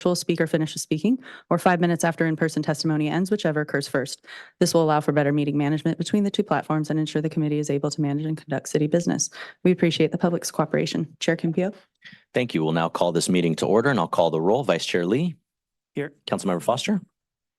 virtual speaker finishes speaking or 5 minutes after in-person testimony ends, whichever occurs first. This will allow for better meeting management between the two platforms and ensure the committee is able to manage and conduct city business. We appreciate the public's cooperation. Chair Kimpio. Thank you. We'll now call this meeting to order, and I'll call the roll. Vice Chair Lee. Here. Councilmember Foster.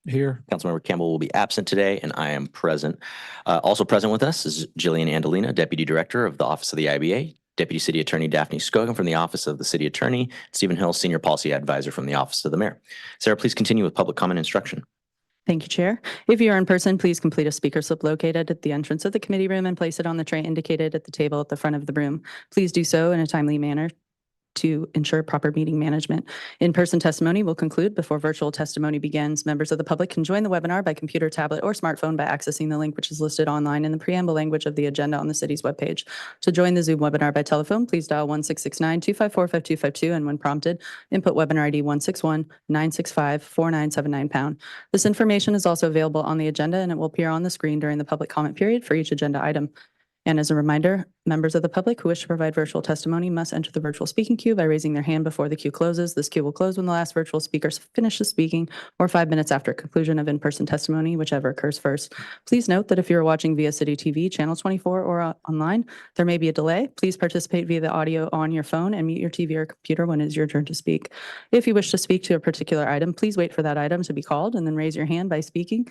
Here. Councilmember Campbell will be absent today, and I am present. Also present with us is Jillian Andolina, Deputy Director of the Office of the IBA, Deputy City Attorney Daphne Scogan from the Office of the City Attorney, Stephen Hill, Senior Policy Advisor from the Office of the Mayor. Sarah, please continue with public comment instruction. Thank you, Chair. If you are in person, please complete a speaker slip located at the entrance of the committee room and place it on the tray indicated at the table at the front of the room. Please do so in a timely manner to ensure proper meeting management. In-person testimony will conclude before virtual testimony begins. Members of the public can join the webinar by computer, tablet, or smartphone by accessing the link which is listed online in the preamble language of the agenda on the city's webpage. To join the Zoom webinar by telephone, please dial 1-669-254-5252 and when prompted, input webinar ID 161-965-4979#. This information is also available on the agenda and it will appear on the screen during the public comment period for each agenda item. And as a reminder, members of the public who wish to provide virtual testimony must enter the virtual speaking queue by raising their hand before the queue closes. This queue will close when the last virtual speaker finishes speaking or 5 minutes after conclusion of in-person testimony, whichever occurs first. Please note that if you're watching via City TV, Channel 24, or online, there may be a delay. Please participate via the audio on your phone and mute your TV or computer when it is your turn to speak. If you wish to speak to a particular item, please wait for that item to be called and then raise your hand by speak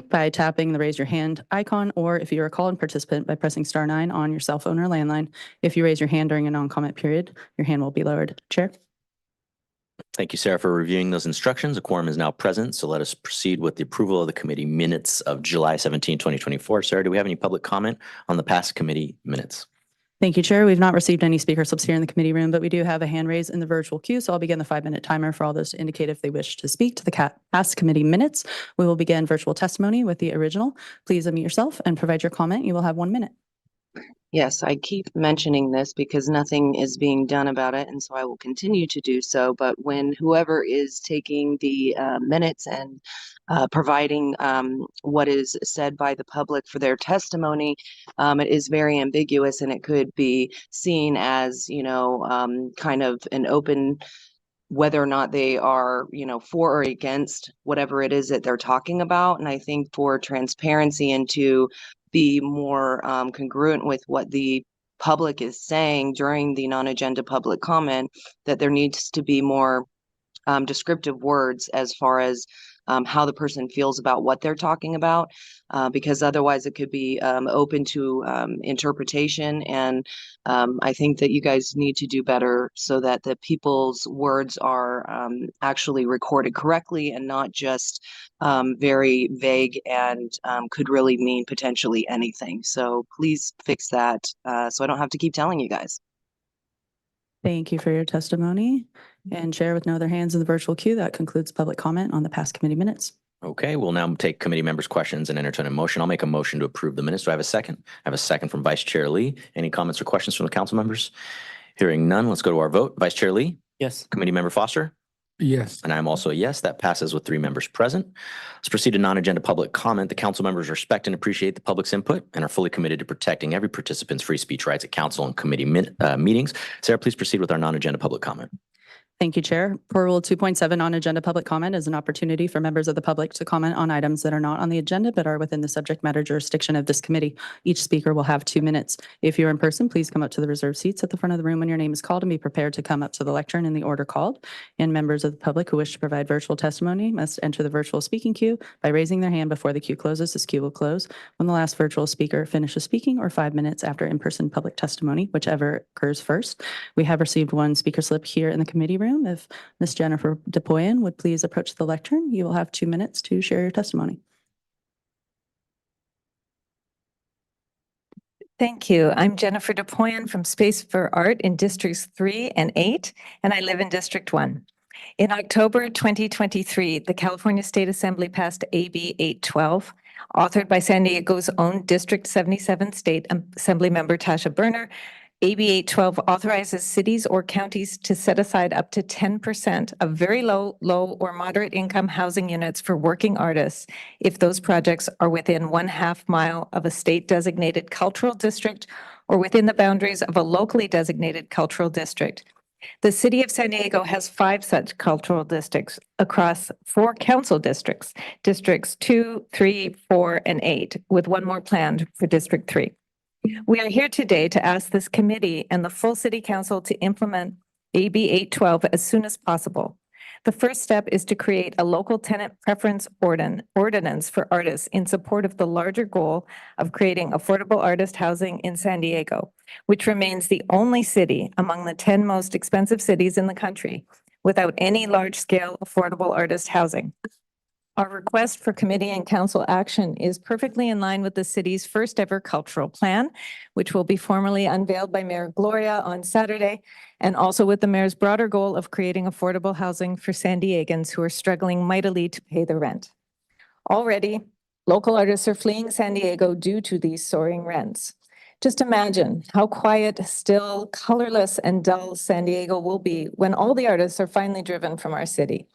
by tapping the raise your hand icon, or if you're a call-in participant by pressing *9 on your cell phone or landline. If you raise your hand during a non-comment period, your hand will be lowered. Chair. Thank you, Sarah, for reviewing those instructions. A quorum is now present, so let us proceed with the approval of the committee minutes of July 17, 2024. Sarah, do we have any public comment on the past committee minutes? Thank you, Chair. We've not received any speaker slips here in the committee room, but we do have a hand raised in the virtual queue. So I'll begin the 5-minute timer for all those to indicate if they wish to speak to the past committee minutes. We will begin virtual testimony with the original. Please unmute yourself and provide your comment. You will have 1 minute. Yes, I keep mentioning this because nothing is being done about it, and so I will continue to do so. But when whoever is taking the minutes and providing what is said by the public for their testimony, it is very ambiguous, and it could be seen as, kind of an open, whether or not they are, for or against whatever it is that they're talking about. And I think for transparency and to be more congruent with what the public is saying during the non-agenda public comment, that there needs to be more descriptive words as far as how the person feels about what they're talking about, because otherwise it could be open to interpretation. And I think that you guys need to do better so that the people's words are actually recorded correctly and not just very vague and could really mean potentially anything. So please fix that so I don't have to keep telling you guys. Thank you for your testimony. And Chair, with no other hands in the virtual queue, that concludes public comment on the past committee minutes. Okay, we'll now take committee members' questions and entertain a motion. I'll make a motion to approve the minutes. Do I have a second? I have a second from Vice Chair Lee. Any comments or questions from the council members? Hearing none, let's go to our vote. Vice Chair Lee? Yes. Committee Member Foster? Yes. And I'm also a yes. That passes with 3 members present. Let's proceed to non-agenda public comment. The council members respect and appreciate the public's input and are fully committed to protecting every participant's free speech rights at council and committee meetings. Sarah, please proceed with our non-agenda public comment. Thank you, Chair. Per Rule 2.7 on agenda public comment is an opportunity for members of the public to comment on items that are not on the agenda but are within the subject matter jurisdiction of this committee. Each speaker will have 2 minutes. If you're in person, please come up to the reserved seats at the front of the room when your name is called and be prepared to come up to the lectern in the order called. And members of the public who wish to provide virtual testimony must enter the virtual speaking queue by raising their hand before the queue closes. This queue will close when the last virtual speaker finishes speaking or 5 minutes after in-person public testimony, whichever occurs first. We have received 1 speaker slip here in the committee room. If Ms. Jennifer DePoyen would please approach the lectern, you will have 2 minutes to share your testimony. Thank you. I'm Jennifer DePoyen from Space for Art in Districts 3 and 8, and I live in District 1. In October 2023, the California State Assembly passed AB 812, authored by San Diego's own District 77 State Assembly member Tasha Berner. AB 812 authorizes cities or counties to set aside up to 10% of very low or moderate income housing units for working artists if those projects are within 1/2 mile of a state designated cultural district or within the boundaries of a locally designated cultural district. The city of San Diego has 5 such cultural districts across 4 council districts, districts 2, 3, 4, and 8, with 1 more planned for District 3. We are here today to ask this committee and the full city council to implement AB 812 as soon as possible. The first step is to create a local tenant preference ordinance for artists in support of the larger goal of creating affordable artist housing in San Diego, which remains the only city among the 10 most expensive cities in the country without any large-scale affordable artist housing. Our request for committee and council action is perfectly in line with the city's first ever cultural plan, which will be formally unveiled by Mayor Gloria on Saturday, and also with the mayor's broader goal of creating affordable housing for San Diegans who are struggling mightily to pay the rent. Already, local artists are fleeing San Diego due to these soaring rents. Just imagine how quiet, still, colorless, and dull San Diego will be when all the artists are finally driven from our city,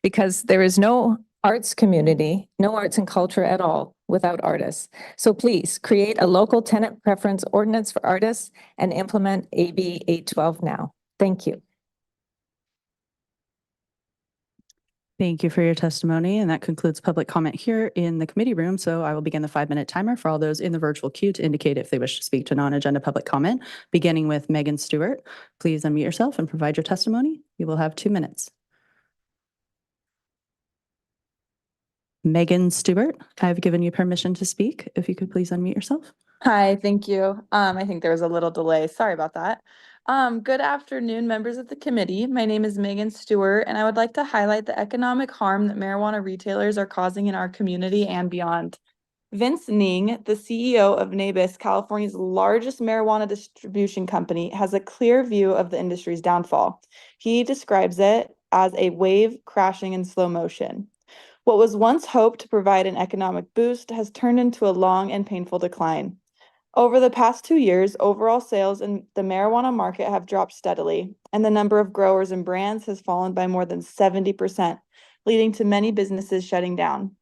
because there is no arts community, no arts and culture at all without artists. So please create a local tenant preference ordinance for artists and implement AB 812 now. Thank you. Thank you for your testimony, and that concludes public comment here in the committee room. So I will begin the 5-minute timer for all those in the virtual queue to indicate if they wish to speak to non-agenda public comment, beginning with Megan Stewart. Please unmute yourself and provide your testimony. You will have 2 minutes. Megan Stewart, I've given you permission to speak. If you could please unmute yourself. Hi, thank you. I think there was a little delay. Sorry about that. Good afternoon, members of the committee. My name is Megan Stewart, and I would like to highlight the economic harm that marijuana retailers are causing in our community and beyond. Vince Ning, the CEO of NABIS, California's largest marijuana distribution company, has a clear view of the industry's downfall. He describes it as a wave crashing in slow motion. What was once hoped to provide an economic boost has turned into a long and painful decline. Over the past 2 years, overall sales in the marijuana market have dropped steadily, and the number of growers and brands has fallen by more than 70%, leading to many businesses shutting down.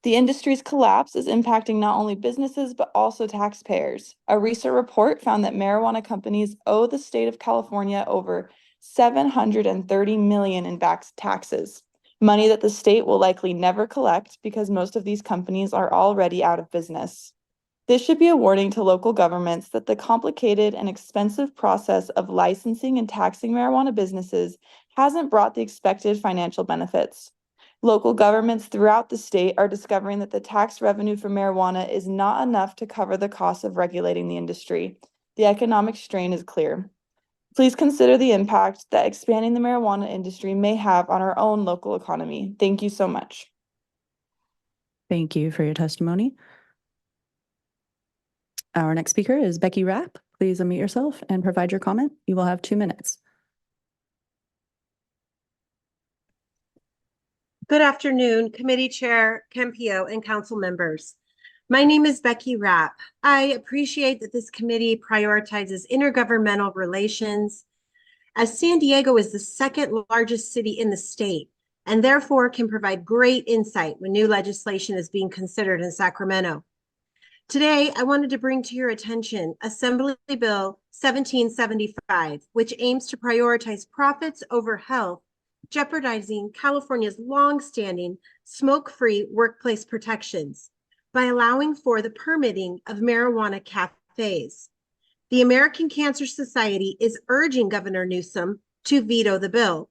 The industry's collapse is impacting not only businesses, but also taxpayers. A recent report found that marijuana companies owe the state of California over $730 million in back taxes, money that the state will likely never collect because most of these companies are already out of business. This should be a warning to local governments that the complicated and expensive process of licensing and taxing marijuana businesses hasn't brought the expected financial benefits. Local governments throughout the state are discovering that the tax revenue for marijuana is not enough to cover the cost of regulating the industry. The economic strain is clear. Please consider the impact that expanding the marijuana industry may have on our own local economy. Thank you so much. Thank you for your testimony. Our next speaker is Becky Rapp. Please unmute yourself and provide your comment. You will have 2 minutes. Good afternoon, Committee Chair Kempio and council members. My name is Becky Rapp. I appreciate that this committee prioritizes intergovernmental relations, as San Diego is the 2nd largest city in the state and therefore can provide great insight when new legislation is being considered in Sacramento. Today, I wanted to bring to your attention Assembly Bill 1775, which aims to prioritize profits over health, jeopardizing California's long-standing smoke-free workplace protections by allowing for the permitting of marijuana cafes. The American Cancer Society is urging Governor Newsom to veto the bill.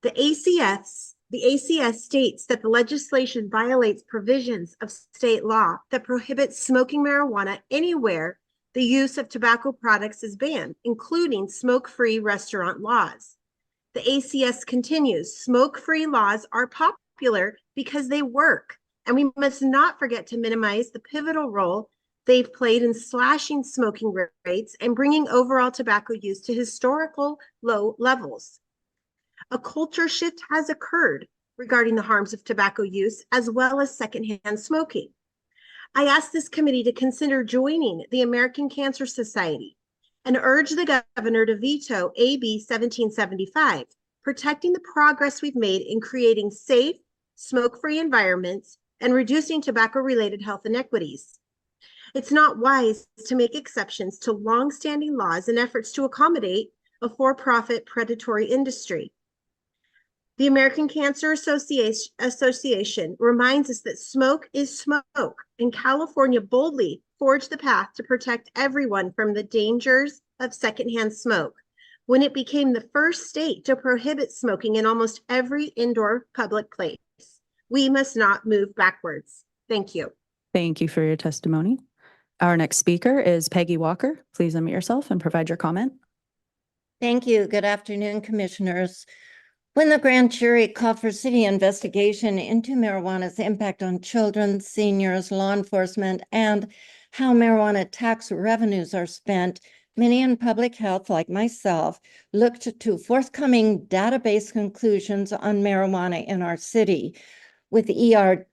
The ACS states that the legislation violates provisions of state law that prohibits smoking marijuana anywhere the use of tobacco products is banned, including smoke-free restaurant laws. The ACS continues, smoke-free laws are popular because they work, and we must not forget to minimize the pivotal role they've played in slashing smoking rates and bringing overall tobacco use to historical low levels. A culture shift has occurred regarding the harms of tobacco use as well as secondhand smoking. I ask this committee to consider joining the American Cancer Society and urge the governor to veto AB 1775, protecting the progress we've made in creating safe, smoke-free environments and reducing tobacco-related health inequities. It's not wise to make exceptions to long-standing laws in efforts to accommodate a for-profit predatory industry. The American Cancer Association reminds us that smoke is smoke, and California boldly forged the path to protect everyone from the dangers of secondhand smoke when it became the first state to prohibit smoking in almost every indoor public place. We must not move backwards. Thank you. Thank you for your testimony. Our next speaker is Peggy Walker. Please unmute yourself and provide your comment. Thank you. Good afternoon, Commissioners. When the grand jury called for city investigation into marijuana's impact on children, seniors, law enforcement, and how marijuana tax revenues are spent, many in public health, like myself, looked to forthcoming database conclusions on marijuana in our city. With ER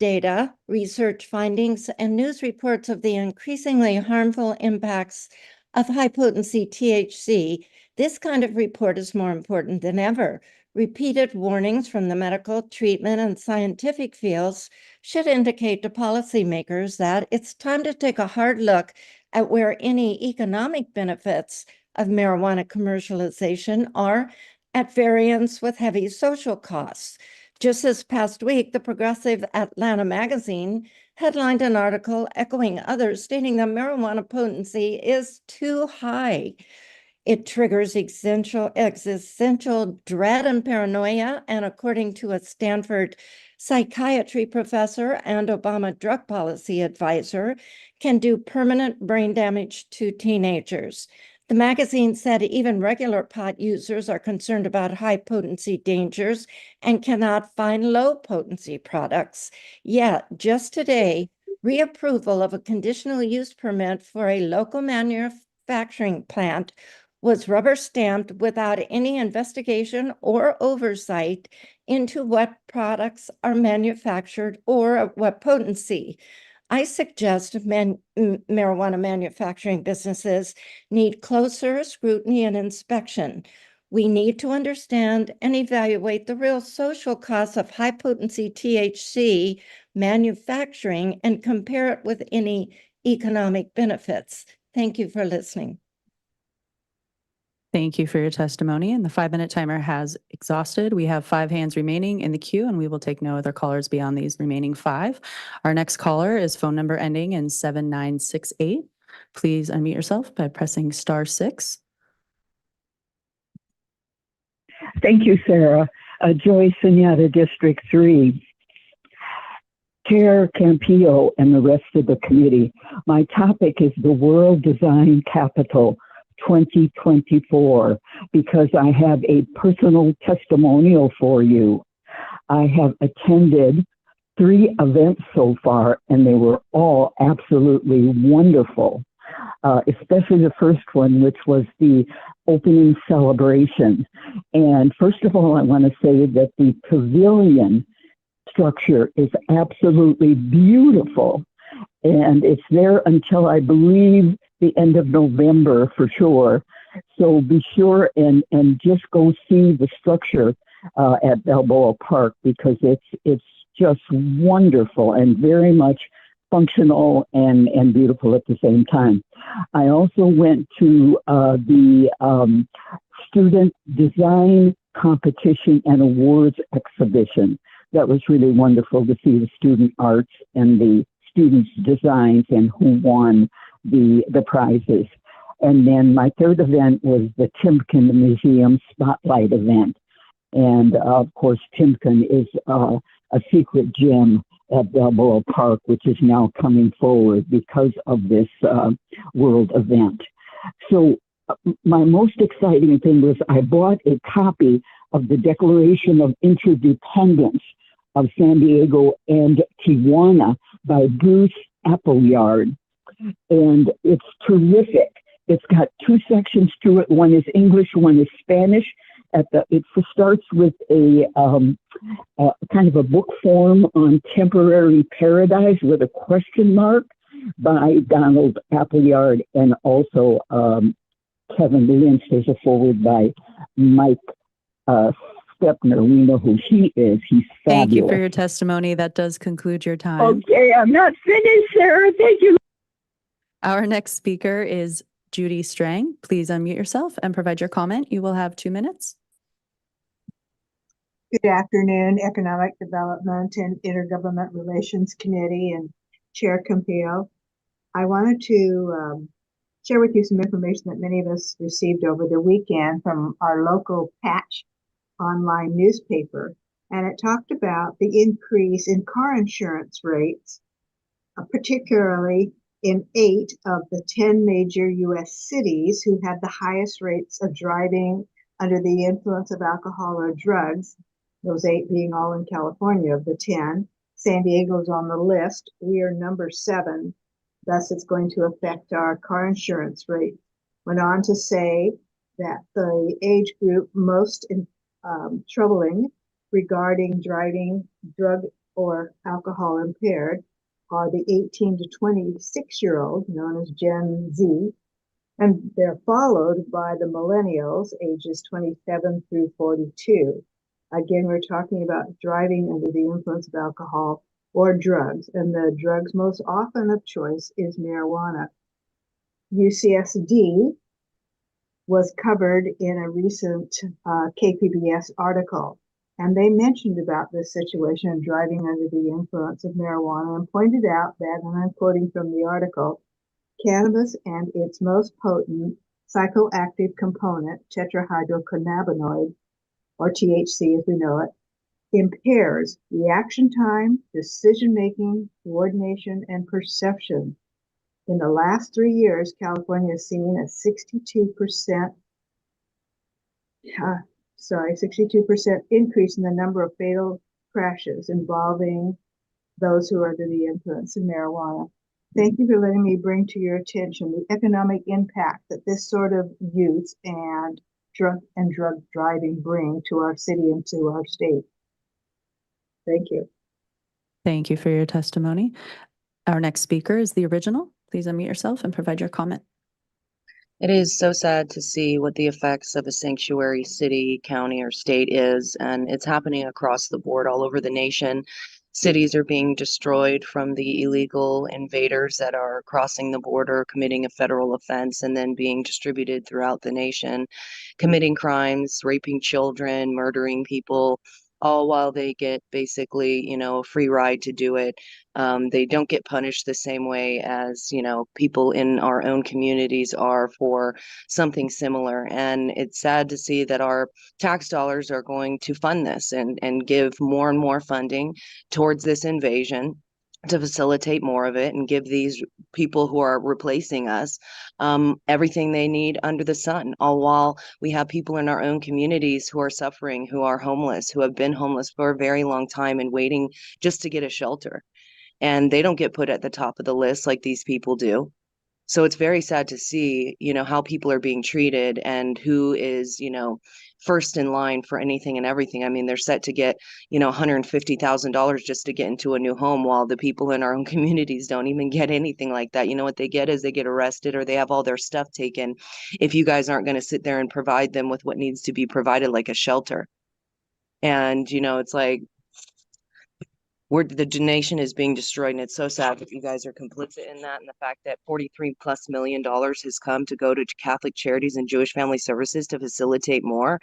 data, research findings, and news reports of the increasingly harmful impacts of high-potency THC, this kind of report is more important than ever. Repeated warnings from the medical, treatment, and scientific fields should indicate to policymakers that it's time to take a hard look at where any economic benefits of marijuana commercialization are at variance with heavy social costs. Just this past week, the progressive Atlanta magazine headlined an article echoing others stating that marijuana potency is too high. It triggers existential dread and paranoia, and according to a Stanford psychiatry professor and Obama drug policy advisor, can do permanent brain damage to teenagers. The magazine said even regular pot users are concerned about high-potency dangers and cannot find low-potency products. Yet, just today, reapproval of a conditional use permit for a local manufacturing plant was rubber-stamped without any investigation or oversight into what products are manufactured or what potency. I suggest marijuana manufacturing businesses need closer scrutiny and inspection. We need to understand and evaluate the real social costs of high-potency THC manufacturing and compare it with any economic benefits. Thank you for listening. Thank you for your testimony, and the 5-minute timer has exhausted. We have 5 hands remaining in the queue, and we will take no other callers beyond these remaining 5. Our next caller is phone number ending in 7968. Please unmute yourself by pressing *6. Thank you, Sarah. Joy Sunyata, District 3. Chair Campillo and the rest of the committee. My topic is the World Design Capital 2024, because I have a personal testimonial for you. I have attended 3 events so far, and they were all absolutely wonderful, especially the first one, which was the opening celebration. And first of all, I want to say that the pavilion structure is absolutely beautiful, and it's there until, I believe, the end of November for sure. So be sure and just go see the structure at Balboa Park, because it's just wonderful and very much functional and beautiful at the same time. I also went to the Student Design Competition and Awards Exhibition. That was really wonderful to see the student arts and the students' designs and who won the prizes. And then my third event was the Timken Museum Spotlight event. And of course, Timken is a secret gem at Balboa Park, which is now coming forward because of this world event. So my most exciting thing was I bought a copy of the Declaration of Interdependence of San Diego and Tijuana by Bruce Appleyard. And it's terrific. It's got 2 sections to it. One is English, one is Spanish. It starts with a kind of a book form on temporary paradise with a question mark by Donald Appleyard, and also Kevin Lynch. There's a foreword by Mike Stepner. We know who he is. He's fabulous. Thank you for your testimony. That does conclude your time. Okay, I'm not finished, Sarah. Thank you. Our next speaker is Judy Strang. Please unmute yourself and provide your comment. You will have 2 minutes. Good afternoon, Economic Development and Intergovernment Relations Committee and Chair Campillo. I wanted to share with you some information that many of us received over the weekend from our local Patch online newspaper. And it talked about the increase in car insurance rates, particularly in 8 of the 10 major U.S. cities who had the highest rates of driving under the influence of alcohol or drugs. Those 8 being all in California of the 10. San Diego's on the list. We are number 7. Thus, it's going to affect our car insurance rate. Went on to say that the age group most troubling regarding driving drug or alcohol impaired are the 18 to 26-year-old, known as Gen Z, and they're followed by the millennials, ages 27 through 42. Again, we're talking about driving under the influence of alcohol or drugs, and the drugs most often of choice is marijuana. UCSD was covered in a recent KPBS article, and they mentioned about this situation of driving under the influence of marijuana and pointed out that, and I'm quoting from the article, cannabis and its most potent psychoactive component, tetrahydrocannabinoid, or THC as we know it, impairs reaction time, decision-making, coordination, and perception. In the last 3 years, California has seen a 62% increase in the number of fatal crashes involving those who are under the influence of marijuana. Thank you for letting me bring to your attention the economic impact that this sort of use and drug driving bring to our city and to our state. Thank you. Thank you for your testimony. Our next speaker is the original. Please unmute yourself and provide your comment. It is so sad to see what the effects of a sanctuary city, county, or state is, and it's happening across the board all over the nation. Cities are being destroyed from the illegal invaders that are crossing the border, committing a federal offense, and then being distributed throughout the nation, committing crimes, raping children, murdering people, all while they get basically, a free ride to do it. They don't get punished the same way as, people in our own communities are for something similar. And it's sad to see that our tax dollars are going to fund this and give more and more funding towards this invasion to facilitate more of it and give these people who are replacing us everything they need under the sun, all while we have people in our own communities who are suffering, who are homeless, who have been homeless for a very long time and waiting just to get a shelter. And they don't get put at the top of the list like these people do. So it's very sad to see, how people are being treated and who is, first in line for anything and everything. I mean, they're set to get, $150,000 just to get into a new home, while the people in our own communities don't even get anything like that. What they get is they get arrested or they have all their stuff taken if you guys aren't going to sit there and provide them with what needs to be provided, like a shelter. And, it's like, the nation is being destroyed, and it's so sad that you guys are complicit in that. And the fact that $43+ million has come to go to Catholic Charities and Jewish Family Services to facilitate more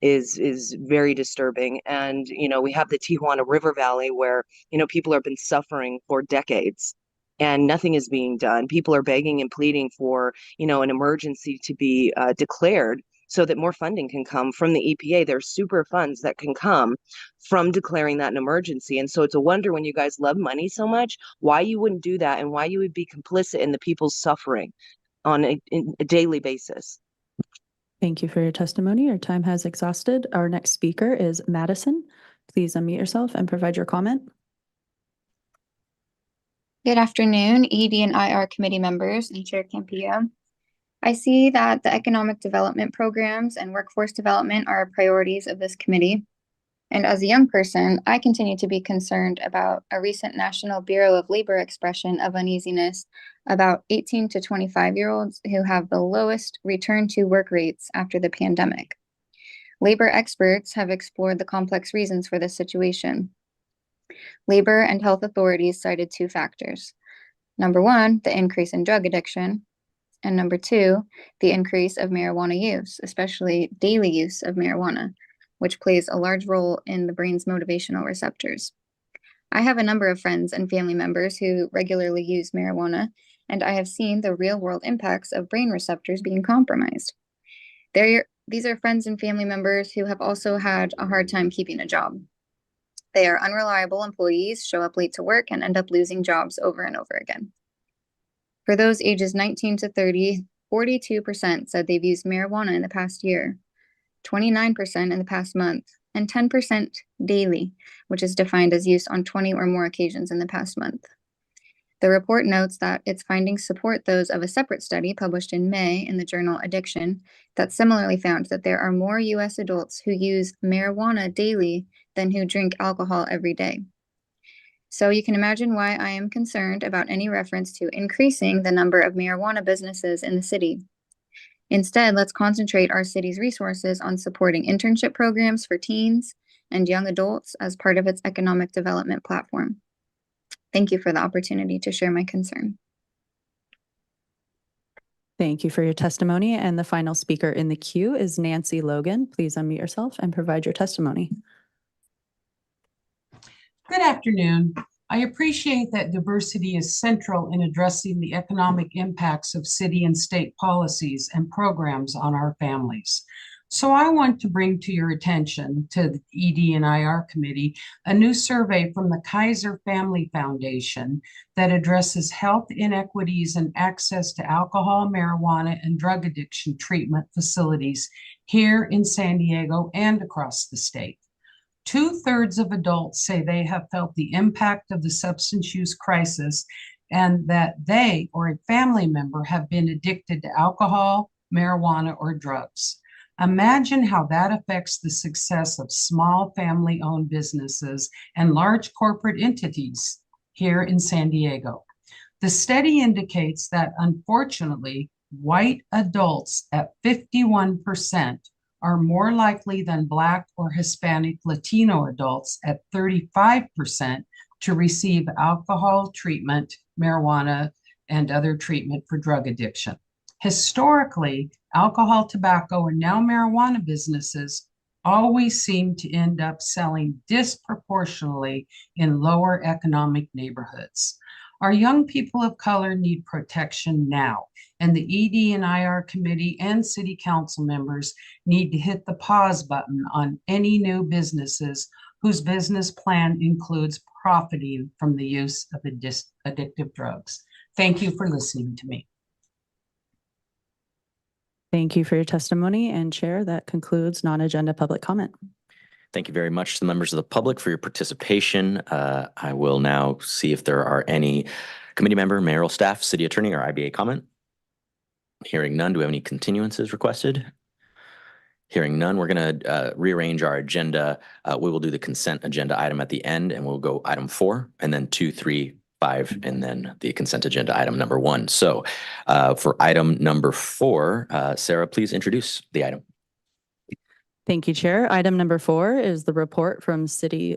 is very disturbing. And we have the Tijuana River Valley where people have been suffering for decades and nothing is being done. People are begging and pleading for an emergency to be declared, so that more funding can come from the EPA. There's super funds that can come from declaring that an emergency. And so it's a wonder, when you guys love money so much, why you wouldn't do that and why you would be complicit in the people's suffering on a daily basis. Thank you for your testimony. Your time has exhausted. Our next speaker is Madison. Please unmute yourself and provide your comment. Good afternoon, ED and IR committee members and Chair Campillo. I see that the economic development programs and workforce development are priorities of this committee. And as a young person, I continue to be concerned about a recent National Bureau of Labor expression of uneasiness about 18 to 25-year-olds who have the lowest return to work rates after the pandemic. Labor experts have explored the complex reasons for this situation. Labor and health authorities cited 2 factors. Number 1, the increase in drug addiction, And number two, the increase of marijuana use, especially daily use of marijuana, which plays a large role in the brain's motivational receptors. I have a number of friends and family members who regularly use marijuana, and I have seen the real-world impacts of brain receptors being compromised. These are friends and family members who have also had a hard time keeping a job. They are unreliable employees, show up late to work, and end up losing jobs over and over again. For those ages 19 to 30, 42% said they've used marijuana in the past year, 29% in the past month, and 10% daily, which is defined as use on 20 or more occasions in the past month. The report notes that its findings support those of a separate study published in May in the journal Addiction that similarly found that there are more U.S. adults who use marijuana daily than who drink alcohol every day. So you can imagine why I am concerned about any reference to increasing the number of marijuana businesses in the city. Instead, let's concentrate our city's resources on supporting internship programs for teens and young adults as part of its economic development platform. Thank you for the opportunity to share my concern. Thank you for your testimony. And the final speaker in the queue is Nancy Logan. Please unmute yourself and provide your testimony. Good afternoon. I appreciate that diversity is central in addressing the economic impacts of city and state policies and programs on our families. So I want to bring to your attention, to the ED and IR committee, a new survey from the Kaiser Family Foundation that addresses health inequities and access to alcohol, marijuana, and drug addiction treatment facilities here in San Diego and across the state. 2/3 of adults say they have felt the impact of the substance use crisis and that they or a family member have been addicted to alcohol, marijuana, or drugs. Imagine how that affects the success of small family-owned businesses and large corporate entities here in San Diego. The study indicates that, unfortunately, white adults at 51% are more likely than Black or Hispanic Latino adults at 35% to receive alcohol treatment, marijuana, and other treatment for drug addiction. Historically, alcohol, tobacco, and now marijuana businesses always seem to end up selling disproportionately in lower economic neighborhoods. Our young people of color need protection now, and the ED and IR committee and city council members need to hit the pause button on any new businesses whose business plan includes profiting from the use of addictive drugs. Thank you for listening to me. Thank you for your testimony. And Chair, that concludes non-agenda public comment. Thank you very much to the members of the public for your participation. I will now see if there are any committee member, mayoral staff, city attorney, or IBA comment. Hearing none, do we have any continuances requested? Hearing none, we're going to rearrange our agenda. We will do the consent agenda item at the end, and we'll go item 4, and then 2, 3, 5, and then the consent agenda item number 1. So for item number 4, Sarah, please introduce the item. Thank you, Chair. Item number 4 is the report from city's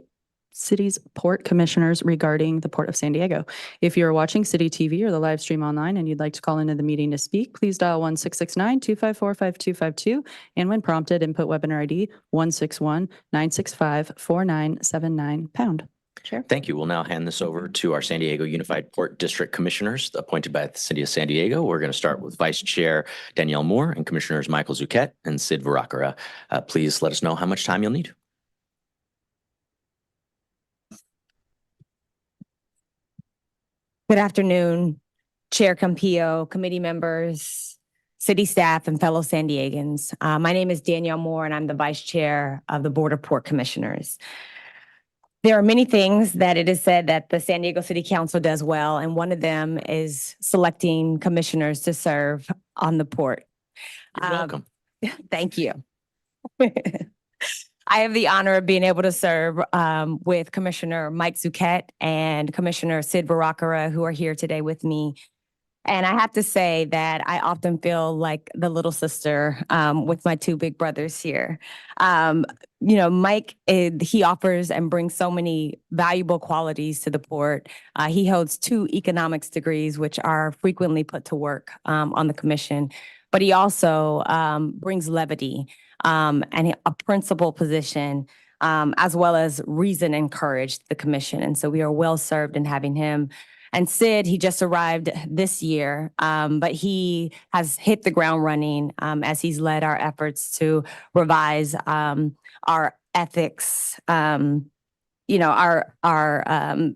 port commissioners regarding the Port of San Diego. If you're watching City TV or the live stream online and you'd like to call into the meeting to speak, please dial 1-669-254-5252. And when prompted, input webinar ID 161-965-4979#. Chair. Thank you. We'll now hand this over to our San Diego Unified Port District Commissioners appointed by the City of San Diego. We're going to start with Vice Chair Danielle Moore and Commissioners Michael Zucchet and Sid Varakara. Please let us know how much time you'll need. Good afternoon, Chair Campillo, committee members, city staff, and fellow San Diegans. My name is Danielle Moore, and I'm the Vice Chair of the Board of Port Commissioners. There are many things that it is said that the San Diego City Council does well, and one of them is selecting commissioners to serve on the port. You're welcome. Thank you. I have the honor of being able to serve with Commissioner Mike Zucchet and Commissioner Sid Varakara, who are here today with me And I have to say that I often feel like the little sister with my two big brothers here. Mike, he offers and brings so many valuable qualities to the port. He holds 2 economics degrees, which are frequently put to work on the commission. But he also brings levity and a principal position, as well as reason and courage to the commission. And so we are well served in having him. And Sid, he just arrived this year, but he has hit the ground running as he's led our efforts to revise our ethics, our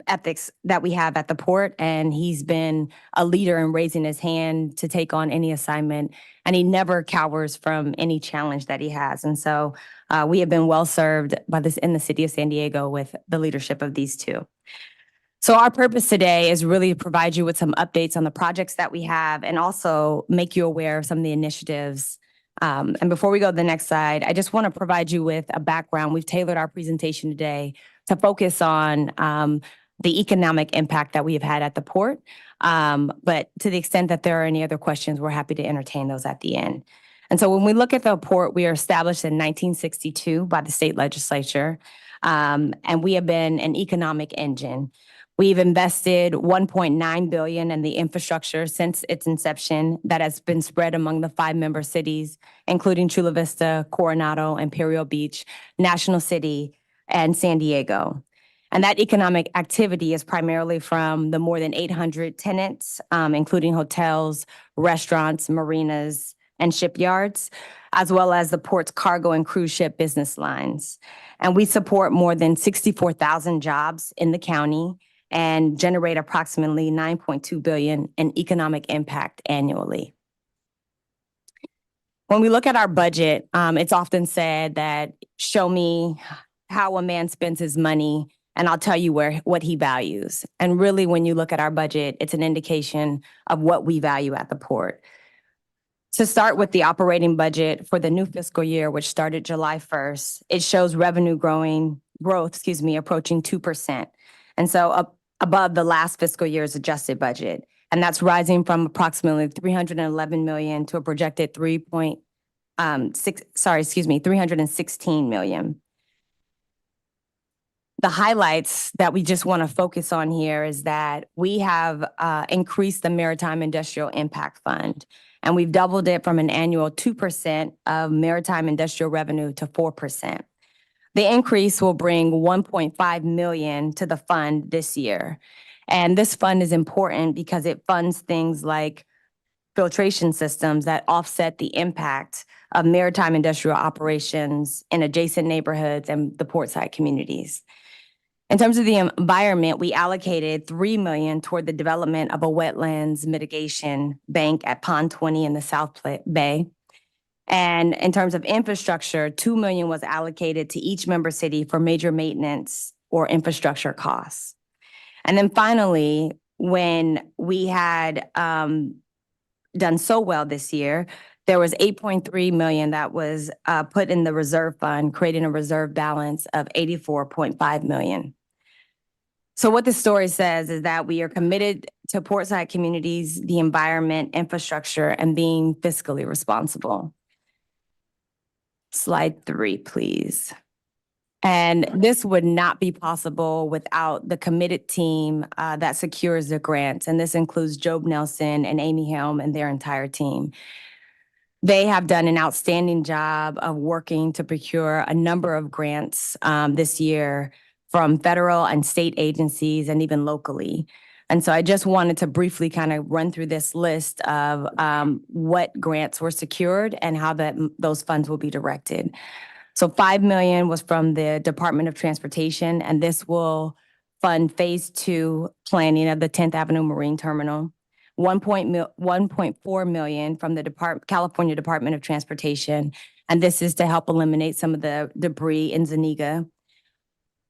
ethics that we have at the port. And he's been a leader in raising his hand to take on any assignment. And he never cowers from any challenge that he has. And so we have been well served by this in the city of San Diego with the leadership of these two. So our purpose today is really to provide you with some updates on the projects that we have and also make you aware of some of the initiatives. And before we go to the next slide, I just want to provide you with a background. We've tailored our presentation today to focus on the economic impact that we have had at the port. But to the extent that there are any other questions, we're happy to entertain those at the end. And so when we look at the port, we are established in 1962 by the state legislature, and we have been an economic engine. We've invested $1.9 billion in the infrastructure since its inception that has been spread among the 5 member cities, including Chula Vista, Coronado, Imperial Beach, National City, and San Diego. And that economic activity is primarily from the more than 800 tenants, including hotels, restaurants, marinas, and shipyards, as well as the port's cargo and cruise ship business lines. And we support more than 64,000 jobs in the county and generate approximately $9.2 billion in economic impact annually. When we look at our budget, it's often said that show me how a man spends his money and I'll tell you what he values. And really, when you look at our budget, it's an indication of what we value at the port. To start with the operating budget for the new fiscal year, which started July 1st, it shows revenue growth, approaching 2%. And so above the last fiscal year's adjusted budget. And that's rising from approximately $311 million to a projected $316 million. The highlights that we just want to focus on here is that we have increased the Maritime Industrial Impact Fund, and we've doubled it from an annual 2% of maritime industrial revenue to 4%. The increase will bring $1.5 million to the fund this year. And this fund is important because it funds things like filtration systems that offset the impact of maritime industrial operations in adjacent neighborhoods and the portside communities. In terms of the environment, we allocated $3 million toward the development of a wetlands mitigation bank at Pond 20 in the South Bay. And in terms of infrastructure, $2 million was allocated to each member city for major maintenance or infrastructure costs. And then finally, when we had done so well this year, there was $8.3 million that was put in the reserve fund, creating a reserve balance of $84.5 million. So what the story says is that we are committed to portside communities, the environment, infrastructure, and being fiscally responsible. Slide 3, please. And this would not be possible without the committed team that secures the grants. And this includes Job Nelson and Amy Helm and their entire team. They have done an outstanding job of working to procure a number of grants this year from federal and state agencies and even locally. And so I just wanted to briefly kind of run through this list of what grants were secured and how those funds will be directed. So $5 million was from the Department of Transportation, and this will fund phase 2 planning of the 10th Avenue Marine Terminal. $1.4 million from the California Department of Transportation, and this is to help eliminate some of the debris in Zuniga.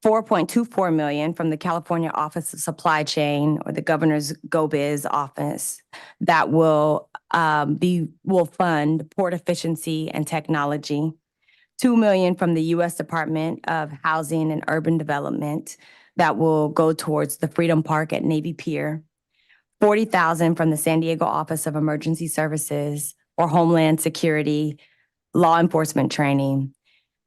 $4.24 million from the California Office of Supply Chain, or the Governor's GoBiz office, that will fund port efficiency and technology. $2 million from the U.S. Department of Housing and Urban Development that will go towards the Freedom Park at Navy Pier. $40,000 from the San Diego Office of Emergency Services or Homeland Security law enforcement training,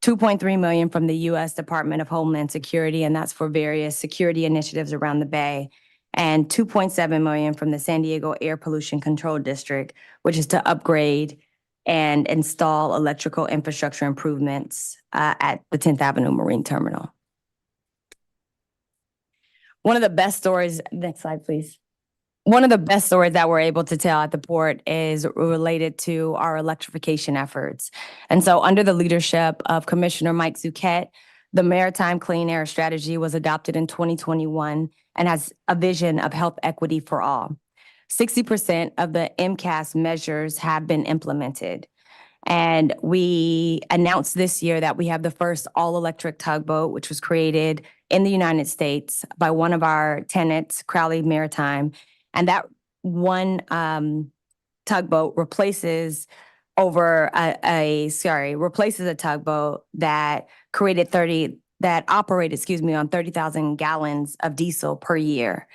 $2.3 million from the U.S. Department of Homeland Security, and that's for various security initiatives around the Bay, and $2.7 million from the San Diego Air Pollution Control District, which is to upgrade and install electrical infrastructure improvements at the 10th Avenue Marine Terminal. One of the best stories, next slide, please. One of the best stories that we're able to tell at the port is related to our electrification efforts. And so under the leadership of Commissioner Mike Zuchet, the Maritime Clean Air Strategy was adopted in 2021 and has a vision of health equity for all. 60% of the MCAS measures have been implemented. And we announced this year that we have the first all-electric tugboat, which was created in the United States by one of our tenants, Crowley Maritime. And that one tugboat replaces replaces a tugboat that operated on 30,000 gallons of diesel per year.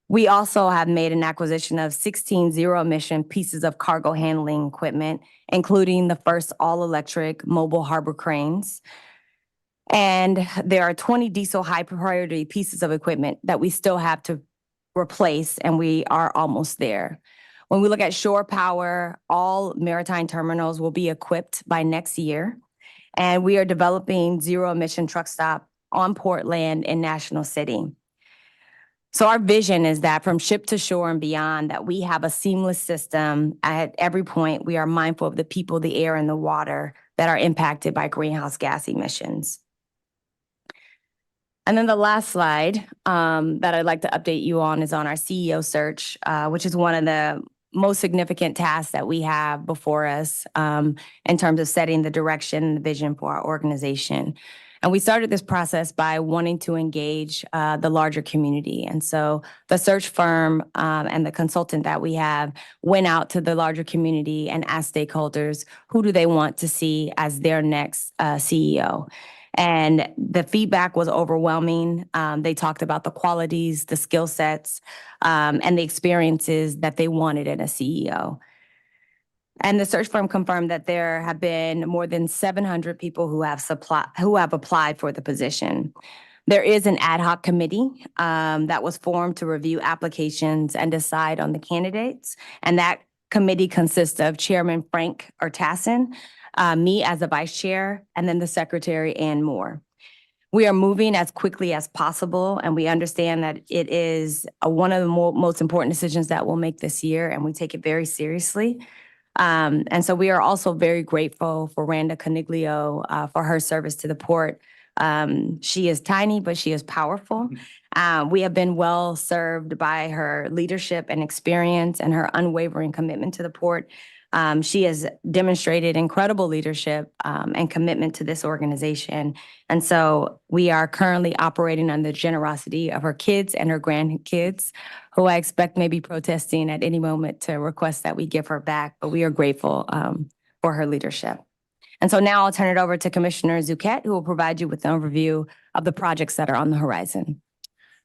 We also have made an acquisition of 16 zero-emission pieces of cargo handling equipment, including the first all-electric mobile harbor cranes. And there are 20 diesel high-priority pieces of equipment that we still have to replace, and we are almost there. When we look at shore power, all maritime terminals will be equipped by next year, and we are developing zero-emission truck stop on port land in National City. So our vision is that from ship to shore and beyond, that we have a seamless system at every point. We are mindful of the people, the air, and the water that are impacted by greenhouse gas emissions. And then the last slide that I'd like to update you on is on our CEO search, which is one of the most significant tasks that we have before us in terms of setting the direction and the vision for our organization. And we started this process by wanting to engage the larger community. And so the search firm and the consultant that we have went out to the larger community and asked stakeholders, who do they want to see as their next CEO? And the feedback was overwhelming. They talked about the qualities, the skill sets, and the experiences that they wanted in a CEO. And the search firm confirmed that there have been more than 700 people who have applied for the position. There is an ad hoc committee that was formed to review applications and decide on the candidates. And that committee consists of Chairman Frank Ertassen, me as the vice chair, and then the secretary, Ann Moore. We are moving as quickly as possible, and we understand that it is one of the most important decisions that we'll make this year, and we take it very seriously. And so we are also very grateful for Randa Coniglio for her service to the port. She is tiny, but she is powerful. We have been well served by her leadership and experience and her unwavering commitment to the port. She has demonstrated incredible leadership and commitment to this organization. And so we are currently operating on the generosity of her kids and her grandkids, who I expect may be protesting at any moment to request that we give her back. But we are grateful for her leadership. And so now I'll turn it over to Commissioner Zuchet, who will provide you with an overview of the projects that are on the horizon.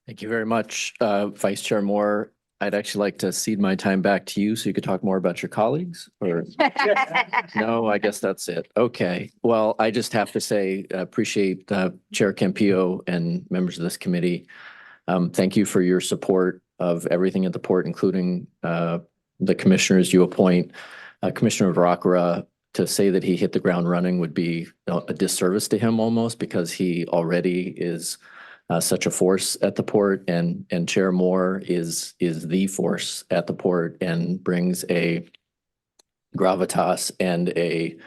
Thank you very much, Vice Chair Moore. I'd actually like to cede my time back to you so you could talk more about your colleagues, or no, I guess that's it. Okay. Well, I just have to say, appreciate Chair Campillo and members of this committee. Thank you for your support of everything at the port, including the commissioners you appoint. Commissioner Varakara, to say that he hit the ground running would be a disservice to him almost, because he already is such a force at the port, and Chair Moore is the force at the port and brings a gravitas and a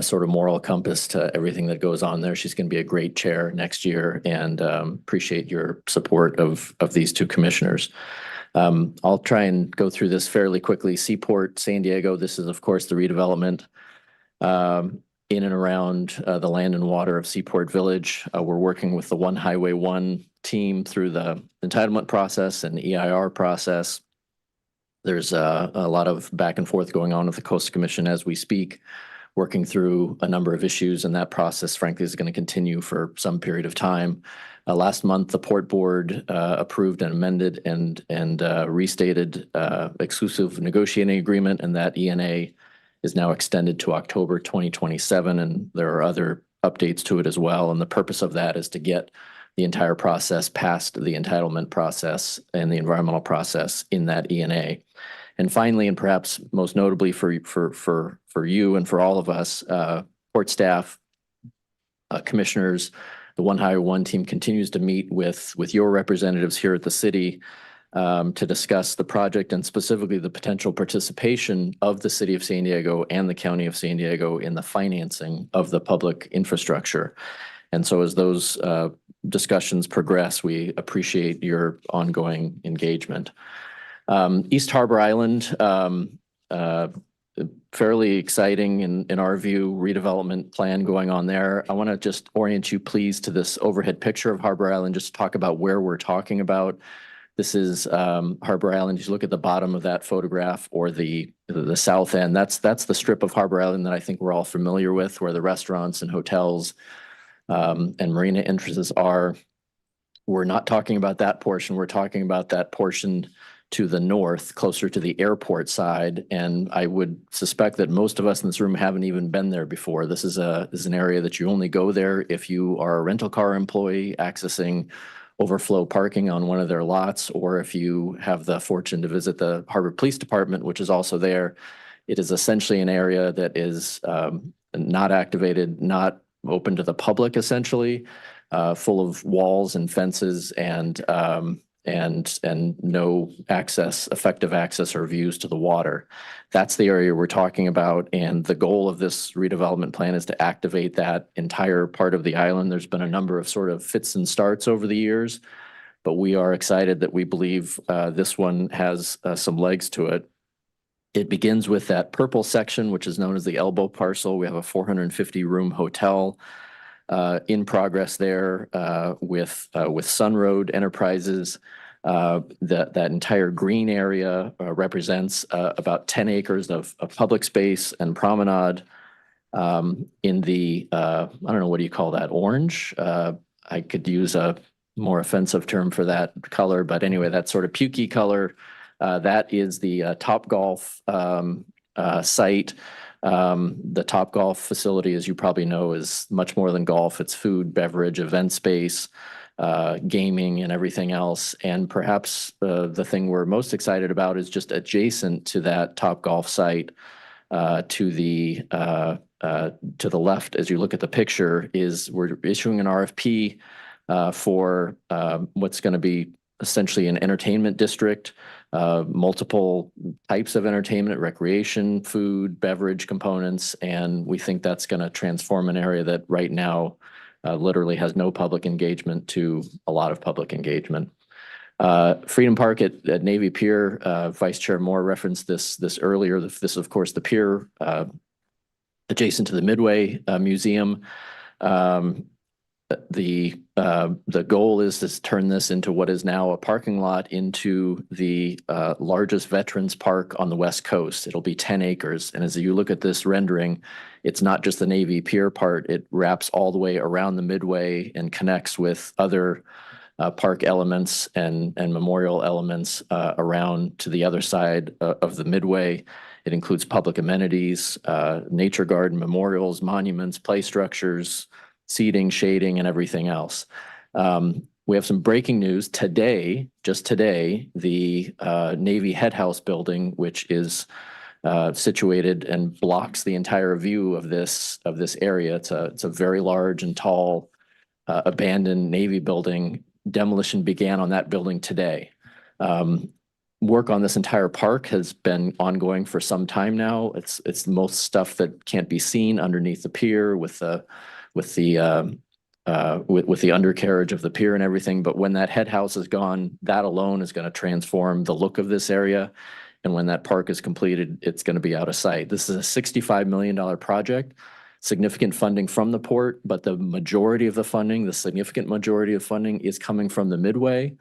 sort of moral compass to everything that goes on there. She's going to be a great chair next year, and appreciate your support of these two commissioners. I'll try and go through this fairly quickly. Seaport San Diego, this is of course the redevelopment in and around the land and water of Seaport Village. We're working with the One Highway 1 team through the entitlement process and EIR process. There's a lot of back and forth going on with the Coastal Commission as we speak. working through a number of issues, and that process, frankly, is going to continue for some period of time. Last month, the Port Board approved an amended and restated exclusive negotiating agreement, and that ENA is now extended to October 2027, and there are other updates to it as well. And the purpose of that is to get the entire process past the entitlement process and the environmental process in that ENA. And finally, and perhaps most notably for you and for all of us, port staff, commissioners, the One Hire One team continues to meet with your representatives here at the city to discuss the project and specifically the potential participation of the city of San Diego and the county of San Diego in the financing of the public infrastructure. And so as those discussions progress, we appreciate your ongoing engagement. East Harbor Island, fairly exciting in our view, redevelopment plan going on there. I want to just orient you please to this overhead picture of Harbor Island, just to talk about where we're talking about. This is Harbor Island. If you look at the bottom of that photograph or the south end, that's the strip of Harbor Island that I think we're all familiar with, where the restaurants and hotels and marina entrances are. We're not talking about that portion. We're talking about that portion to the north, closer to the airport side. And I would suspect that most of us in this room haven't even been there before. This is an area that you only go there if you are a rental car employee accessing overflow parking on one of their lots, or if you have the fortune to visit the Harbor Police Department, which is also there. It is essentially an area that is not activated, not open to the public, essentially, full of walls and fences and no access, effective access or views to the water. That's the area we're talking about. And the goal of this redevelopment plan is to activate that entire part of the island. There's been a number of sort of fits and starts over the years, but we are excited that we believe this one has some legs to it. It begins with that purple section, which is known as the Elbow Parcel. We have a 450-room hotel in progress there with Sunroad Enterprises. That entire green area represents about 10 acres of public space and promenade. In the, I don't know, what do you call that, orange? I could use a more offensive term for that color, but anyway, that sort of pukey color. That is the Topgolf site. The Topgolf facility, as you probably know, is much more than golf. It's food, beverage, event space, gaming, and everything else. And perhaps the thing we're most excited about is just adjacent to that Topgolf site, to the left, as you look at the picture, is we're issuing an RFP for what's going to be essentially an entertainment district, multiple types of entertainment, recreation, food, beverage components, and we think that's going to transform an area that right now literally has no public engagement to a lot of public engagement. Freedom Park at Navy Pier, Vice Chair Moore referenced this earlier. This is, of course, the pier adjacent to the Midway Museum. The goal is to turn this into what is now a parking lot into the largest veterans park on the West Coast. It'll be 10 acres. And as you look at this rendering, it's not just the Navy Pier part. It wraps all the way around the Midway and connects with other park elements and memorial elements around to the other side of the Midway. It includes public amenities, nature garden, memorials, monuments, play structures, seating, shading, and everything else. We have some breaking news today, just today, the Navy Head House building, which is situated and blocks the entire view of this area. It's a very large and tall abandoned Navy building. Demolition began on that building today. Work on this entire park has been ongoing for some time now. It's most stuff that can't be seen underneath the pier with the undercarriage of the pier and everything. But when that head house is gone, that alone is going to transform the look of this area. And when that park is completed, it's going to be out of sight. This is a $65 million project, significant funding from the port, but the majority of the funding, the significant majority of funding, is coming from the Midway.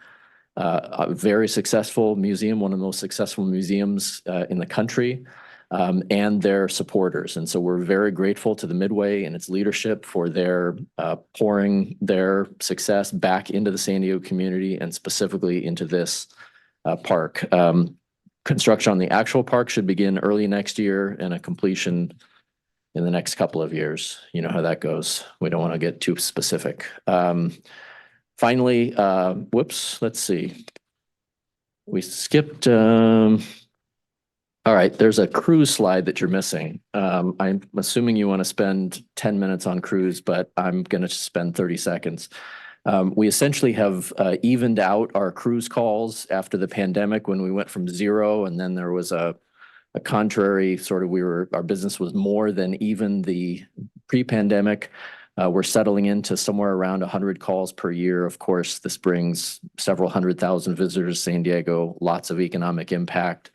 A very successful museum, one of the most successful museums in the country. and their supporters. And so we're very grateful to the Midway and its leadership for their pouring their success back into the San Diego community and specifically into this park. Construction on the actual park should begin early next year and a completion in the next couple of years. You know how that goes. We don't want to get too specific. Finally, whoops, let's see. We skipped, all right, there's a cruise slide that you're missing. I'm assuming you want to spend 10 minutes on cruise, but I'm going to spend 30 seconds. We essentially have evened out our cruise calls after the pandemic when we went from 0 and then there was a contrary sort of, our business was more than even the pre-pandemic. We're settling into somewhere around 100 calls per year. Of course, this brings several 100,000 visitors to San Diego, lots of economic impact.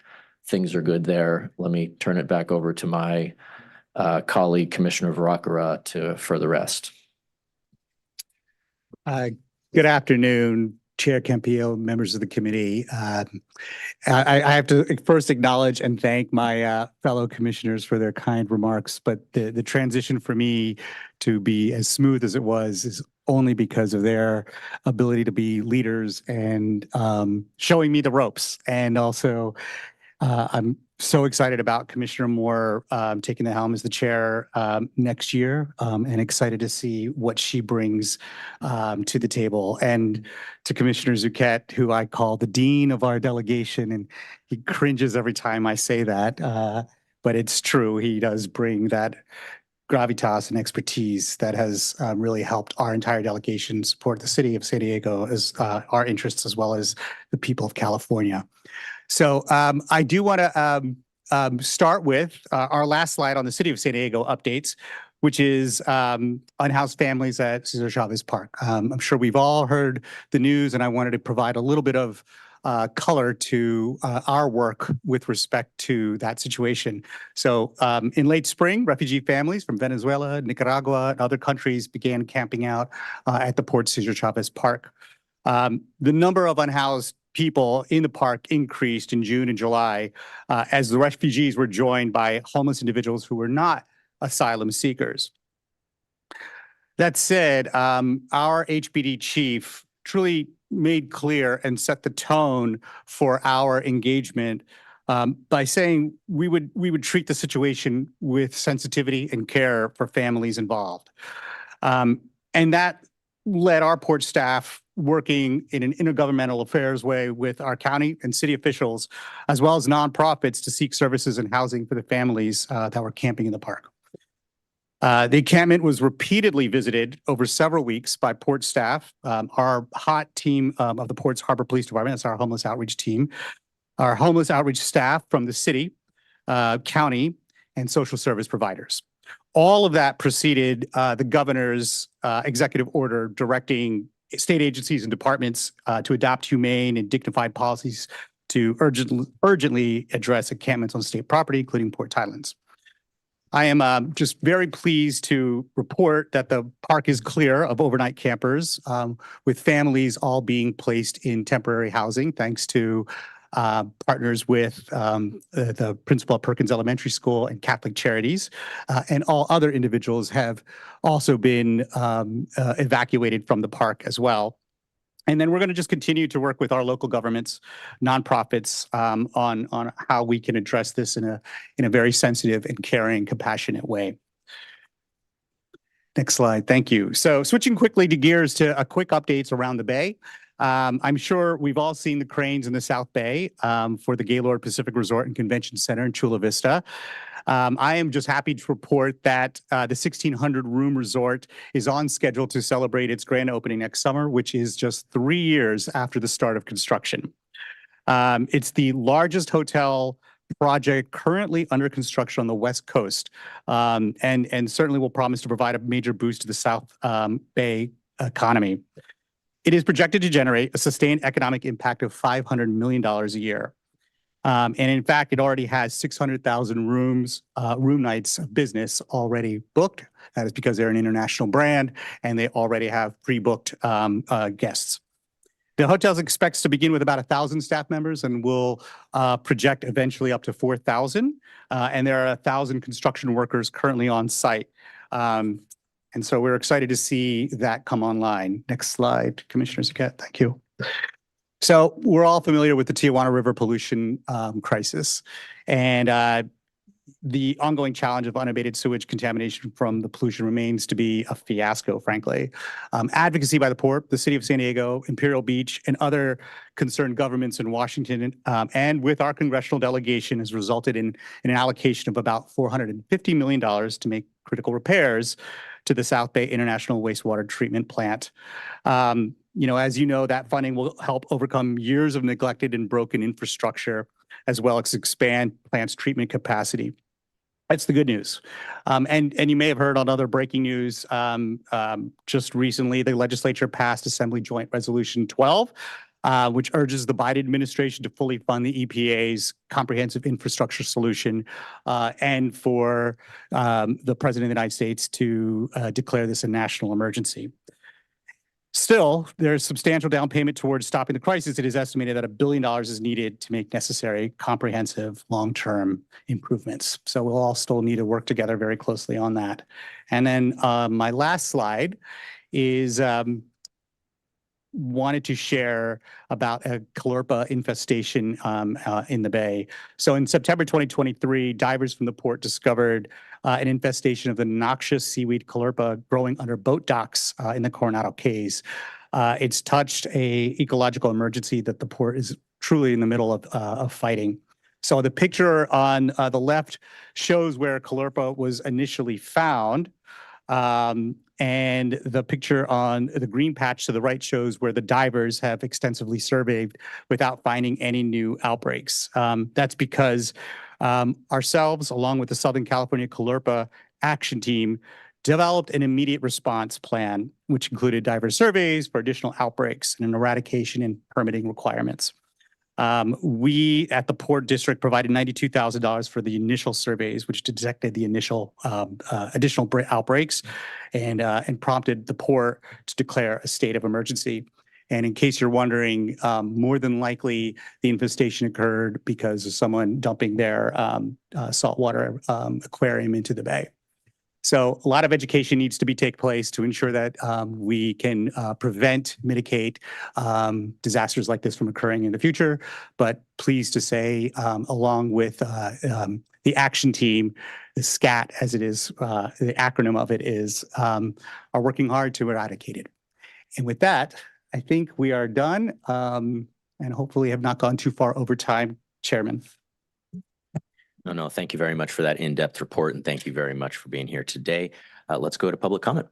Things are good there. Let me turn it back over to my colleague, Commissioner Varakara, for the rest. Good afternoon, Chair Campillo, members of the committee. I have to first acknowledge and thank my fellow commissioners for their kind remarks, but the transition for me to be as smooth as it was is only because of their ability to be leaders and showing me the ropes. And also, I'm so excited about Commissioner Moore taking the helm as the chair next year, and excited to see what she brings to the table. And to Commissioner Zucchett, who I call the dean of our delegation, and he cringes every time I say that, but it's true. He does bring that gravitas and expertise that has really helped our entire delegation support the city of San Diego as our interests as well as the people of California. So I do want to start with our last slide on the City of San Diego updates, which is unhoused families at Cesar Chavez Park. I'm sure we've all heard the news, and I wanted to provide a little bit of color to our work with respect to that situation. So in late spring, refugee families from Venezuela, Nicaragua, and other countries began camping out at the Port Cesar Chavez Park. The number of unhoused people in the park increased in June and July as the refugees were joined by homeless individuals who were not asylum seekers. That said, our HBD chief truly made clear and set the tone for our engagement by saying we would treat the situation with sensitivity and care for families involved. And that led our port staff working in an intergovernmental affairs way with our county and city officials, as well as nonprofits to seek services and housing for the families that were camping in the park. The encampment was repeatedly visited over several weeks by port staff, our hot team of the Port's Harbor Police Department, that's our homeless outreach team, our homeless outreach staff from the city, county, and social service providers. All of that preceded the governor's executive order directing state agencies and departments to adopt humane and dignified policies to urgently address encampments on state property, including port islands. I am just very pleased to report that the park is clear of overnight campers, with families all being placed in temporary housing, thanks to partners with the principal at Perkins Elementary School and Catholic Charities, and all other individuals have also been evacuated from the park as well. And then we're going to just continue to work with our local governments, nonprofits, on how we can address this in a very sensitive and caring, compassionate way. Next slide. Thank you. So switching quickly to gears to a quick updates around the Bay. I'm sure we've all seen the cranes in the South Bay for the Gaylord Pacific Resort and Convention Center in Chula Vista. I am just happy to report that the 1,600-room resort is on schedule to celebrate its grand opening next summer, which is just 3 years after the start of construction. It's the largest hotel project currently under construction on the West Coast, and certainly will promise to provide a major boost to the South Bay economy. It is projected to generate a sustained economic impact of $500 million a year. And in fact, it already has 600,000 room nights of business already booked. That is because they're an international brand and they already have pre-booked guests. The hotel expects to begin with about 1,000 staff members and will project eventually up to 4,000. And there are 1,000 construction workers currently on site. And so we're excited to see that come online. Next slide, Commissioner Saket. Thank you. So we're all familiar with the Tijuana River pollution crisis. And the ongoing challenge of unabated sewage contamination from the pollution remains to be a fiasco, frankly. Advocacy by the Port, the City of San Diego, Imperial Beach, and other concerned governments in Washington and with our congressional delegation has resulted in an allocation of about $450 million to make critical repairs to the South Bay International Wastewater Treatment Plant. As you know, that funding will help overcome years of neglected and broken infrastructure, as well as expand plant's treatment capacity. That's the good news. And you may have heard on other breaking news, just recently, the legislature passed Assembly Joint Resolution 12, which urges the Biden administration to fully fund the EPA's comprehensive infrastructure solution and for the President of the United States to declare this a national emergency. Still, there's substantial down payment towards stopping the crisis. It is estimated that $1 billion is needed to make necessary comprehensive long-term improvements. So we'll all still need to work together very closely on that. And then my last slide is wanted to share about a chlorpa infestation in the bay. So in September 2023, divers from the port discovered an infestation of the noxious seaweed chlorpa growing under boat docks in the Coronado Cays. It's touched a ecological emergency that the port is truly in the middle of fighting. So the picture on the left shows where chlorpa was initially found. And the picture on the green patch to the right shows where the divers have extensively surveyed without finding any new outbreaks. That's because ourselves, along with the Southern California Chlorpa Action Team, developed an immediate response plan, which included diver surveys for additional outbreaks and an eradication and permitting requirements. We at the Port District provided $92,000 for the initial surveys, which detected the initial additional outbreaks and prompted the Port to declare a state of emergency. And in case you're wondering, more than likely the infestation occurred because of someone dumping their saltwater aquarium into the bay. So a lot of education needs to take place to ensure that we can prevent, mitigate disasters like this from occurring in the future. But pleased to say, along with the action team, the SCAT, as it is, the acronym of it is, are working hard to eradicate it. And with that, I think we are done and hopefully have not gone too far over time, Chairman. No, thank you very much for that in-depth report, and thank you very much for being here today. Let's go to public comment.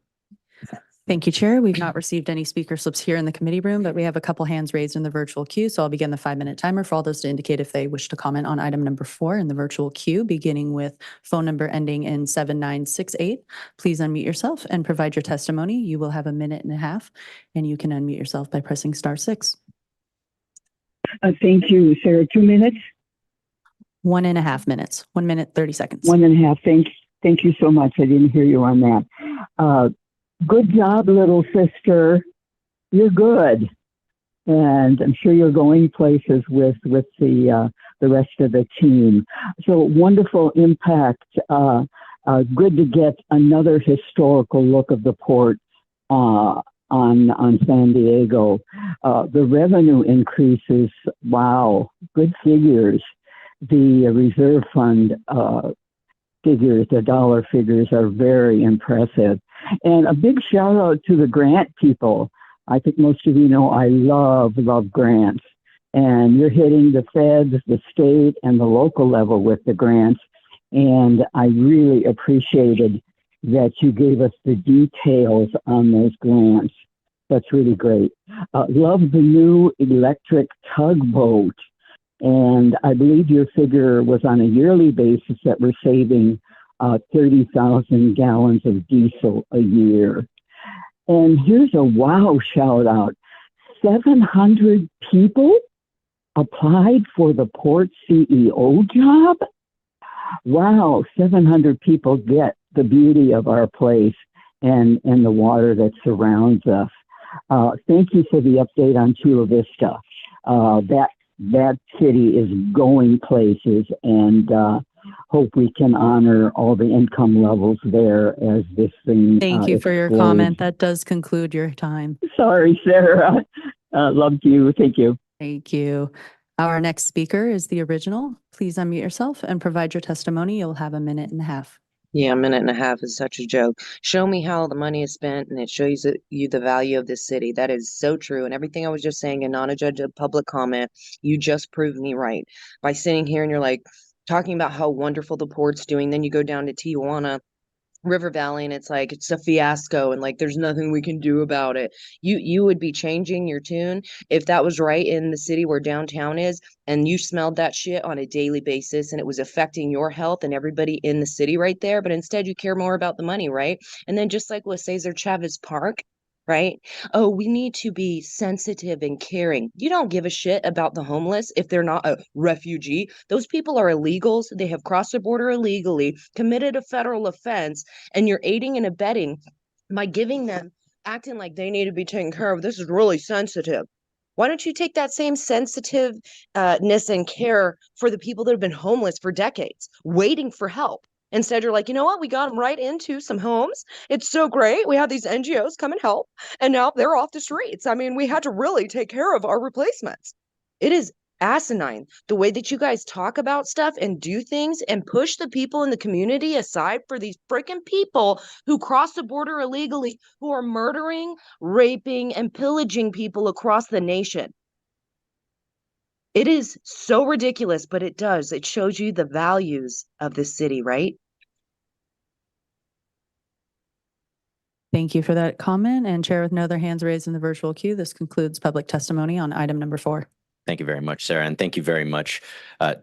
Thank you, Chair. We've not received any speaker slips here in the committee room, but we have a couple hands raised in the virtual queue. So I'll begin the 5-minute timer for all those to indicate if they wish to comment on item number 4 in the virtual queue, beginning with phone number ending in 7968. Please unmute yourself and provide your testimony. You will have 1.5 minutes, and you can unmute yourself by pressing *6. Thank you, Sarah. 2 minutes? 1.5 minutes. 1 minute, 30 seconds. 1.5. Thank you so much. I didn't hear you on that. Good job, little sister. You're good. And I'm sure you're going places with the rest of the team. So wonderful impact. Good to get another historical look of the port on San Diego. The revenue increases, wow, good figures. The reserve fund figures, the dollar figures are very impressive. And a big shout out to the grant people. I think most of you know I love grants. And you're hitting the feds, the state, and the local level with the grants. And I really appreciated that you gave us the details on those grants. That's really great. Love the new electric tugboat. And I believe your figure was on a yearly basis that we're saving 30,000 gallons of diesel a year. And here's a wow shout out. 700 people applied for the port CEO job. Wow, 700 people get the beauty of our place and the water that surrounds us. Thank you for the update on Chula Vista. That city is going places, and hope we can honor all the income levels there as this thing. Thank you for your explodes. comment. That does conclude your time. Sorry, Sarah. Loved you. Thank you. Thank you. Our next speaker is the original. Please unmute yourself and provide your testimony. You'll have a minute and a half. Yeah, a minute and a half is such a joke. Show me how the money is spent and it shows you the value of this city. That is so true. And everything I was just saying and not a judge of public comment, you just proved me right. By sitting here and you're like talking about how wonderful the port's doing, then you go down to Tijuana, River Valley, and it's like it's a fiasco and like there's nothing we can do about it. You would be changing your tune if that was right in the city where downtown is and you smelled that shit on a daily basis and it was affecting your health and everybody in the city right there, but instead you care more about the money, right? And then just like with Cesar Chavez Park, right? Oh, we need to be sensitive and caring. You don't give a shit about the homeless if they're not a refugee. Those people are illegals. They have crossed the border illegally, committed a federal offense, and you're aiding and abetting by giving them, acting like they need to be taken care of. This is really sensitive. Why don't you take that same sensitiveness and care for the people that have been homeless for decades, waiting for help? Instead, you're like, you know what? We got them right into some homes. It's so great. We had these NGOs come and help, and now they're off the streets. I mean, we had to really take care of our replacements. It is asinine the way that you guys talk about stuff and do things and push the people in the community aside for these freaking people who cross the border illegally, who are murdering, raping, and pillaging people across the nation. It is so ridiculous, but it does. It shows you the values of this city, right? Thank you for that comment. And Chair, with no other hands raised in the virtual queue, this concludes public testimony on item number 4. Thank you very much, Sarah. And thank you very much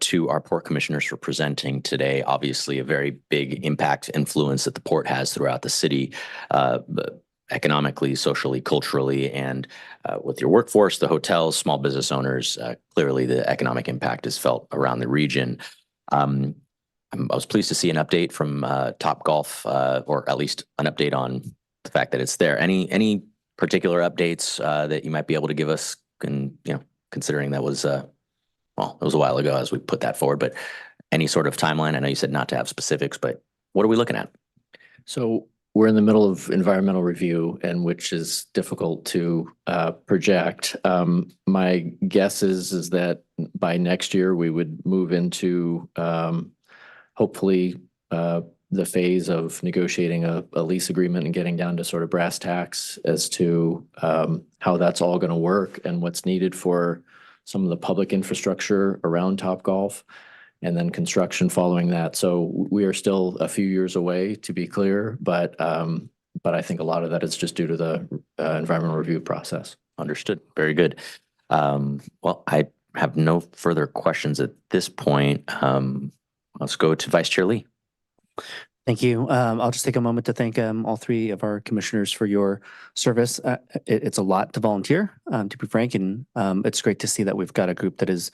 to our port commissioners for presenting today. Obviously, a very big impact, influence that the port has throughout the city, economically, socially, culturally, and with your workforce, the hotels, small business owners, clearly the economic impact is felt around the region. I was pleased to see an update from Topgolf, or at least an update on the fact that it's there. Any particular updates that you might be able to give us? And considering that was well, it was a while ago as we put that forward, but any sort of timeline? I know you said not to have specifics, but what are we looking at? So we're in the middle of environmental review, and which is difficult to project. My guess is that by next year we would move into hopefully the phase of negotiating a lease agreement and getting down to sort of brass tacks as to how that's all going to work and what's needed for some of the public infrastructure around Topgolf, and then construction following that. So we are still a few years away, to be clear, but I think a lot of that is just due to the environmental review process. Understood. Very good. Well, I have no further questions at this point. Let's go to Vice Chair Lee. Thank you. I'll just take a moment to thank all 3 of our commissioners for your service. It's a lot to volunteer, to be frank, and it's great to see that we've got a group that has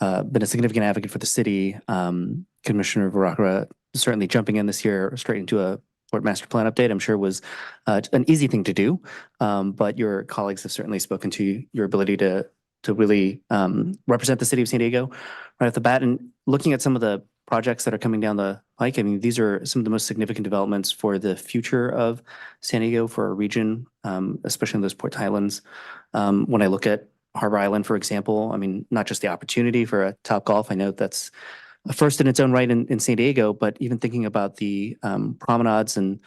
been a significant advocate for the city. Commissioner Varakara certainly jumping in this year straight into a Port Master Plan update, I'm sure was an easy thing to do, but your colleagues have certainly spoken to your ability to really represent the city of San Diego right off the bat. And looking at some of the projects that are coming down the pike, I mean, these are some of the most significant developments for the future of San Diego, for our region, especially in those Port Highlands. When I look at Harbor Island, for example, I mean, not just the opportunity for a Topgolf, I know that's a first in its own right in San Diego, but even thinking about the promenades and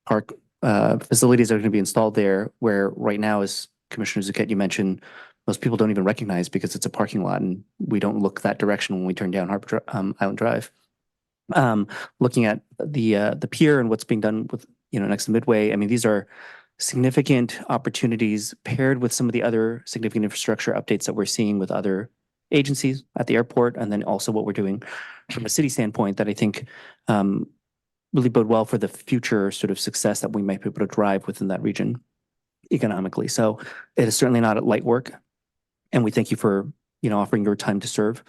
park facilities that are going to be installed there, where right now, as Commissioner Zucchet, you mentioned, most people don't even recognize because it's a parking lot and we don't look that direction when we turn down Harbor Island Drive. Looking at the pier and what's being done with, next to Midway, I mean, these are significant opportunities paired with some of the other significant infrastructure updates that we're seeing with other agencies at the airport, and then also what we're doing from a city standpoint that I think really bode well for the future sort of success that we might be able to drive within that region economically. So it is certainly not light work, and we thank you for offering your time to serve,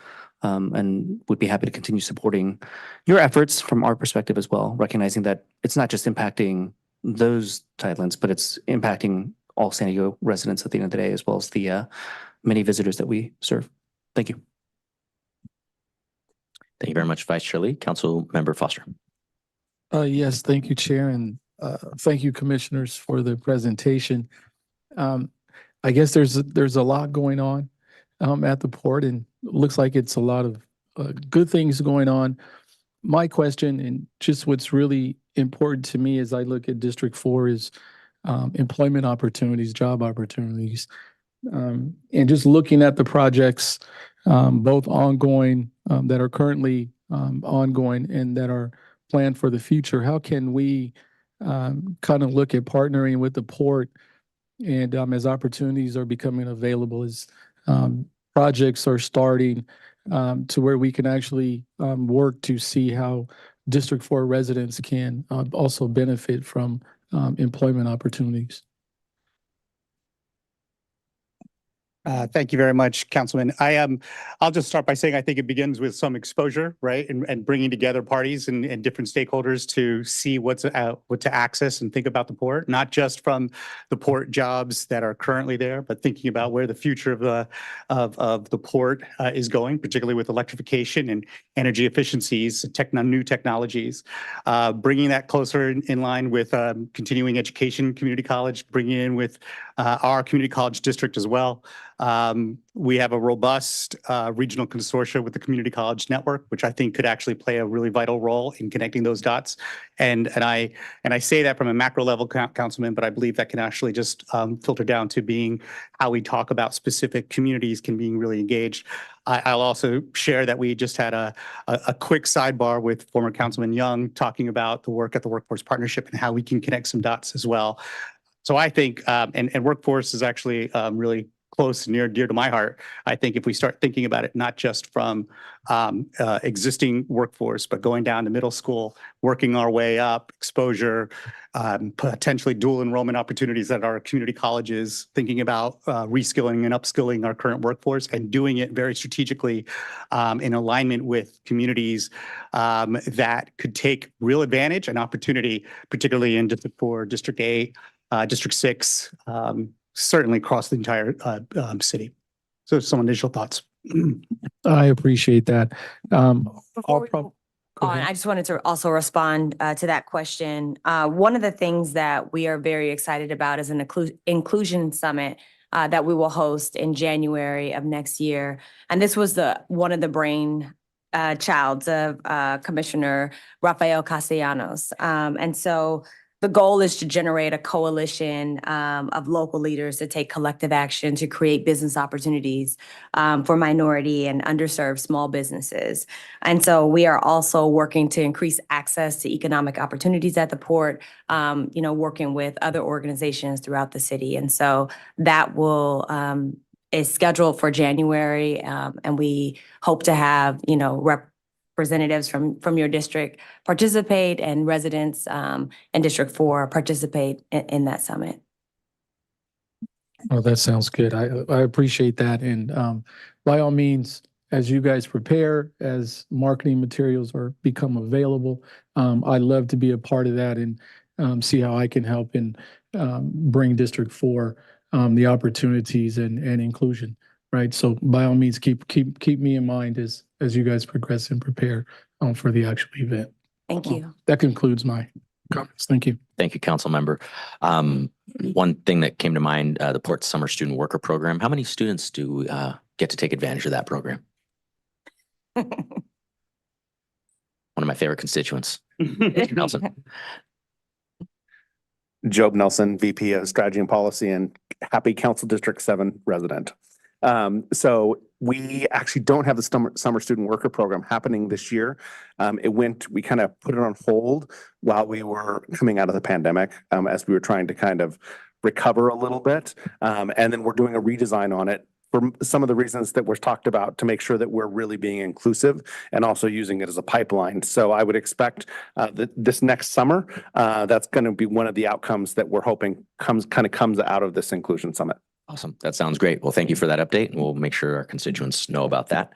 and would be happy to continue supporting your efforts from our perspective as well, recognizing that it's not just impacting those tidelands, but it's impacting all San Diego residents at the end of the day, as well as the many visitors that we serve. Thank you. Thank you very much, Vice Chair Lee. Council Member Foster. Yes, thank you, Chair, and thank you, Commissioners, for the presentation. I guess there's a lot going on at the port, and it looks like it's a lot of good things going on. My question, and just what's really important to me as I look at District 4, is employment opportunities, job opportunities, and just looking at the projects, both ongoing, that are currently ongoing and that are planned for the future. How can we kind of look at partnering with the port, and as opportunities are becoming available, as projects are starting, to where we can actually work to see how District 4 residents can also benefit from employment opportunities? Thank you very much, Councilman. I'll just start by saying I think it begins with some exposure, right? And bringing together parties and different stakeholders to see what to access and think about the port, not just from the port jobs that are currently there, but thinking about where the future of the port is going, particularly with electrification and energy efficiencies, new technologies. Bringing that closer in line with continuing education, community college, bringing in with our community college district as well. We have a robust regional consortia with the community college network, which I think could actually play a really vital role in connecting those dots. And I say that from a macro level, Councilman, but I believe that can actually just filter down to being how we talk about specific communities can being really engaged. I'll also share that we just had a quick sidebar with former Councilman Young talking about the work at the Workforce Partnership and how we can connect some dots as well. So I think, and workforce is actually really close and dear to my heart. I think if we start thinking about it, not just from existing workforce, but going down to middle school, working our way up, exposure, potentially dual enrollment opportunities at our community colleges, thinking about reskilling and upskilling our current workforce and doing it very strategically in alignment with communities that could take real advantage and opportunity, particularly in District 4, District 8, District 6, certainly across the entire city. So some initial thoughts. I appreciate that. Before we move on, I just wanted to also respond to that question. One of the things that we are very excited about is an inclusion summit that we will host in January of next year. And this was one of the brain childs of Commissioner Rafael Castellanos. And so the goal is to generate a coalition of local leaders to take collective action to create business opportunities for minority and underserved small businesses. And so we are also working to increase access to economic opportunities at the port, working with other organizations throughout the city. And so that is scheduled for January, and we hope to have, representatives from your district participate and residents in District 4 participate in that summit. Oh, that sounds good. I appreciate that. And by all means, as you guys prepare, as marketing materials become available, I'd love to be a part of that and see how I can help and bring District 4 the opportunities and inclusion. Right. So by all means, keep me in mind as you guys progress and prepare for the actual event. Thank you. That concludes my comments. Thank you. Thank you, Council Member. One thing that came to mind, the Port Summer Student Worker Program. How many students do get to take advantage of that program? One of my favorite constituents. Mr. Nelson. Job Nelson, VP of Strategy and Policy and happy Council District 7 resident. So we actually don't have the summer student worker program happening this year. We kind of put it on hold while we were coming out of the pandemic, as we were trying to kind of recover a little bit. And then we're doing a redesign on it for some of the reasons that were talked about to make sure that we're really being inclusive and also using it as a pipeline. So I would expect that this next summer, that's going to be one of the outcomes that we're hoping comes out of this inclusion summit. Awesome. That sounds great. Well, thank you for that update. And we'll make sure our constituents know about that.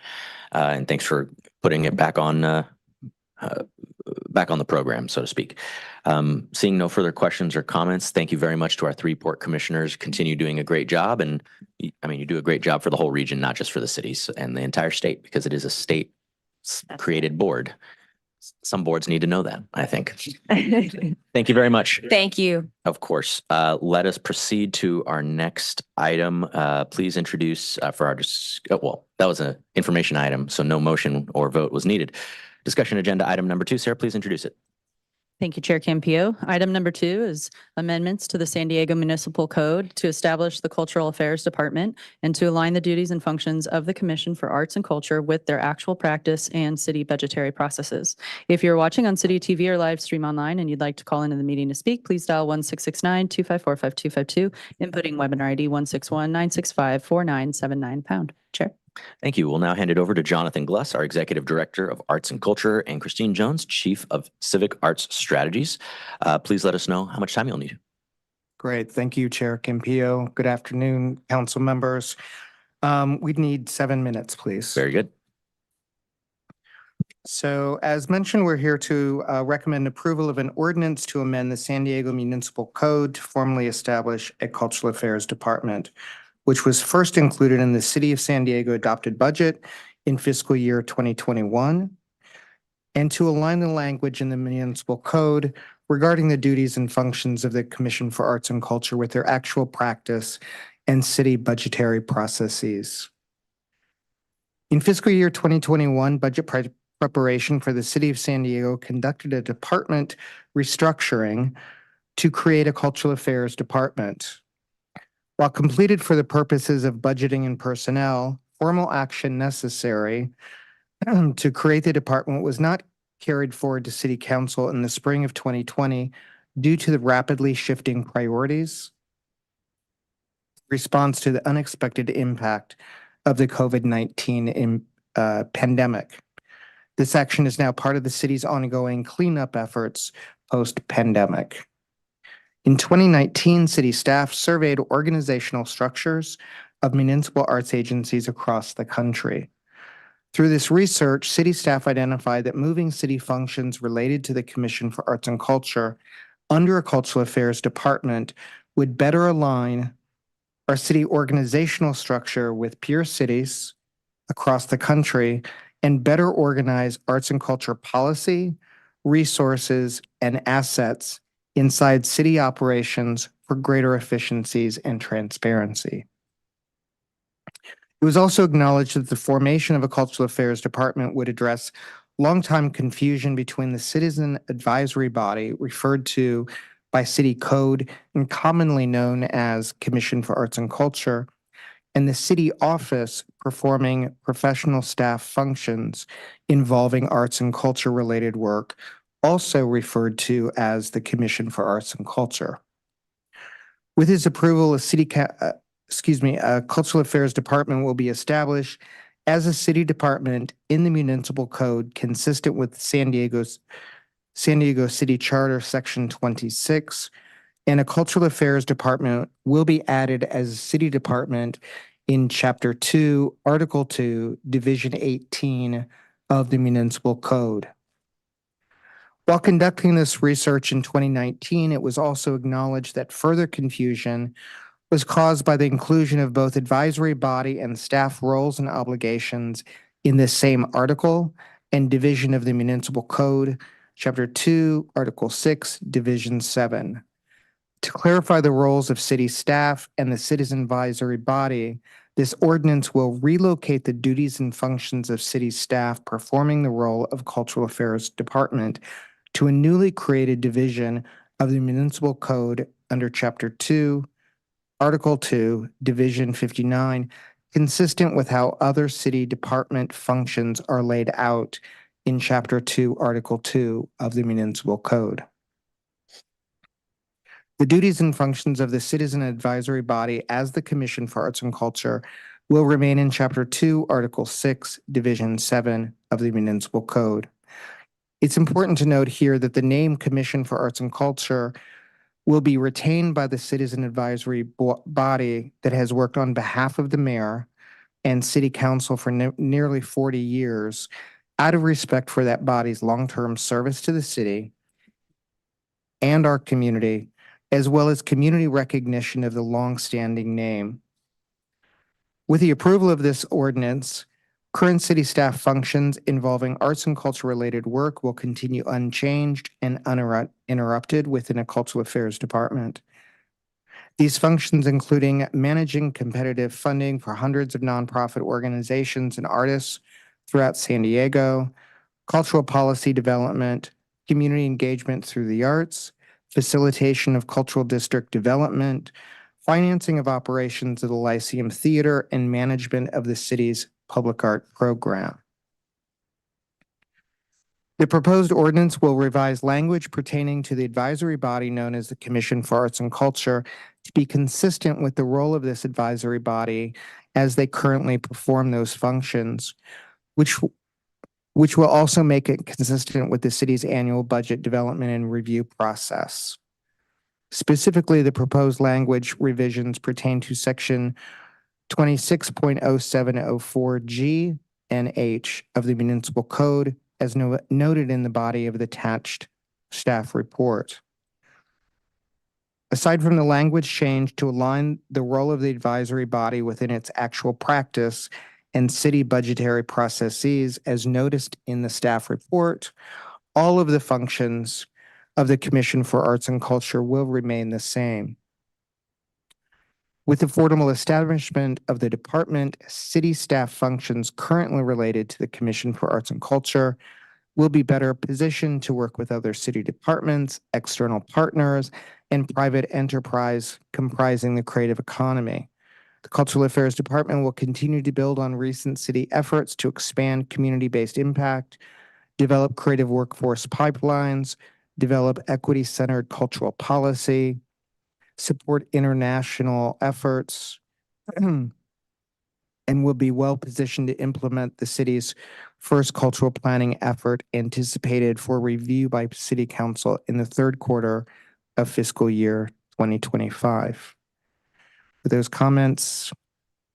And thanks for putting it back on back on the program, so to speak. Seeing no further questions or comments, thank you very much to our 3 port commissioners. Continue doing a great job. And I mean, you do a great job for the whole region, not just for the cities and the entire state, because it is a state created board. Some boards need to know that, I think. Thank you very much. Thank you. Of course. Let us proceed to our next item. Please introduce for our, well, that was an information item, so no motion or vote was needed. Discussion agenda item number 2. Sarah, please introduce it. Thank you, Chair Campillo. Item number 2 is amendments to the San Diego Municipal Code to establish the Cultural Affairs Department and to align the duties and functions of the Commission for Arts and Culture with their actual practice and city budgetary processes. If you're watching on City TV or live stream online and you'd like to call into the meeting to speak, please dial 1-669-254-5252, inputting webinar ID 161-965-4979 #. Chair. Thank you. We'll now hand it over to Jonathan Gluss, our Executive Director of Arts and Culture, and Christine Jones, Chief of Civic Arts Strategies. Please let us know how much time you'll need. Great. Thank you, Chair Campillo. Good afternoon, council members. We'd need 7 minutes, please. Very good. So as mentioned, we're here to recommend approval of an ordinance to amend the San Diego Municipal Code to formally establish a Cultural Affairs Department, which was first included in the City of San Diego adopted budget in fiscal year 2021, and to align the language in the municipal code regarding the duties and functions of the Commission for Arts and Culture with their actual practice and city budgetary processes. In fiscal year 2021, budget preparation for the City of San Diego conducted a department restructuring to create a Cultural Affairs Department. While completed for the purposes of budgeting and personnel, formal action necessary to create the department was not carried forward to City Council in the spring of 2020 due to the rapidly shifting priorities, response to the unexpected impact of the COVID-19 pandemic. This action is now part of the city's ongoing cleanup efforts post-pandemic. In 2019, city staff surveyed organizational structures of municipal arts agencies across the country. Through this research, city staff identified that moving city functions related to the Commission for Arts and Culture under a Cultural Affairs Department would better align our city organizational structure with peer cities across the country and better organize arts and culture policy, resources, and assets inside city operations for greater efficiencies and transparency. It was also acknowledged that the formation of a Cultural Affairs Department would address longtime confusion between the Citizen Advisory Body, referred to by City Code and commonly known as Commission for Arts and Culture, and the City Office performing professional staff functions involving arts and culture related work, also referred to as the Commission for Arts and Culture. With his approval, a Cultural Affairs Department will be established as a city department in the municipal code consistent with San Diego City Charter, Section 26, and a Cultural Affairs Department will be added as a city department in Chapter 2, Article 2, Division 18 of the Municipal Code. While conducting this research in 2019, it was also acknowledged that further confusion was caused by the inclusion of both advisory body and staff roles and obligations in the same article and division of the Municipal Code, Chapter 2, Article 6, Division 7. To clarify the roles of city staff and the citizen advisory body, this ordinance will relocate the duties and functions of city staff performing the role of Cultural Affairs Department to a newly created division of the Municipal Code under Chapter 2, Article 2, Division 59, consistent with how other city department functions are laid out in Chapter 2, Article 2 of the Municipal Code. The duties and functions of the Citizen Advisory Body as the Commission for Arts and Culture will remain in Chapter 2, Article 6, Division 7 of the Municipal Code. It's important to note here that the name Commission for Arts and Culture will be retained by the Citizen Advisory Body that has worked on behalf of the mayor and city council for nearly 40 years out of respect for that body's long-term service to the city and our community, as well as community recognition of the long-standing name. With the approval of this ordinance, current city staff functions involving arts and culture-related work will continue unchanged and uninterrupted within a cultural affairs department. These functions including managing competitive funding for hundreds of nonprofit organizations and artists throughout San Diego, cultural policy development, community engagement through the arts, facilitation of cultural district development, financing of operations of the Lyceum Theater, and management of the city's public art program. The proposed ordinance will revise language pertaining to the advisory body known as the Commission for Arts and Culture to be consistent with the role of this advisory body as they currently perform those functions, which will also make it consistent with the city's annual budget development and review process. Specifically, the proposed language revisions pertain to section 26.0704G and H of the Municipal Code, as noted in the body of the attached staff report. Aside from the language change to align the role of the advisory body within its actual practice and city budgetary processes, as noticed in the staff report, all of the functions of the Commission for Arts and Culture will remain the same. With the formal establishment of the department, city staff functions currently related to the Commission for Arts and Culture will be better positioned to work with other city departments, external partners, and private enterprise comprising the creative economy. The Cultural Affairs Department will continue to build on recent city efforts to expand community-based impact, develop creative workforce pipelines, develop equity-centered cultural policy, support international efforts, and will be well positioned to implement the city's first cultural planning effort anticipated for review by City Council in the third quarter of fiscal year 2025. With those comments,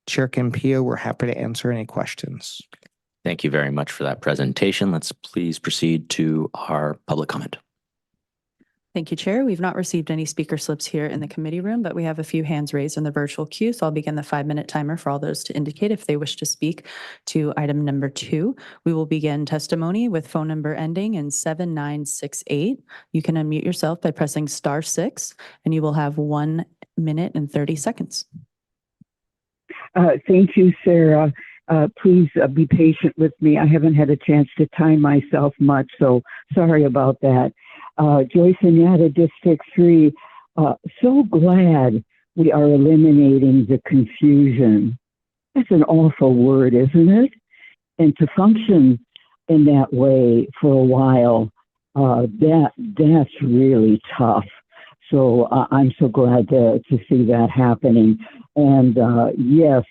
Chair Campillo, we're happy to answer any questions. Thank you very much for that presentation. Let's please proceed to our public comment. Thank you, Chair. We've not received any speaker slips here in the committee room, but we have a few hands raised in the virtual queue. So I'll begin the 5-minute timer for all those to indicate if they wish to speak to item number 2. We will begin testimony with phone number ending in 7968. You can unmute yourself by pressing *6, and you will have 1 minute and 30 seconds. Thank you, Sarah. Please be patient with me. I haven't had a chance to time myself much, so sorry about that. Joyce and Yada, District 3, so glad we are eliminating the confusion. That's an awful word, isn't it? And to function in that way for a while, that's really tough. So I'm so glad to see that happening. And yes,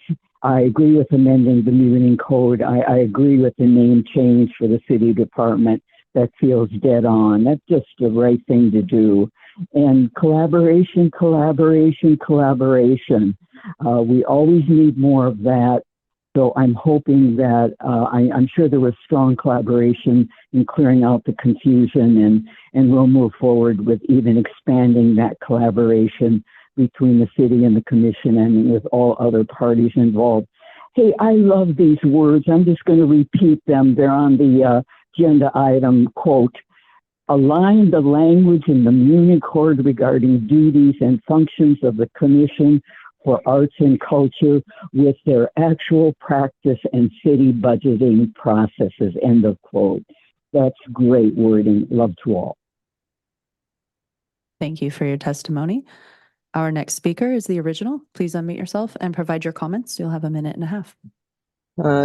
I agree with amending the municipal code. I agree with the name change for the city department. That feels dead on. That's just the right thing to do. And collaboration. We always need more of that. So I'm hoping that I'm sure there was strong collaboration in clearing out the confusion, and we'll move forward with even expanding that collaboration between the city and the commission and with all other parties involved. Hey, I love these words. I'm just going to repeat them. They're on the agenda item, quote, align the language in the Munich Code regarding duties and functions of the Commission for Arts and Culture with their actual practice and city budgeting processes, end of quote. That's great wording. Love to all. Thank you for your testimony. Our next speaker is the original. Please unmute yourself and provide your comments. You'll have 1.5 minutes.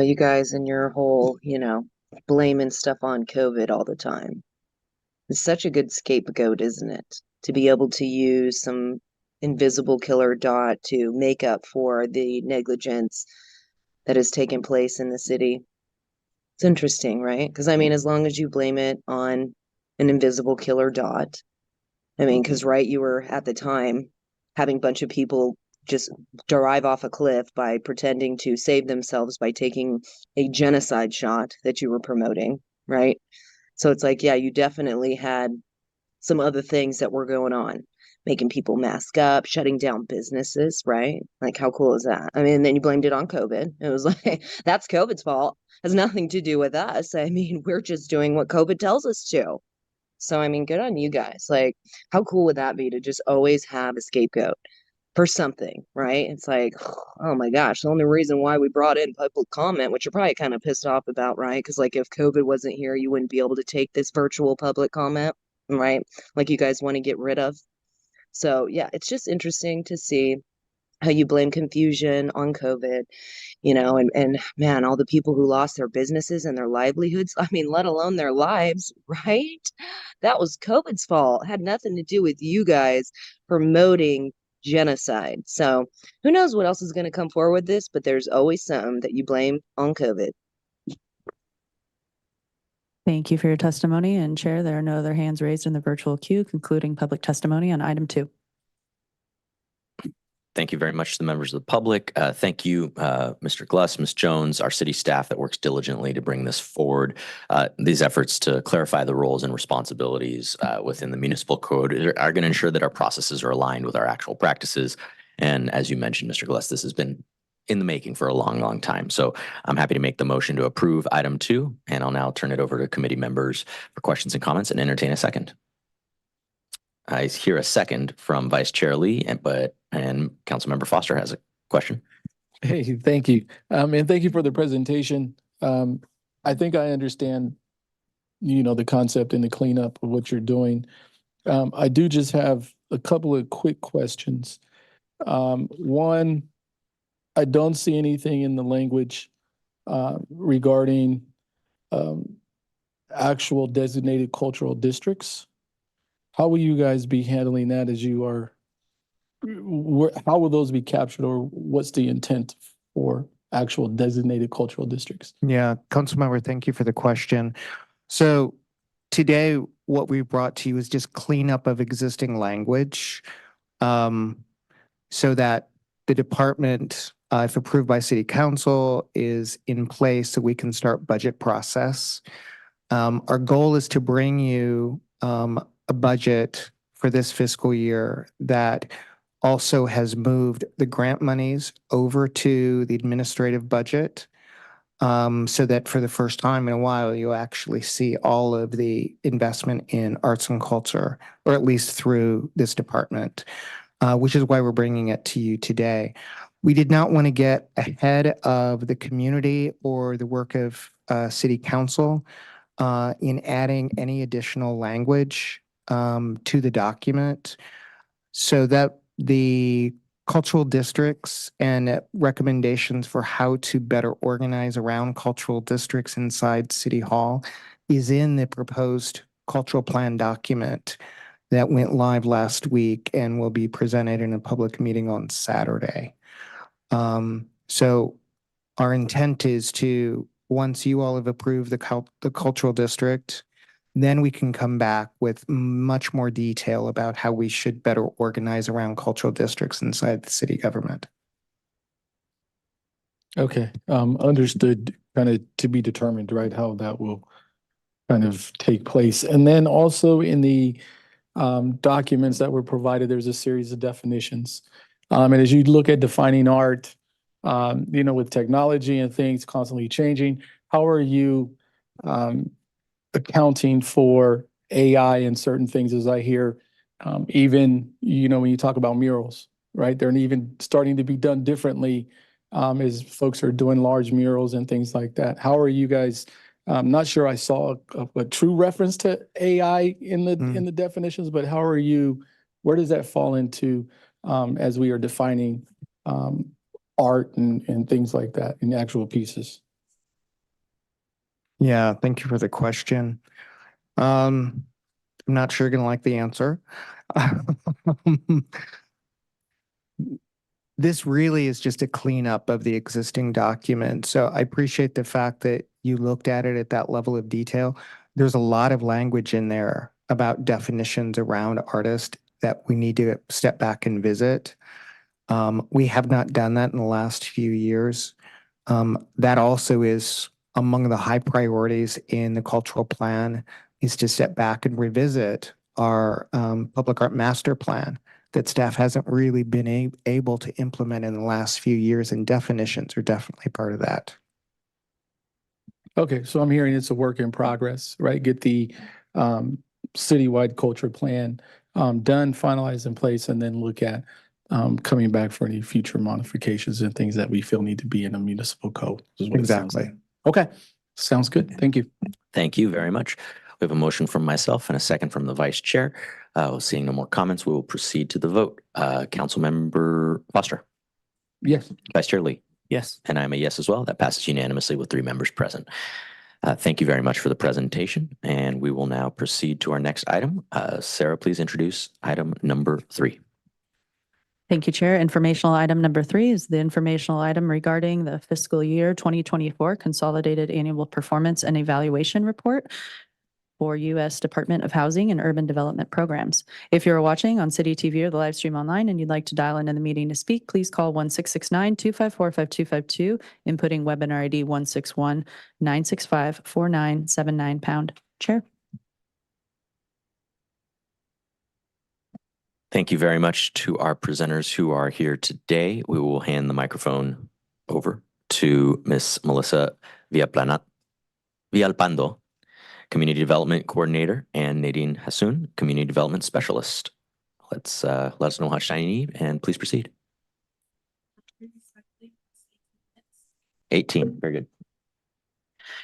You guys and your whole, blaming stuff on COVID all the time. It's such a good scapegoat, isn't it? To be able to use some invisible killer dot to make up for the negligence that has taken place in the city. It's interesting, right? Because as long as you blame it on an invisible killer dot, because you were at the time having a bunch of people just drive off a cliff by pretending to save themselves by taking a genocide shot that you were promoting, right? So it's like, yeah, you definitely had some other things that were going on, making people mask up, shutting down businesses, right? Like, how cool is that? I mean, then you blamed it on COVID. It was like, that's COVID's fault. Has nothing to do with us. I mean, we're just doing what COVID tells us to. So, I mean, good on you guys. Like, how cool would that be to just always have a scapegoat for something, right? It's like, oh my gosh, the only reason why we brought in public comment, which you're probably kind of pissed off about, right? Because, like, if COVID wasn't here, you wouldn't be able to take this virtual public comment, right? Like, you guys want to get rid of. So, yeah, it's just interesting to see how you blame confusion on COVID, and man, all the people who lost their businesses and their livelihoods, I mean, let alone their lives, right? That was COVID's fault. It had nothing to do with you guys promoting genocide. So who knows what else is going to come forward with this, but there's always something that you blame on COVID. Thank you for your testimony. And Chair, there are no other hands raised in the virtual queue, concluding public testimony on item 2. Thank you very much to the members of the public. Thank you, Mr. Gluss, Ms. Jones, our city staff that works diligently to bring this forward. These efforts to clarify the roles and responsibilities within the municipal code are going to ensure that our processes are aligned with our actual practices. And as you mentioned, Mr. Gluss, this has been in the making for a long, long time. So I'm happy to make the motion to approve item 2, and I'll now turn it over to committee members for questions and comments and entertain a second. I hear a second from Vice Chair Lee, and Councilmember Foster has a question. Hey, thank you. And thank you for the presentation. I think I understand, the concept and the cleanup of what you're doing. I do just have a couple of quick questions. One, I don't see anything in the language regarding actual designated cultural districts. How will you guys be handling that as you are? How will those be captured, or what's the intent for actual designated cultural districts? Yeah, Councilmember, thank you for the question. So today, what we brought to you is just cleanup of existing language, so that the department, if approved by City Council, is in place so we can start budget process. Our goal is to bring you a budget for this fiscal year that also has moved the grant monies over to the administrative budget, so that for the first time in a while, you actually see all of the investment in arts and culture, or at least through this department, which is why we're bringing it to you today. We did not want to get ahead of the community or the work of City Council in adding any additional language to the document, so that the cultural districts and recommendations for how to better organize around cultural districts inside City Hall is in the proposed cultural plan document that went live last week and will be presented in a public meeting on Saturday. So our intent is to, once you all have approved the cultural district, then we can come back with much more detail about how we should better organize around cultural districts inside the city government. Okay, understood, kind of to be determined, right, how that will kind of take place. And then also in the documents that were provided, there's a series of definitions. And as you look at defining art, with technology and things constantly changing, how are you accounting for AI and certain things, as I hear, even, when you talk about murals, right? They're even starting to be done differently as folks are doing large murals and things like that. How are you guys, I'm not sure I saw a true reference to AI in the definitions, but how are you, where does that fall into as we are defining art and things like that in actual pieces? Yeah, thank you for the question. I'm not sure you're going to like the answer. This really is just a cleanup of the existing document. So I appreciate the fact that you looked at it at that level of detail. There's a lot of language in there about definitions around artists that we need to step back and visit. We have not done that in the last few years. That also is among the high priorities in the cultural plan, is to step back and revisit our public art master plan that staff hasn't really been able to implement in the last few years, and definitions are definitely part of that. Okay, so I'm hearing it's a work in progress, right? Get the citywide culture plan done, finalized in place, and then look at coming back for any future modifications and things that we feel need to be in a municipal code. Is what it sounds Exactly. like. Okay, sounds good. Thank you. Thank you very much. We have a motion from myself and a second from the vice chair. Seeing no more comments, we will proceed to the vote. Councilmember Foster. Yes. Vice Chair Lee. Yes. And I'm a yes as well. That passes unanimously with 3 members present. Thank you very much for the presentation. And we will now proceed to our next item. Sarah, please introduce item number 3. Thank you, Chair. Informational item number 3 is the informational item regarding the fiscal year 2024 Consolidated Annual Performance and Evaluation Report for U.S. Department of Housing and Urban Development Programs. If you're watching on City TV or the live stream online and you'd like to dial into the meeting to speak, please call 1-669-254-5252, inputting webinar ID 161-965-4979#. Chair. Thank you very much to our presenters who are here today. We will hand the microphone over to Ms. Melissa Villalpando, Community Development Coordinator, and Nadine Hassoun, Community Development Specialist. Let us know how much time you need, and please proceed. 18, very good.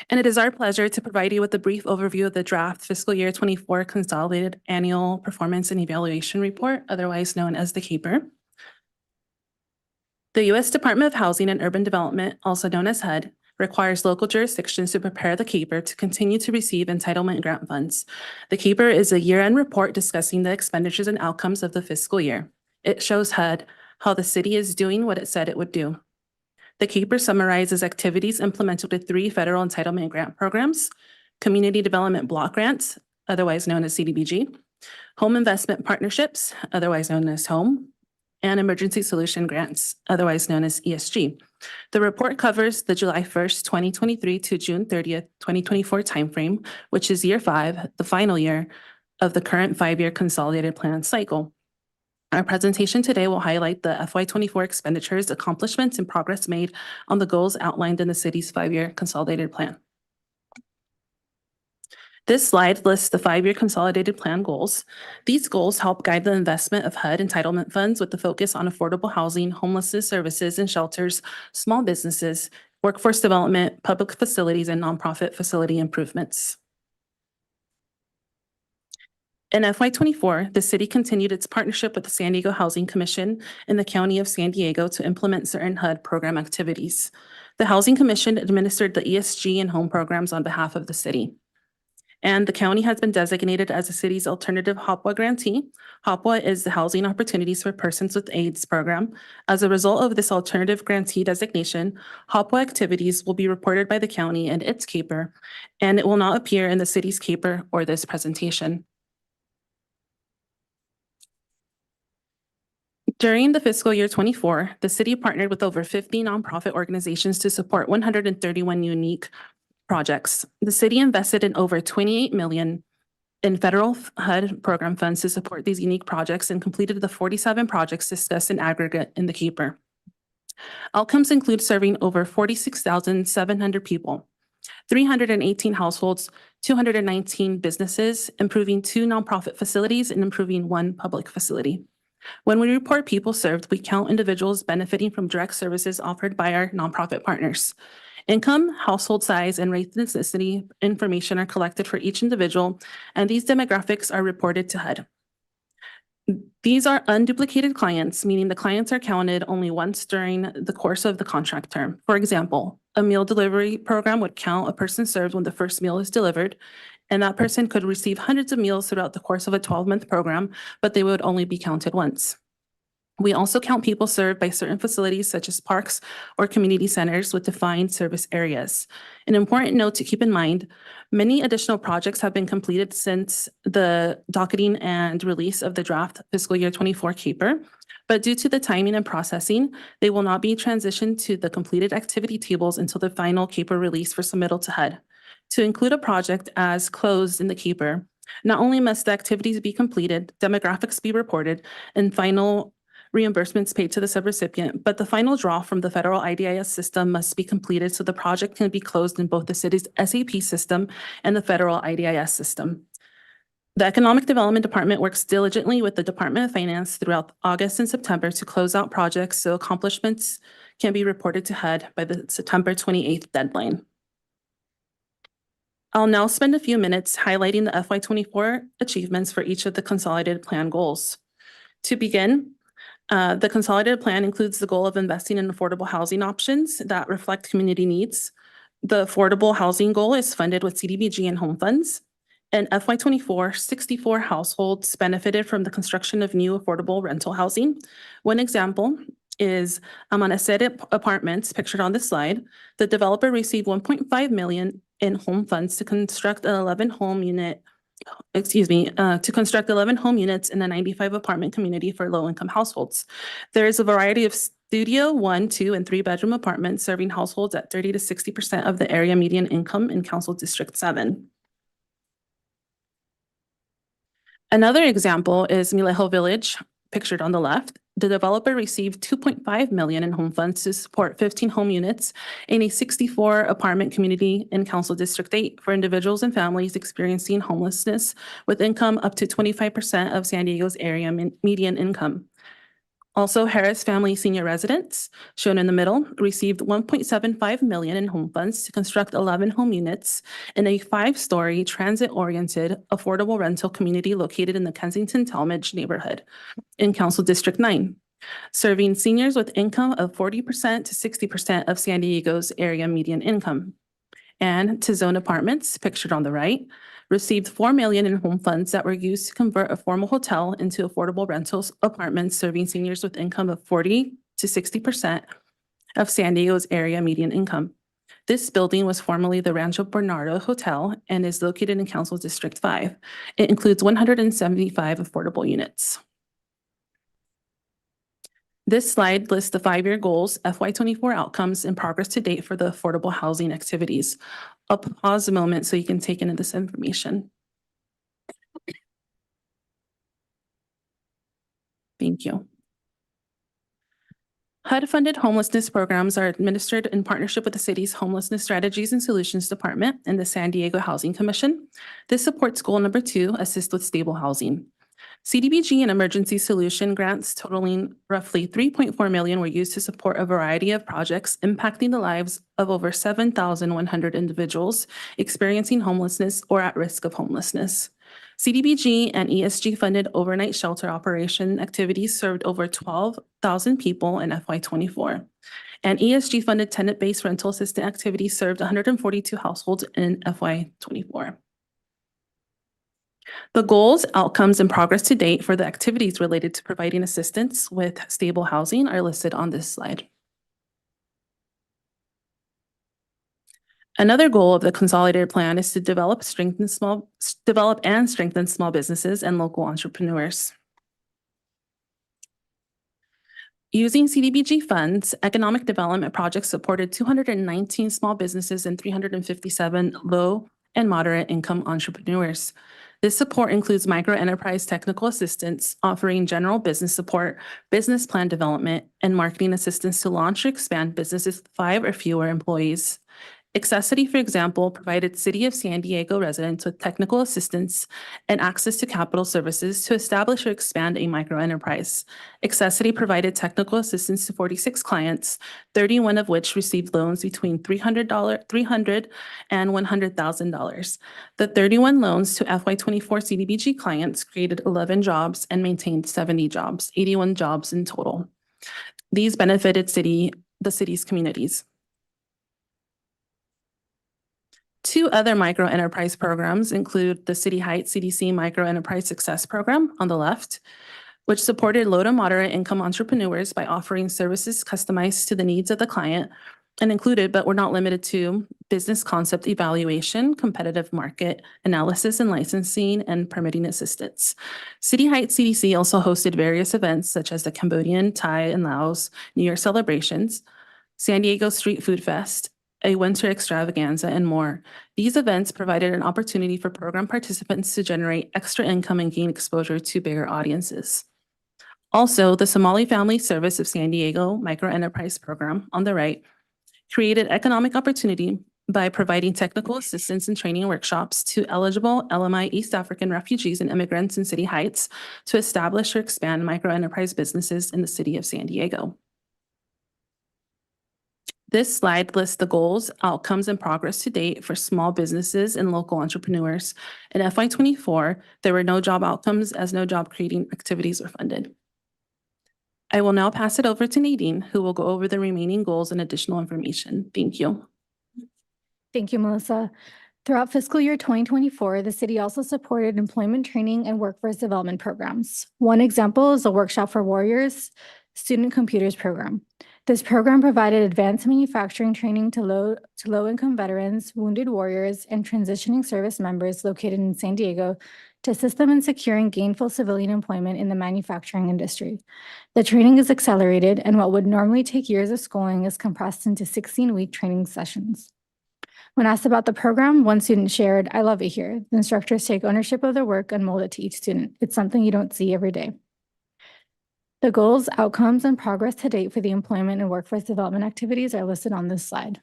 And it is our pleasure to provide you with a brief overview of the draft fiscal year 24 Consolidated Annual Performance and Evaluation Report, otherwise known as the CAPER. The U.S. Department of Housing and Urban Development, also known as HUD, requires local jurisdictions to prepare the CAPER to continue to receive entitlement grant funds. The CAPER is a year-end report discussing the expenditures and outcomes of the fiscal year. It shows HUD how the city is doing what it said it would do. The CAPER summarizes activities implemented with 3 federal entitlement grant programs: Community Development Block Grants, otherwise known as CDBG, Home Investment Partnerships, otherwise known as HOME, and Emergency Solution Grants, otherwise known as ESG. The report covers the July 1st, 2023 to June 30th, 2024 timeframe, which is year 5, the final year of the current 5-year consolidated plan cycle. Our presentation today will highlight the FY24 expenditures, accomplishments, and progress made on the goals outlined in the city's 5-year consolidated plan. This slide lists the 5-year consolidated plan goals. These goals help guide the investment of HUD entitlement funds with the focus on affordable housing, homelessness services and shelters, small businesses, workforce development, public facilities, and nonprofit facility improvements. In FY24, the city continued its partnership with the San Diego Housing Commission and the County of San Diego to implement certain HUD program activities. The Housing Commission administered the ESG and home programs on behalf of the city. And the county has been designated as the city's alternative HOPWA grantee. HOPWA is the Housing Opportunities for Persons with AIDS program. As a result of this alternative grantee designation, HOPWA activities will be reported by the county and its CAPER, and it will not appear in the city's CAPER or this presentation. During the fiscal year 24, the city partnered with over 50 nonprofit organizations to support 131 unique projects. The city invested in over $28 million in federal HUD program funds to support these unique projects and completed the 47 projects discussed in aggregate in the CAPER. Outcomes include serving over 46,700 people, 318 households, 219 businesses, improving 2 nonprofit facilities, and improving 1 public facility. When we report people served, we count individuals benefiting from direct services offered by our nonprofit partners. Income, household size, and race and ethnicity information are collected for each individual, and these demographics are reported to HUD. These are unduplicated clients, meaning the clients are counted only once during the course of the contract term. For example, a meal delivery program would count a person served when the first meal is delivered, and that person could receive hundreds of meals throughout the course of a 12-month program, but they would only be counted once. We also count people served by certain facilities such as parks or community centers with defined service areas. An important note to keep in mind, many additional projects have been completed since the docketing and release of the draft fiscal year 24 CAPER, but due to the timing and processing, they will not be transitioned to the completed activity tables until the final CAPER release for submittal to HUD. To include a project as closed in the CAPER, not only must the activities be completed, demographics be reported, and final reimbursements paid to the subrecipient, but the final draw from the federal IDIS system must be completed so the project can be closed in both the city's SAP system and the federal IDIS system. The Economic Development Department works diligently with the Department of Finance throughout August and September to close out projects so accomplishments can be reported to HUD by the September 28th deadline. I'll now spend a few minutes highlighting the FY24 achievements for each of the consolidated plan goals. To begin, the consolidated plan includes the goal of investing in affordable housing options that reflect community needs. The affordable housing goal is funded with CDBG and home funds. In FY24, 64 households benefited from the construction of new affordable rental housing. One example is Amaneced Apartments, pictured on this slide. The developer received $1.5 million in home funds to construct an 11 home units in a 95 apartment community for low-income households. There is a variety of studio, 1, 2, and 3-bedroom apartments serving households at 30 to 60% of the area median income in Council District 7. Another example is Milejo Village, pictured on the left. The developer received $2.5 million in home funds to support 15 home units in a 64 apartment community in Council District 8 for individuals and families experiencing homelessness with income up to 25% of San Diego's area median income. Also, Harris Family Senior Residence, shown in the middle, received $1.75 million in home funds to construct 11 home units in a 5-story transit-oriented affordable rental community located in the Kensington-Talmadge neighborhood in Council District 9, serving seniors with income of 40% to 60% of San Diego's area median income. And Tizone Apartments, pictured on the right, received $4 million in home funds that were used to convert a formal hotel into affordable rentals apartments serving seniors with income of 40 to 60% of San Diego's area median income. This building was formerly the Rancho Bernardo Hotel and is located in Council District 5. It includes 175 affordable units. This slide lists the 5-year goals, FY24 outcomes, and progress to date for the affordable housing activities. I'll pause a moment so you can take in this information. Thank you. HUD-funded homelessness programs are administered in partnership with the city's Homelessness Strategies and Solutions Department and the San Diego Housing Commission. This supports goal number 2, assist with stable housing. CDBG and emergency solution grants totaling roughly $3.4 million were used to support a variety of projects impacting the lives of over 7,100 individuals experiencing homelessness or at risk of homelessness. CDBG and ESG-funded overnight shelter operation activities served over 12,000 people in FY24. And ESG-funded tenant-based rental assistant activities served 142 households in FY24. The goals, outcomes, and progress to date for the activities related to providing assistance with stable housing are listed on this slide. Another goal of the consolidated plan is to develop and strengthen small businesses and local entrepreneurs. Using CDBG funds, economic development projects supported 219 small businesses and 357 low and moderate income entrepreneurs. This support includes micro-enterprise technical assistance, offering general business support, business plan development, and marketing assistance to launch or expand businesses with 5 or fewer employees. Accessity, for example, provided City of San Diego residents with technical assistance and access to capital services to establish or expand a microenterprise. Accessity provided technical assistance to 46 clients, 31 of which received loans between $300 and $100,000. The 31 loans to FY24 CDBG clients created 11 jobs and maintained 70 jobs, 81 jobs in total. These benefited the city's communities. 2 other micro-enterprise programs include the City Heights CDC Micro-Enterprise Success Program on the left, which supported low to moderate income entrepreneurs by offering services customized to the needs of the client and included, but were not limited to, business concept evaluation, competitive market analysis and licensing, and permitting assistance. City Heights CDC also hosted various events such as the Cambodian, Thai, and Laos New Year celebrations, San Diego Street Food Fest, a winter extravaganza, and more. These events provided an opportunity for program participants to generate extra income and gain exposure to bigger audiences. Also, the Somali Family Service of San Diego Microenterprise Program on the right created economic opportunity by providing technical assistance and training workshops to eligible LMI East African refugees and immigrants in City Heights to establish or expand microenterprise businesses in the city of San Diego. This slide lists the goals, outcomes, and progress to date for small businesses and local entrepreneurs. In FY24, there were no job outcomes as no job creating activities were funded. I will now pass it over to Nadine, who will go over the remaining goals and additional information. Thank you. Thank you, Melissa. Throughout fiscal year 2024, the city also supported employment training and workforce development programs. One example is the Workshop for Warriors Student Computers Program. This program provided advanced manufacturing training to low-income veterans, wounded warriors, and transitioning service members located in San Diego to assist them in securing gainful civilian employment in the manufacturing industry. The training is accelerated, and what would normally take years of schooling is compressed into 16-week training sessions. When asked about the program, one student shared, "I love it here. The instructors take ownership of their work and mold it to each student. It's something you don't see every day." The goals, outcomes, and progress to date for the employment and workforce development activities are listed on this slide.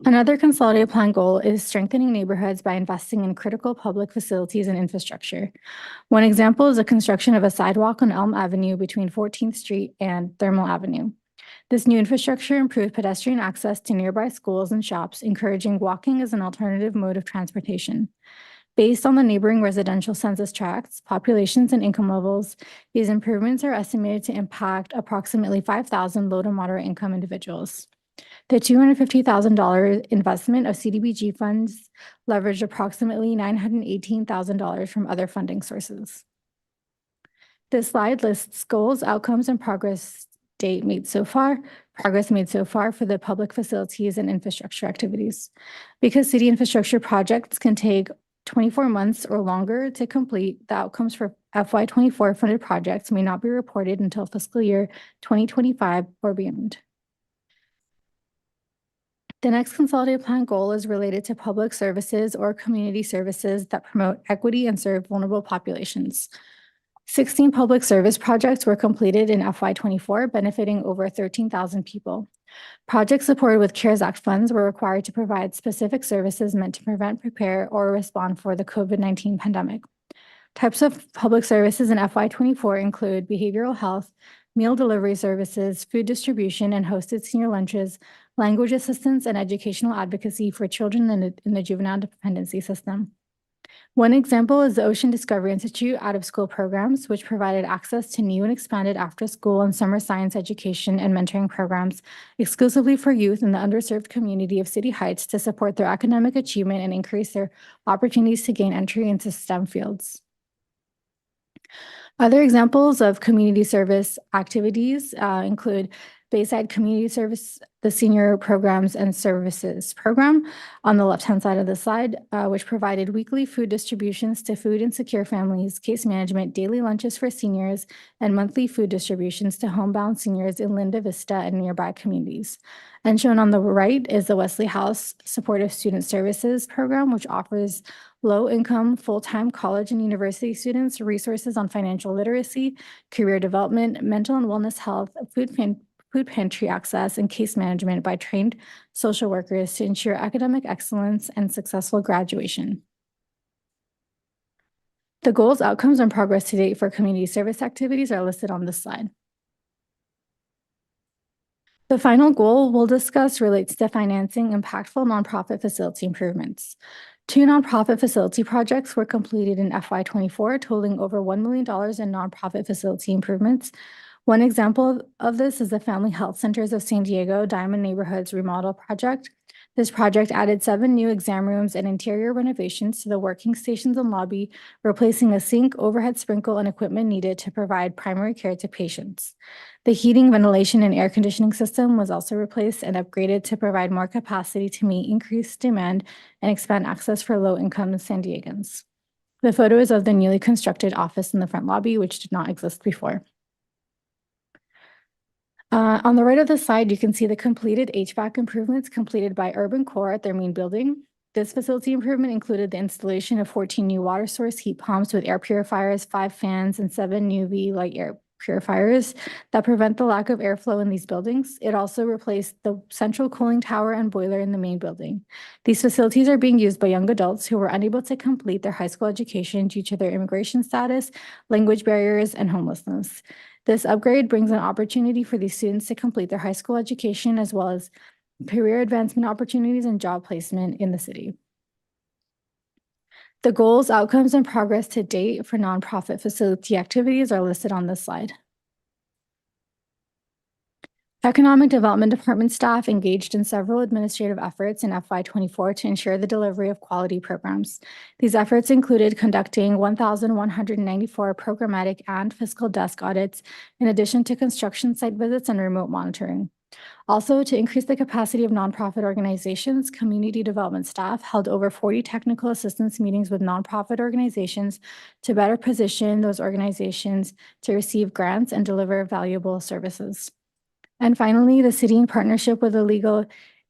Another consolidated plan goal is strengthening neighborhoods by investing in critical public facilities and infrastructure. One example is the construction of a sidewalk on Elm Avenue between 14th Street and Thermal Avenue. This new infrastructure improved pedestrian access to nearby schools and shops, encouraging walking as an alternative mode of transportation. Based on the neighboring residential census tracts, populations, and income levels, these improvements are estimated to impact approximately 5,000 low to moderate income individuals. The $250,000 investment of CDBG funds leveraged approximately $918,000 from other funding sources. This slide lists goals, outcomes, and progress made so far for the public facilities and infrastructure activities. Because city infrastructure projects can take 24 months or longer to complete, the outcomes for FY24 funded projects may not be reported until fiscal year 2025 or beyond. The next consolidated plan goal is related to public services or community services that promote equity and serve vulnerable populations. 16 public service projects were completed in FY24, benefiting over 13,000 people. Projects supported with CARES Act funds were required to provide specific services meant to prevent, prepare, or respond for the COVID-19 pandemic. Types of public services in FY24 include behavioral health, meal delivery services, food distribution and hosted senior lunches, language assistance, and educational advocacy for children in the juvenile dependency system. One example is the Ocean Discovery Institute out-of-school programs, which provided access to new and expanded after-school and summer science education and mentoring programs exclusively for youth in the underserved community of City Heights to support their academic achievement and increase their opportunities to gain entry into STEM fields. Other examples of community service activities include Bayside Community Service, the Senior Programs and Services Program on the left-hand side of the slide, which provided weekly food distributions to food insecure families, case management, daily lunches for seniors, and monthly food distributions to homebound seniors in Linda Vista and nearby communities. And shown on the right is the Wesley House Supportive Student Services Program, which offers low-income, full-time college and university students resources on financial literacy, career development, mental and wellness health, food pantry access, and case management by trained social workers to ensure academic excellence and successful graduation. The goals, outcomes, and progress to date for community service activities are listed on this slide. The final goal we'll discuss relates to financing impactful nonprofit facility improvements. 2 nonprofit facility projects were completed in FY24, totaling over $1 million in nonprofit facility improvements. One example of this is the Family Health Centers of San Diego Diamond Neighborhoods Remodel Project. This project added 7 new exam rooms and interior renovations to the working stations and lobby, replacing a sink, overhead sprinkle, and equipment needed to provide primary care to patients. The heating, ventilation, and air conditioning system was also replaced and upgraded to provide more capacity to meet increased demand and expand access for low-income San Diegans. The photo is of the newly constructed office in the front lobby, which did not exist before. On the right of the slide, you can see the completed HVAC improvements completed by Urban Core at their main building. This facility improvement included the installation of 14 new water source heat pumps with air purifiers, 5 fans, and 7 UV light air purifiers that prevent the lack of airflow in these buildings. It also replaced the central cooling tower and boiler in the main building. These facilities are being used by young adults who were unable to complete their high school education due to their immigration status, language barriers, and homelessness. This upgrade brings an opportunity for these students to complete their high school education as well as career advancement opportunities and job placement in the city. The goals, outcomes, and progress to date for nonprofit facility activities are listed on this slide. Economic Development Department staff engaged in several administrative efforts in FY24 to ensure the delivery of quality programs. These efforts included conducting 1,194 programmatic and fiscal desk audits, in addition to construction site visits and remote monitoring. Also, to increase the capacity of nonprofit organizations, community development staff held over 40 technical assistance meetings with nonprofit organizations to better position those organizations to receive grants and deliver valuable services. And finally, the city, in partnership with the Legal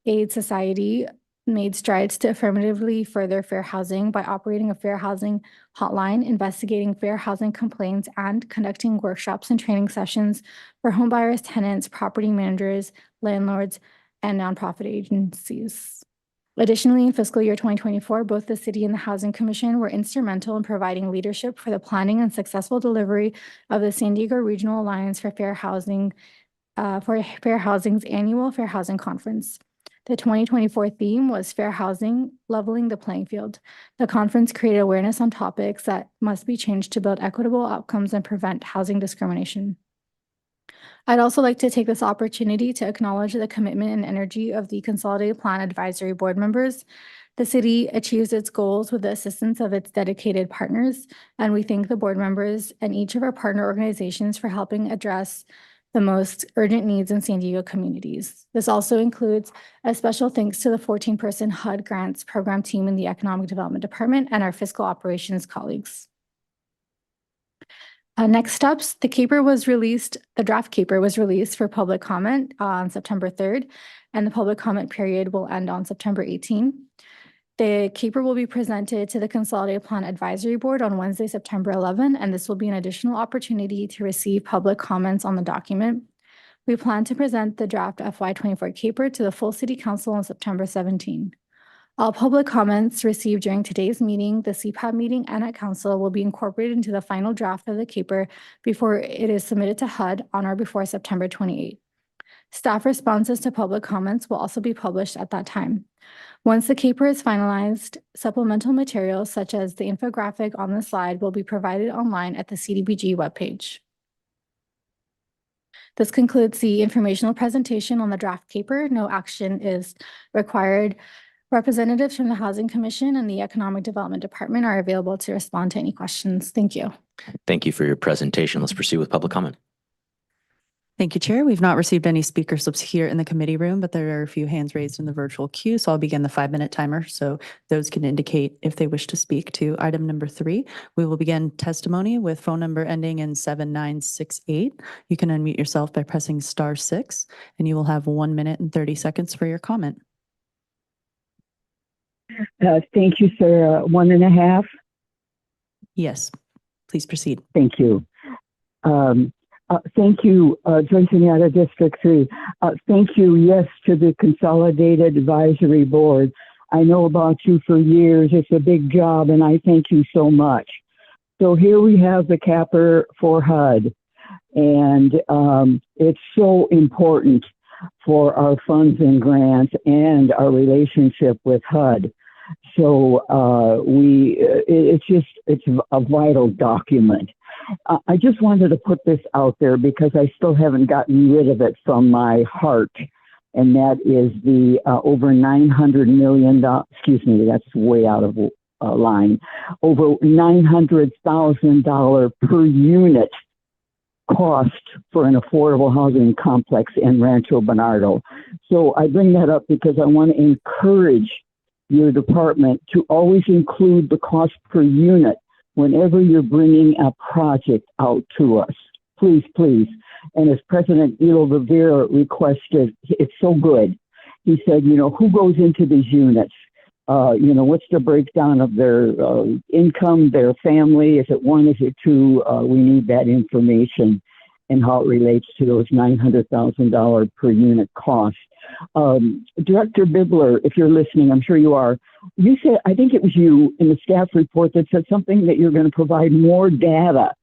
Aid Society, made strides to affirmatively further fair housing by operating a fair housing hotline, investigating fair housing complaints, and conducting workshops and training sessions for homebuyers, tenants, property managers, landlords, and nonprofit agencies. Additionally, in fiscal year 2024, both the city and the Housing Commission were instrumental in providing leadership for the planning and successful delivery of the San Diego Regional Alliance for Fair Housing for Fair Housing's annual Fair Housing Conference. The 2024 theme was Fair Housing, Leveling the Playing Field. The conference created awareness on topics that must be changed to build equitable outcomes and prevent housing discrimination. I'd also like to take this opportunity to acknowledge the commitment and energy of the Consolidated Plan Advisory Board members. The city achieves its goals with the assistance of its dedicated partners, and we thank the board members and each of our partner organizations for helping address the most urgent needs in San Diego communities. This also includes a special thanks to the 14-person HUD grants program team in the Economic Development Department and our fiscal operations colleagues. Next steps, the draft CAPER was released for public comment on September 3rd, and the public comment period will end on September 18th. The CAPER will be presented to the Consolidated Plan Advisory Board on Wednesday, September 11, and this will be an additional opportunity to receive public comments on the document. We plan to present the draft FY24 CAPER to the full City Council on September 17. All public comments received during today's meeting, the CPAB meeting, and at Council will be incorporated into the final draft of the CAPER before it is submitted to HUD on or before September 28. Staff responses to public comments will also be published at that time. Once the CAPER is finalized, supplemental materials such as the infographic on the slide will be provided online at the CDBG webpage. This concludes the informational presentation on the draft CAPER. No action is required. Representatives from the Housing Commission and the Economic Development Department are available to respond to any questions. Thank you. Thank you for your presentation. Let's proceed with public comment. Thank you, Chair. We've not received any speaker slips here in the committee room, but there are a few hands raised in the virtual queue. So I'll begin the 5-minute timer so those can indicate if they wish to speak to item number 3. We will begin testimony with phone number ending in 7968. You can unmute yourself by pressing *6, and you will have 1 minute and 30 seconds for your comment. Thank you, sir. 1.5. Yes, please proceed. Thank you. Thank you, Joyce Uniata District 3. Thank you, yes, to the Consolidated Advisory Board. I know about you for years. It's a big job, and I thank you so much. So here we have the CAPER for HUD, and it's so important for our funds and grants and our relationship with HUD. So it's a vital document. I just wanted to put this out there because I still haven't gotten rid of it from my heart. and that is the over $900 million, excuse me, that's way out of line, over $900,000 per unit cost for an affordable housing complex in Rancho Bernardo. So I bring that up because I want to encourage your department to always include the cost per unit whenever you're bringing a project out to us. Please, please. And as President Elo Rivera requested, it's so good. He said, you know, who goes into these units? You know, what's the breakdown of their income, their family? Is it one? Is it two? We need that information and how it relates to those $900,000 per unit cost. Director Bibler, if you're listening, I'm sure you are, you said, I think it was you in the staff report that said something that you're going to provide more data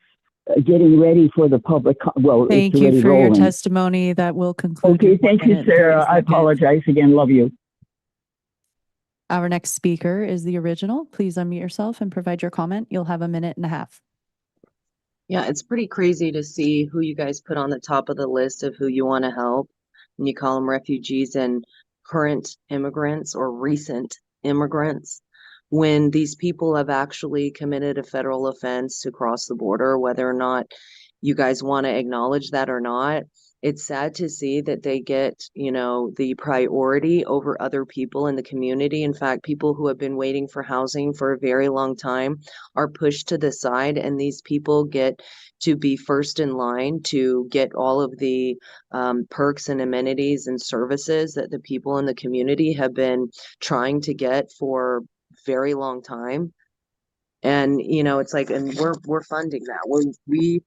getting ready for the public. Well, Thank it's you already for your rolling. testimony. That will conclude. Okay, your thank 1 you, minute and 30 Sarah. I seconds. apologize again. Love you. Our next speaker is the original. Please unmute yourself and provide your comment. You'll have 1.5 minutes. Yeah, it's pretty crazy to see who you guys put on the top of the list of who you want to help. And you call them refugees and current immigrants or recent immigrants, when these people have actually committed a federal offense to cross the border, whether or not you guys want to acknowledge that or not. It's sad to see that they get, you know, the priority over other people in the community. In fact, people who have been waiting for housing for a very long time are pushed to the side, and these people get to be first in line to get all of the perks and amenities and services that the people in the community have been trying to get for very long time. And you know, it's like, and we're funding that. We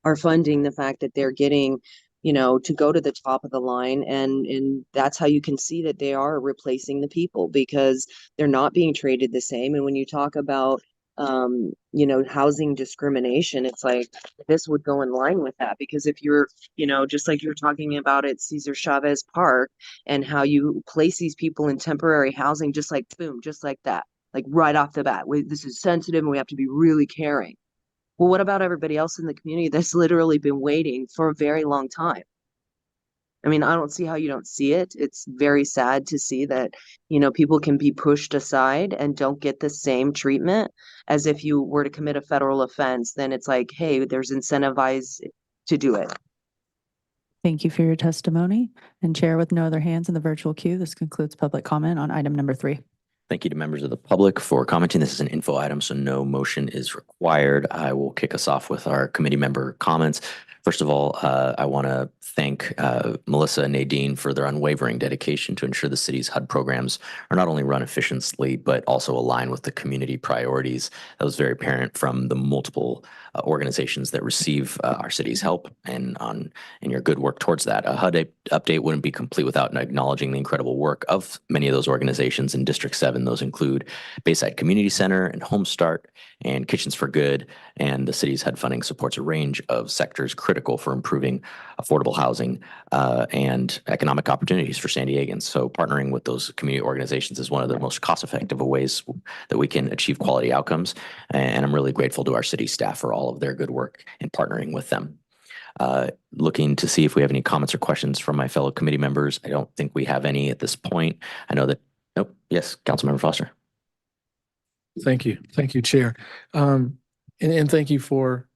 are funding the fact that they're getting, you know, to go to the top of the line, and that's how you can see that they are replacing the people, because they're not being treated the same. And when you talk about you know, housing discrimination, it's like this would go in line with that, because if you're, you know, just like you're talking about at Cesar Chavez Park and how you place these people in temporary housing, just like boom, just like that, like right off the bat, this is sensitive and we have to be really caring. Well, what about everybody else in the community that's literally been waiting for a very long time? I mean, I don't see how you don't see it. It's very sad to see that, you know, people can be pushed aside and don't get the same treatment as if you were to commit a federal offense. Then it's like, hey, there's incentivized to do it. Thank you for your testimony. And Chair, with no other hands in the virtual queue, this concludes public comment on item number 3. Thank you to members of the public for commenting. This is an info item, so no motion is required. I will kick us off with our committee member comments. First of all, I want to thank Melissa and Nadine for their unwavering dedication to ensure the city's HUD programs are not only run efficiently, but also align with the community priorities. That was very apparent from the multiple organizations that receive our city's help and your good work towards that. A HUD update wouldn't be complete without acknowledging the incredible work of many of those organizations in District 7. Those include Bayside Community Center and Home Start and Kitchens for Good, and the city's HUD funding supports a range of sectors critical for improving affordable housing and economic opportunities for San Diegans. So partnering with those community organizations is one of the most cost-effective ways that we can achieve quality outcomes, and I'm really grateful to our city staff for all of their good work in partnering with them. Looking to see if we have any comments or questions from my fellow committee members. I don't think we have any at this point. I know that, nope, yes, Councilmember Foster. Thank you. Thank you, Chair. And thank you for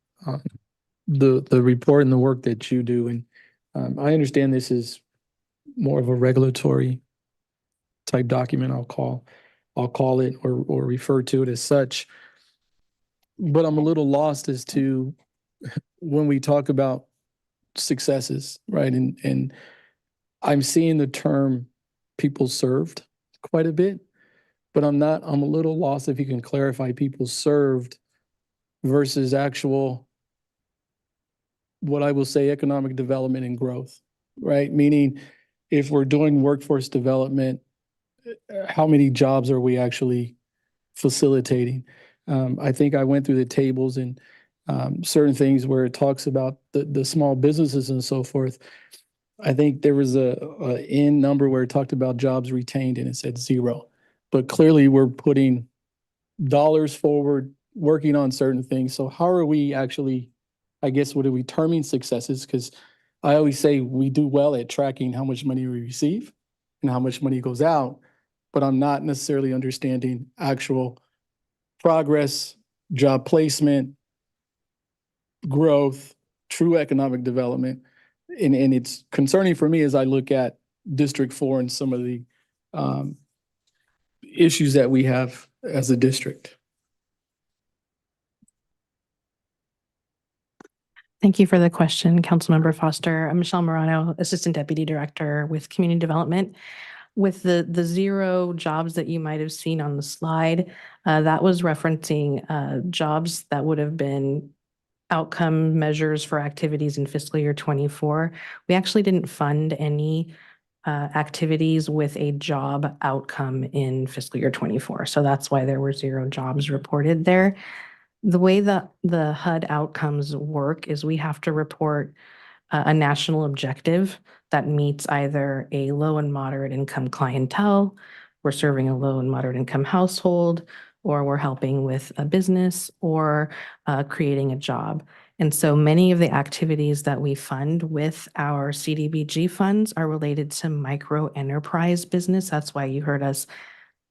the report and the work that you do. And I understand this is more of a regulatory type document, I'll call it, or refer to it as such. But I'm a little lost as to when we talk about successes, right? And I'm seeing the term people served quite a bit, but I'm a little lost if you can clarify people served versus actual, what I will say, economic development and growth, right? Meaning, if we're doing workforce development, how many jobs are we actually facilitating? I think I went through the tables and certain things where it talks about the small businesses and so forth. I think there was a end number where it talked about jobs retained and it said 0. But clearly we're putting dollars forward, working on certain things. So how are we actually, I guess, what are we terming successes? Because I always say we do well at tracking how much money we receive and how much money goes out, but I'm not necessarily understanding actual progress, job placement, growth, true economic development. And it's concerning for me as I look at District 4 and some of the issues that we have as a district. Thank you for the question, Councilmember Foster. I'm Michelle Morano, Assistant Deputy Director with Community Development. With the 0 jobs that you might have seen on the slide, that was referencing jobs that would have been outcome measures for activities in fiscal year 24. We actually didn't fund any activities with a job outcome in fiscal year 24. So that's why there were 0 jobs reported there. The way that the HUD outcomes work is we have to report a national objective that meets either a low and moderate income clientele, we're serving a low and moderate income household, or we're helping with a business or creating a job. And so many of the activities that we fund with our CDBG funds are related to micro enterprise business. That's why you heard us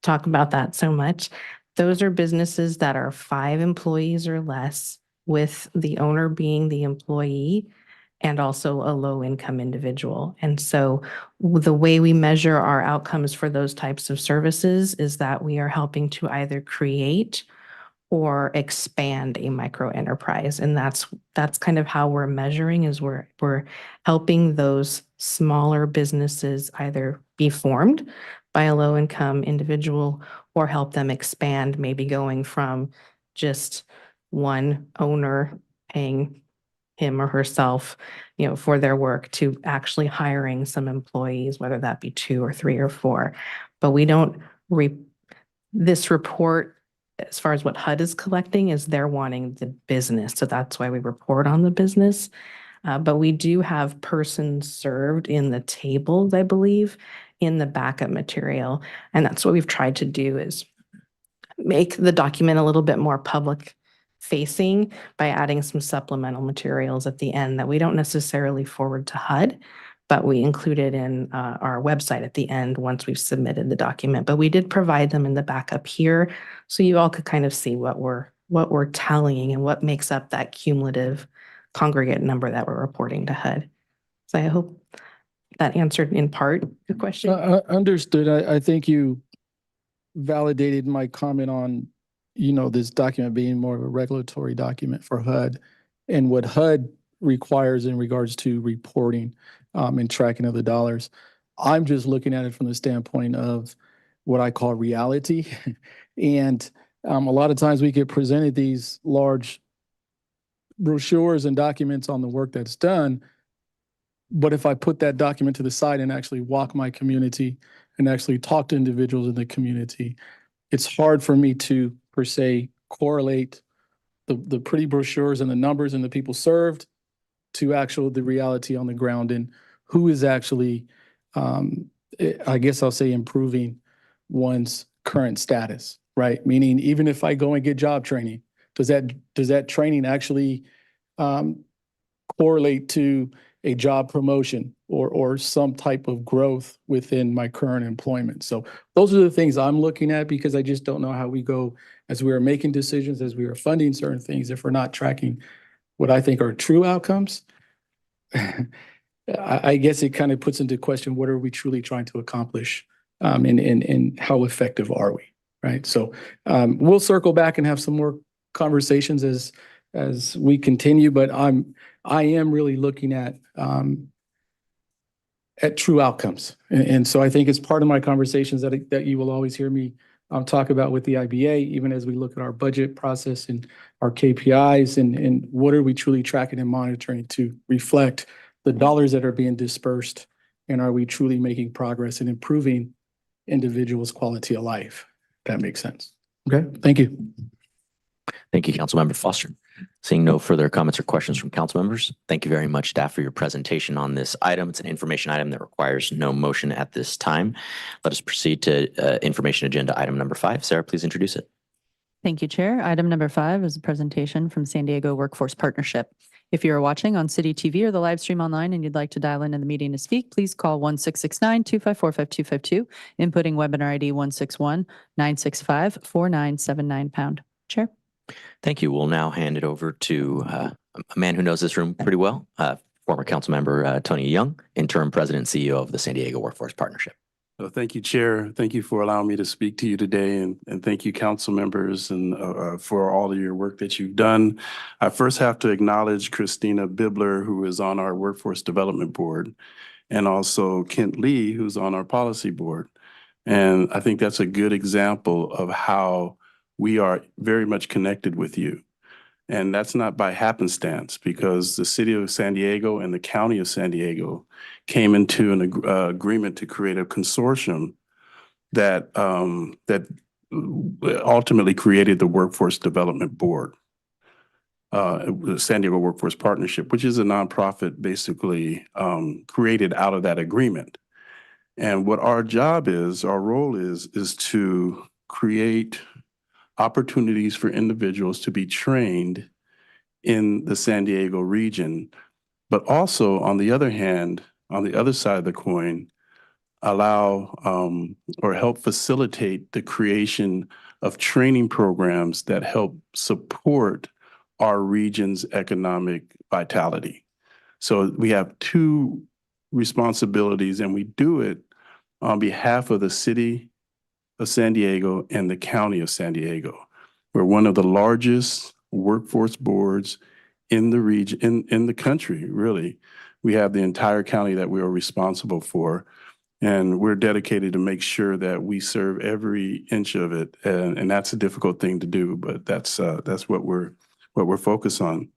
talk about that so much. Those are businesses that are 5 employees or less, with the owner being the employee and also a low income individual. And so the way we measure our outcomes for those types of services is that we are helping to either create or expand a micro enterprise. And that's kind of how we're measuring, is we're helping those smaller businesses either be formed by a low income individual or help them expand, maybe going from just one owner paying him or herself, for their work, to actually hiring some employees, whether that be 2 or 3 or 4. But we don't this report, as far as what HUD is collecting, is they're wanting the business. So that's why we report on the business. But we do have persons served in the tables, I believe, in the backup material. And that's what we've tried to do, is make the document a little bit more public facing by adding some supplemental materials at the end that we don't necessarily forward to HUD, but we included in our website at the end once we've submitted the document. But we did provide them in the backup here, so you all could kind of see what we're tallying and what makes up that cumulative congregate number that we're reporting to HUD. So I hope that answered in part the question. Understood. I think you validated my comment on, this document being more of a regulatory document for HUD and what HUD requires in regards to reporting and tracking of the dollars. I'm just looking at it from the standpoint of what I call reality. And a lot of times we get presented these large brochures and documents on the work that's done. But if I put that document to the side and actually walk my community and actually talk to individuals in the community, it's hard for me to, per se, correlate the pretty brochures and the numbers and the people served to the reality on the ground and who is actually, I guess I'll say, improving one's current status, right? Meaning, even if I go and get job training, does that training actually correlate to a job promotion or some type of growth within my current employment? So those are the things I'm looking at, because I just don't know how we go as we are making decisions, as we are funding certain things, if we're not tracking what I think are true outcomes. I guess it kind of puts into question, what are we truly trying to accomplish, and how effective are we, right? So we'll circle back and have some more conversations as we continue, but I am really looking at true outcomes. And so I think it's part of my conversations that you will always hear me talk about with the IBA, even as we look at our budget process and our KPIs and what are we truly tracking and monitoring to reflect the dollars that are being dispersed, and are we truly making progress in improving individuals' quality of life? If that makes sense. Okay, thank you. Thank you, Councilmember Foster. Seeing no further comments or questions from council members, thank you very much, staff, for your presentation on this item. It's an information item that requires no motion at this time. Let us proceed to information agenda item number 5. Sarah, please introduce it. Thank you, Chair. Item number 5 is a presentation from San Diego Workforce Partnership. If you are watching on City TV or the live stream online and you'd like to dial into the meeting to speak, please call 1-669-254-5252, inputting webinar ID 161-965-4979 #. Chair. Thank you. We'll now hand it over to a man who knows this room pretty well, former council member Tony Young, interim president and CEO of the San Diego Workforce Partnership. So thank you, Chair. Thank you for allowing me to speak to you today, and thank you, council members, and for all of your work that you've done. I first have to acknowledge Christina Bibler, who is on our Workforce Development Board, and also Kent Lee, who's on our Policy Board. And I think that's a good example of how we are very much connected with you. And that's not by happenstance, because the city of San Diego and the county of San Diego came into an agreement to create a consortium that ultimately created the Workforce Development Board, the San Diego Workforce Partnership, which is a nonprofit basically created out of that agreement. And what our job is, our role is to create opportunities for individuals to be trained in the San Diego region, but also on the other hand, on the other side of the coin, allow or help facilitate the creation of training programs that help support our region's economic vitality. So we have two responsibilities, and we do it on behalf of the city of San Diego and the county of San Diego. We're one of the largest workforce boards in the region, in the country, really. We have the entire county that we are responsible for, and we're dedicated to make sure that we serve every inch of it. And that's a difficult thing to do, but that's what we're focused on.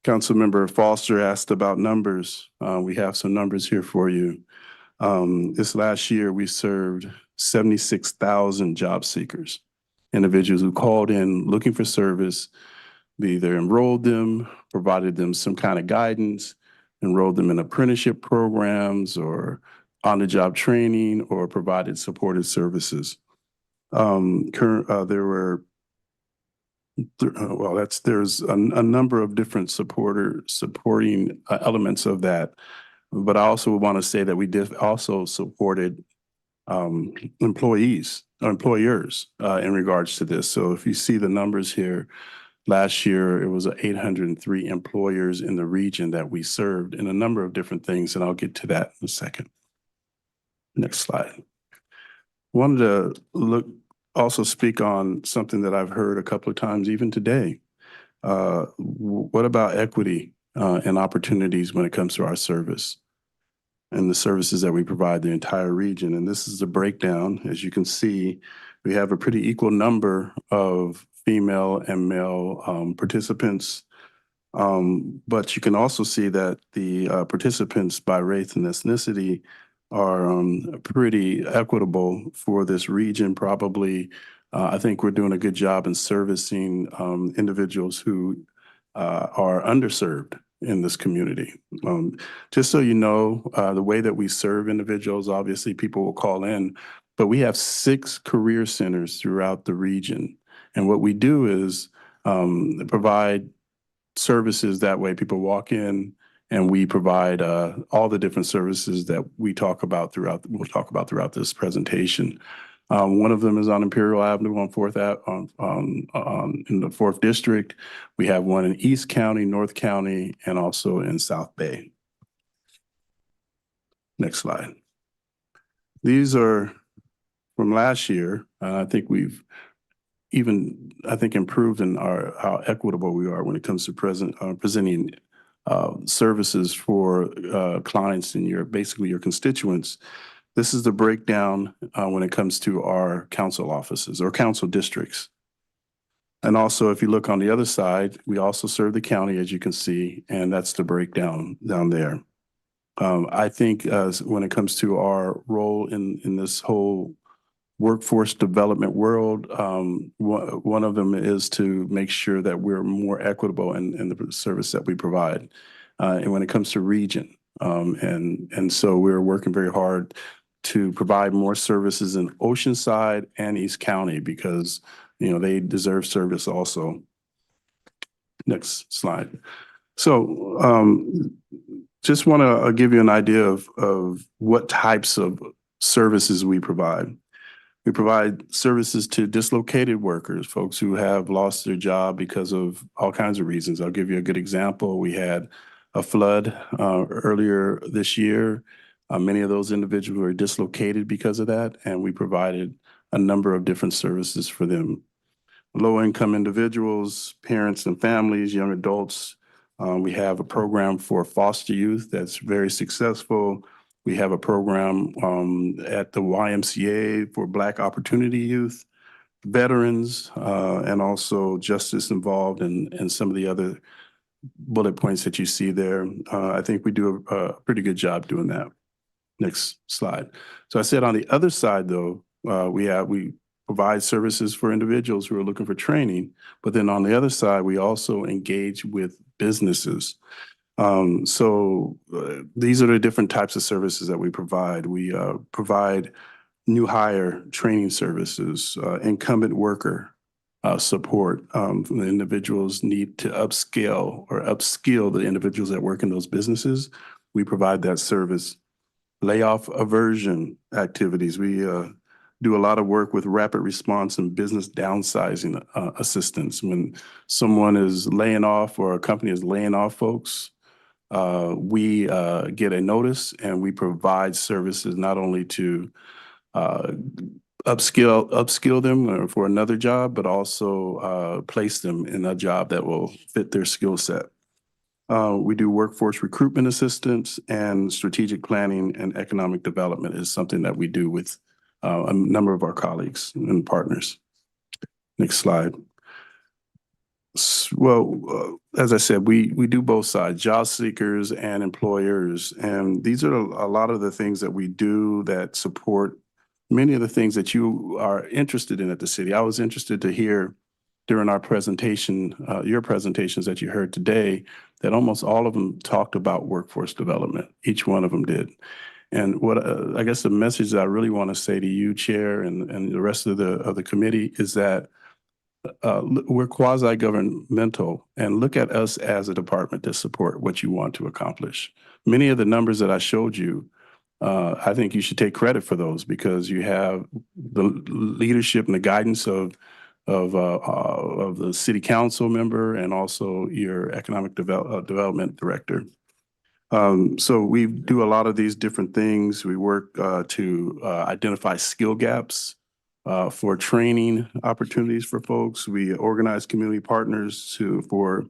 Councilmember Foster asked about numbers. We have some numbers here for you. This last year, we served 76,000 job seekers, individuals who called in looking for service. We either enrolled them, provided them some kind of guidance, enrolled them in apprenticeship programs or on-the-job training, or provided supportive services. There's a number of different supporting elements of that. But I also want to say that we did also supported employers in regards to this. So if you see the numbers here, last year it was 803 employers in the region that we served in a number of different things, and I'll get to that in a second. Next slide. Wanted to also speak on something that I've heard a couple of times, even today. What about equity and opportunities when it comes to our service and the services that we provide the entire region? And this is the breakdown. As you can see, we have a pretty equal number of female and male participants. But you can also see that the participants by race and ethnicity are pretty equitable for this region. Probably, I think we're doing a good job in servicing individuals who are underserved in this community. Just so you know, the way that we serve individuals, obviously people will call in, but we have 6 career centers throughout the region. And what we do is provide services that way. People walk in and we provide all the different services that we'll talk about throughout this presentation. One of them is on Imperial Avenue on in the 4th District. We have one in East County, North County, and also in South Bay. Next slide. These are from last year. I think we've improved in how equitable we are when it comes to presenting services for clients and basically your constituents. This is the breakdown when it comes to our council offices or council districts. And also, if you look on the other side, we also serve the county, as you can see, and that's the breakdown down there. I think when it comes to our role in this whole workforce development world, one of them is to make sure that we're more equitable in the service that we provide. And when it comes to region, and so we're working very hard to provide more services in Oceanside and East County because they deserve service also. Next slide. So just want to give you an idea of what types of services we provide. We provide services to dislocated workers, folks who have lost their job because of all kinds of reasons. I'll give you a good example. We had a flood earlier this year. Many of those individuals were dislocated because of that, and we provided a number of different services for them. Low-income individuals, parents and families, young adults. We have a program for foster youth that's very successful. We have a program at the YMCA for Black Opportunity Youth, veterans, and also justice involved in some of the other bullet points that you see there. I think we do a pretty good job doing that. Next slide. So I said on the other side, though, we provide services for individuals who are looking for training, but then on the other side, we also engage with businesses. These are the different types of services that we provide. We provide new hire training services, incumbent worker support. The individuals need to upscale or upskill the individuals that work in those businesses. We provide that service. Layoff aversion activities. We do a lot of work with rapid response and business downsizing assistance. When someone is laying off or a company is laying off folks, we get a notice and we provide services not only to upskill them for another job, but also place them in a job that will fit their skill set. We do workforce recruitment assistance, and strategic planning and economic development is something that we do with a number of our colleagues and partners. Next slide. Well, as I said, we do both sides, job seekers and employers. And these are a lot of the things that we do that support many of the things that you are interested in at the city. I was interested to hear during our presentation, your presentations that you heard today, that almost all of them talked about workforce development. Each one of them did. And what I guess the message that I really want to say to you, Chair, and the rest of the committee is that we're quasi-governmental, and look at us as a department to support what you want to accomplish. Many of the numbers that I showed you, I think you should take credit for those because you have the leadership and the guidance of the city council member and also your economic development director. So we do a lot of these different things. We work to identify skill gaps for training opportunities for folks. We organize community partners for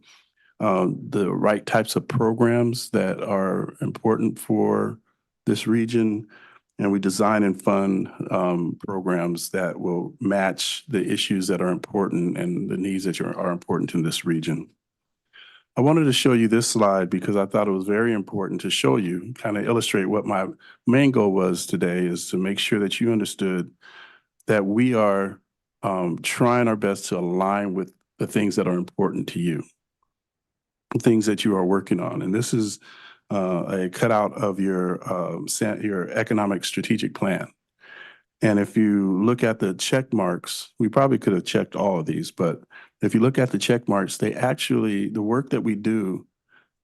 the right types of programs that are important for this region. And we design and fund programs that will match the issues that are important and the needs that are important in this region. I wanted to show you this slide because I thought it was very important to show you, kind of illustrate what my main goal was today, is to make sure that you understood that we are trying our best to align with the things that are important to you, things that you are working on. And this is a cutout of your economic strategic plan. And if you look at the check marks, we probably could have checked all of these, but if you look at the check marks, they actually, the work that we do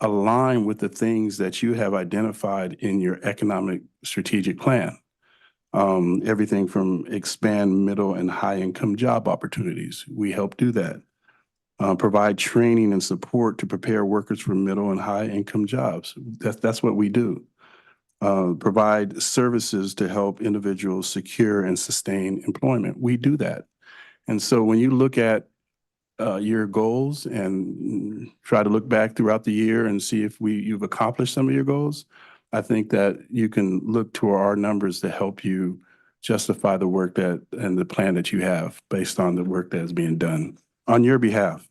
align with the things that you have identified in your economic strategic plan. Everything from expand middle and high income job opportunities. We help do that. Provide training and support to prepare workers for middle and high income jobs. That's what we do. Provide services to help individuals secure and sustain employment. We do that. And so when you look at your goals and try to look back throughout the year and see if you've accomplished some of your goals, I think that you can look to our numbers to help you justify the work and the plan that you have based on the work that is being done on your behalf.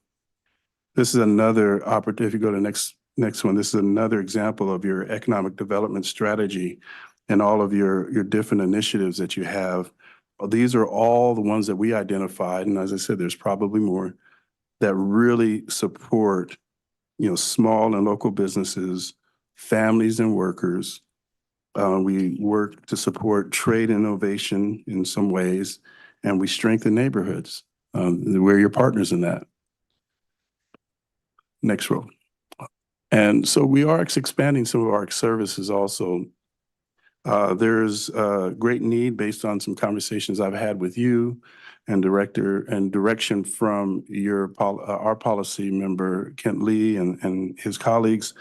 This is another opportunity. If you go to the next one, this is another example of your economic development strategy and all of your different initiatives that you have. These are all the ones that we identified. And as I said, there's probably more that really support, small and local businesses, families and workers. We work to support trade innovation in some ways, and we strengthen neighborhoods. We're your partners in that. Next row. And so we are expanding some of our services also. There's a great need based on some conversations I've had with you and direction from our policy member, Kent Lee, and his colleagues.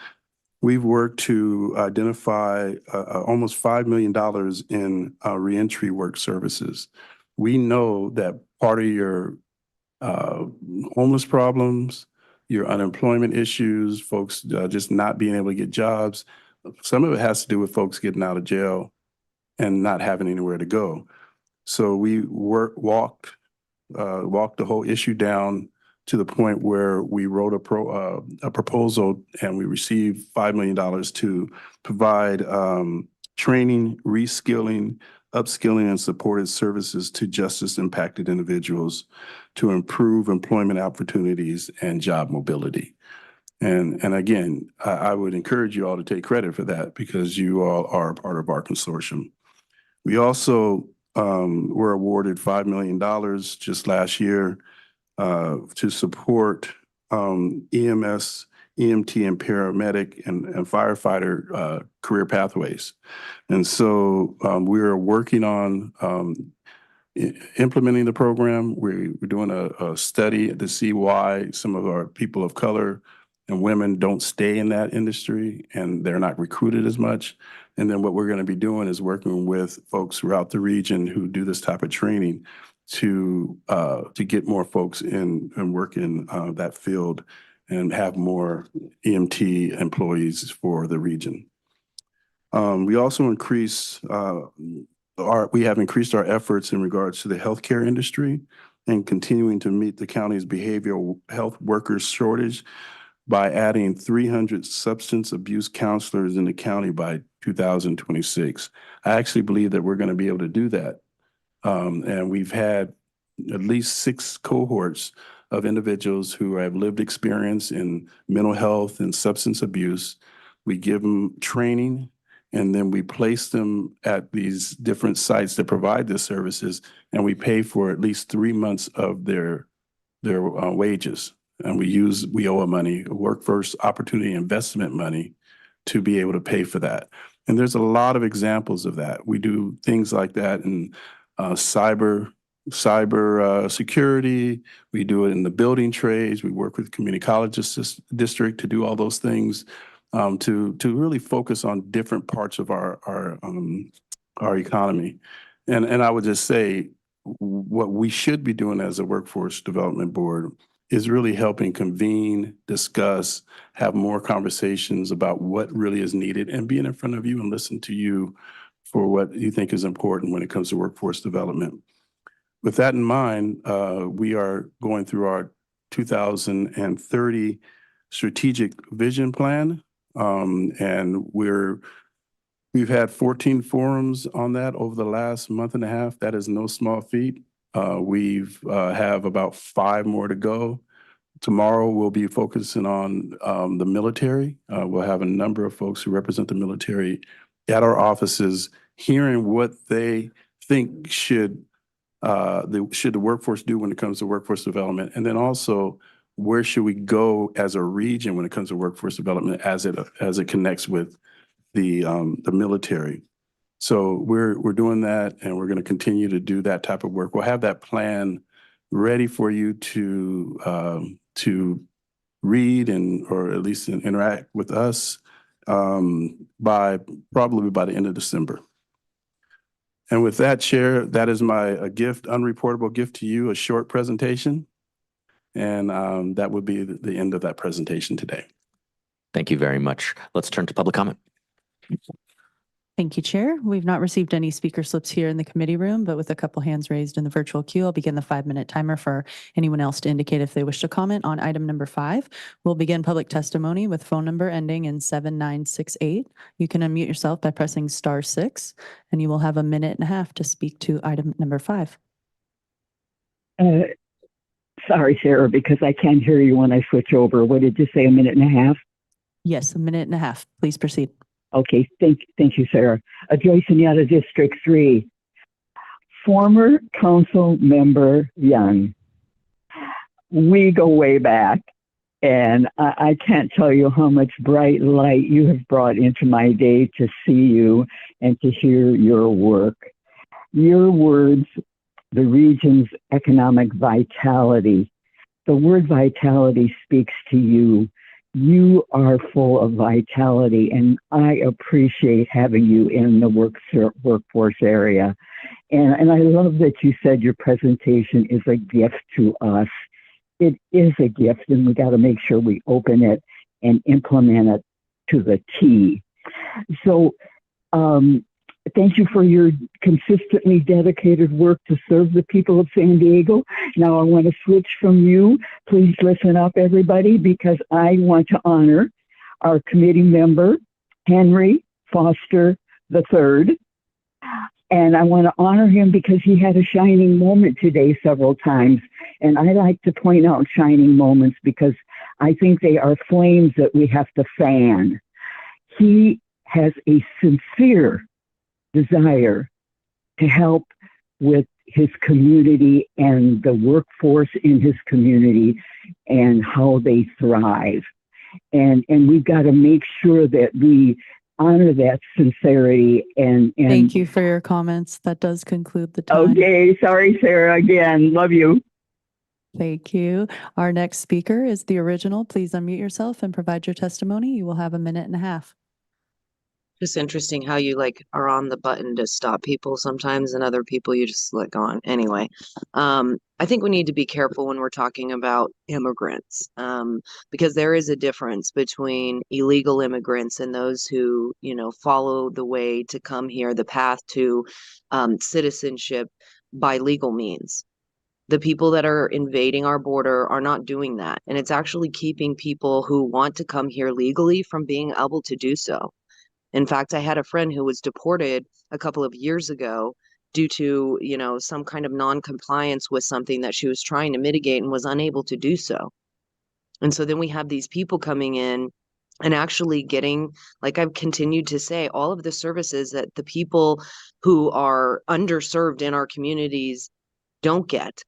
We've worked to identify almost $5 million in reentry work services. We know that part of your homeless problems, your unemployment issues, folks just not being able to get jobs, some of it has to do with folks getting out of jail and not having anywhere to go. So we walked the whole issue down to the point where we wrote a proposal and we received $5 million to provide training, reskilling, upskilling, and supported services to justice impacted individuals to improve employment opportunities and job mobility. And again, I would encourage you all to take credit for that because you all are part of our consortium. We also were awarded $5 million just last year to support EMS, EMT, and paramedic and firefighter career pathways. And so we're working on implementing the program. We're doing a study to see why some of our people of color and women don't stay in that industry and they're not recruited as much. And then what we're going to be doing is working with folks throughout the region who do this type of training to get more folks in and work in that field and have more EMT employees for the region. We also we have increased our efforts in regards to the healthcare industry and continuing to meet the county's behavioral health workers shortage by adding 300 substance abuse counselors in the county by 2026. I actually believe that we're going to be able to do that. And we've had at least 6 cohorts of individuals who have lived experience in mental health and substance abuse. We give them training, and then we place them at these different sites that provide the services, and we pay for at least 3 months of their wages. And we owe money, workforce opportunity investment money, to be able to pay for that. And there's a lot of examples of that. We do things like that in cyber security. We do it in the building trades. We work with community colleges district to do all those things, to really focus on different parts of our economy. And I would just say what we should be doing as a workforce development board is really helping convene, discuss, have more conversations about what really is needed and being in front of you and listen to you for what you think is important when it comes to workforce development. With that in mind, we are going through our 2030 strategic vision plan. And we've had 14 forums on that over the last month and a half. That is no small feat. We've have about 5 more to go. Tomorrow we'll be focusing on the military. We'll have a number of folks who represent the military at our offices, hearing what they think should the workforce do when it comes to workforce development, and then also where should we go as a region when it comes to workforce development as it connects with the military. So we're doing that, and we're going to continue to do that type of work. We'll have that plan ready for you to read or at least interact with us probably by the end of December. And with that, Chair, that is my gift, unreportable gift to you, a short presentation. And that would be the end of that presentation today. Thank you very much. Let's turn to public comment. Thank you, Chair. We've not received any speaker slips here in the committee room, but with a couple hands raised in the virtual queue, I'll begin the 5-minute timer for anyone else to indicate if they wish to comment on item number 5. We'll begin public testimony with phone number ending in 7968. You can unmute yourself by pressing *6, and you will have 1.5 minutes to speak to item number 5. Sorry, Sarah, because I can't hear you when I switch over. What did you say, 1.5 minutes? Yes, 1.5 minutes. Please proceed. Okay, thank you, Sarah. Joyce Sunyata, District 3. Former council member Young. We go way back. And I can't tell you how much bright light you have brought into my day to see you and to hear your work. Your words, the region's economic vitality. The word vitality speaks to you. You are full of vitality, and I appreciate having you in the workforce area. And I love that you said your presentation is a gift to us. It is a gift, and we got to make sure we open it and implement it to the T. So thank you for your consistently dedicated work to serve the people of San Diego. Now I want to switch from you. Please listen up, everybody, because I want to honor our committee member, Henry Foster III. And I want to honor him because he had a shining moment today several times. And I like to point out shining moments because I think they are flames that we have to fan. He has a sincere desire to help with his community and the workforce in his community and how they thrive. And we've got to make sure that we honor that sincerity and Thank you for your comments. That does conclude the time. Okay, sorry, Sarah, again, love you. Thank you. Our next speaker is the original. Please unmute yourself and provide your testimony. You will have 1.5 minutes. Just interesting how you like are on the button to stop people sometimes, and other people you just let go on. Anyway, I think we need to be careful when we're talking about immigrants, because there is a difference between illegal immigrants and those who, you know, follow the way to come here, the path to citizenship by legal means. The people that are invading our border are not doing that, and it's actually keeping people who want to come here legally from being able to do so. In fact, I had a friend who was deported a couple of years ago due to, you know, some kind of non-compliance with something that she was trying to mitigate and was unable to do so. And so then we have these people coming in and actually getting, like I've continued to say, all of the services that the people who are underserved in our communities don't get.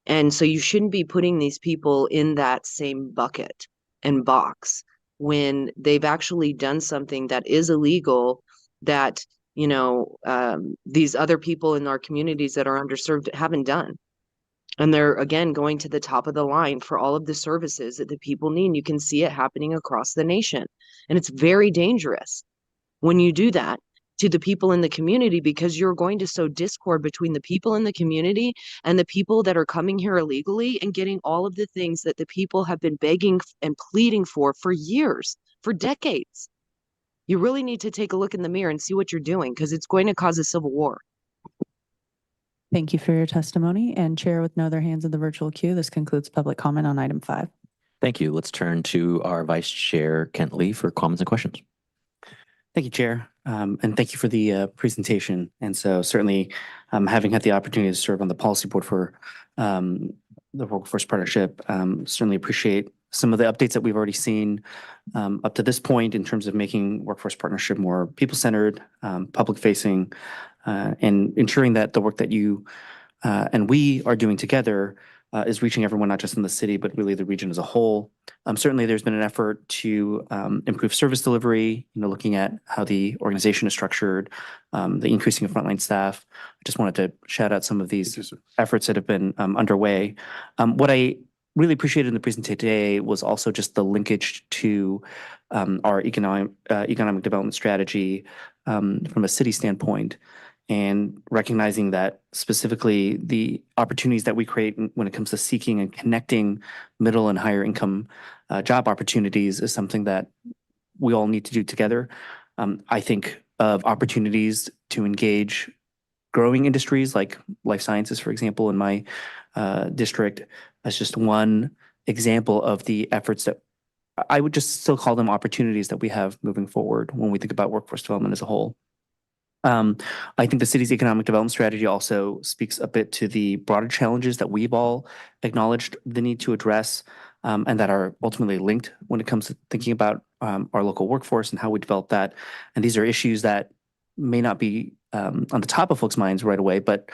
And so you shouldn't be putting these people in that same bucket and box when they've actually done something that is illegal that, you know, these other people in our communities that are underserved haven't done. And they're, again, going to the top of the line for all of the services that the people need. You can see it happening across the nation. And it's very dangerous when you do that to the people in the community, because you're going to sow discord between the people in the community and the people that are coming here illegally and getting all of the things that the people have been begging and pleading for years, for decades. You really need to take a look in the mirror and see what you're doing, because it's going to cause a civil war. Thank you for your testimony. And Chair, with no other hands in the virtual queue, this concludes public comment on item 5. Thank you. Let's turn to our Vice Chair, Kent Lee, for comments and questions. Thank you, Chair, and thank you for the presentation. And so certainly having had the opportunity to serve on the policy board for the Workforce Partnership, certainly appreciate some of the updates that we've already seen up to this point in terms of making Workforce Partnership more people-centered, public-facing, and ensuring that the work that you and we are doing together is reaching everyone, not just in the city, but really the region as a whole. Certainly, there's been an effort to improve service delivery, you know, looking at how the organization is structured, the increasing of frontline staff. I just wanted to shout out some of these efforts that have been underway. What I really appreciated in the presentation today was also just the linkage to our economic development strategy from a city standpoint, and recognizing that specifically the opportunities that we create when it comes to seeking and connecting middle and higher income job opportunities is something that we all need to do together. I think of opportunities to engage growing industries like life sciences, for example, in my district, as just one example of the efforts that I would just still call them opportunities that we have moving forward when we think about workforce development as a whole. I think the city's economic development strategy also speaks a bit to the broader challenges that we've all acknowledged the need to address, and that are ultimately linked when it comes to thinking about our local workforce and how we develop that. And these are issues that may not be on the top of folks' minds right away, but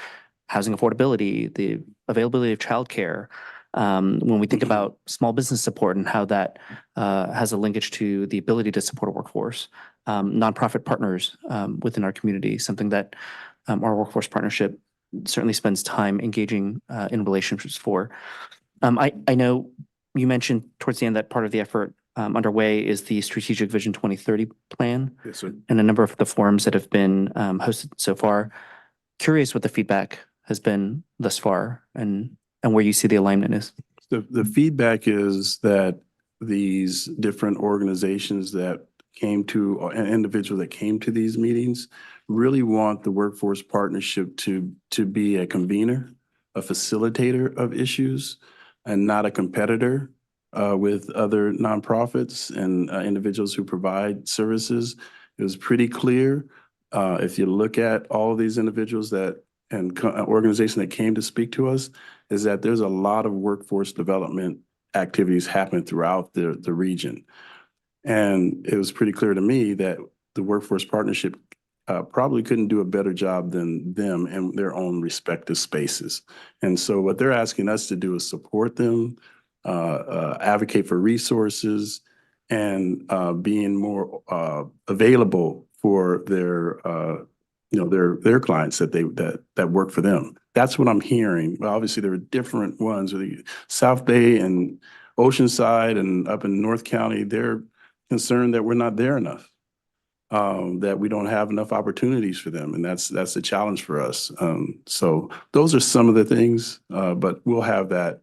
housing affordability, the availability of childcare, When we think about small business support and how that has a linkage to the ability to support a workforce, nonprofit partners within our community, something that our workforce partnership certainly spends time engaging in relationships for. I know you mentioned towards the end that part of the effort underway is the Strategic Vision 2030 plan. Yes, sir. And a number of the forums that have been hosted so far. Curious what the feedback has been thus far and where you see the alignment is. The feedback is that these different organizations that came to, and individuals that came to these meetings really want the workforce partnership to be a convener, a facilitator of issues, and not a competitor with other nonprofits and individuals who provide services. It was pretty clear. If you look at all of these individuals that and organizations that came to speak to us, is that there's a lot of workforce development activities happening throughout the region. And it was pretty clear to me that the workforce partnership probably couldn't do a better job than them in their own respective spaces. And so what they're asking us to do is support them, advocate for resources, and being more available for their their clients that work for them. That's what I'm hearing. Well, obviously, there are different ones. South Bay and Oceanside and up in North County, they're concerned that we're not there enough, that we don't have enough opportunities for them, and that's a challenge for us. So those are some of the things, but we'll have that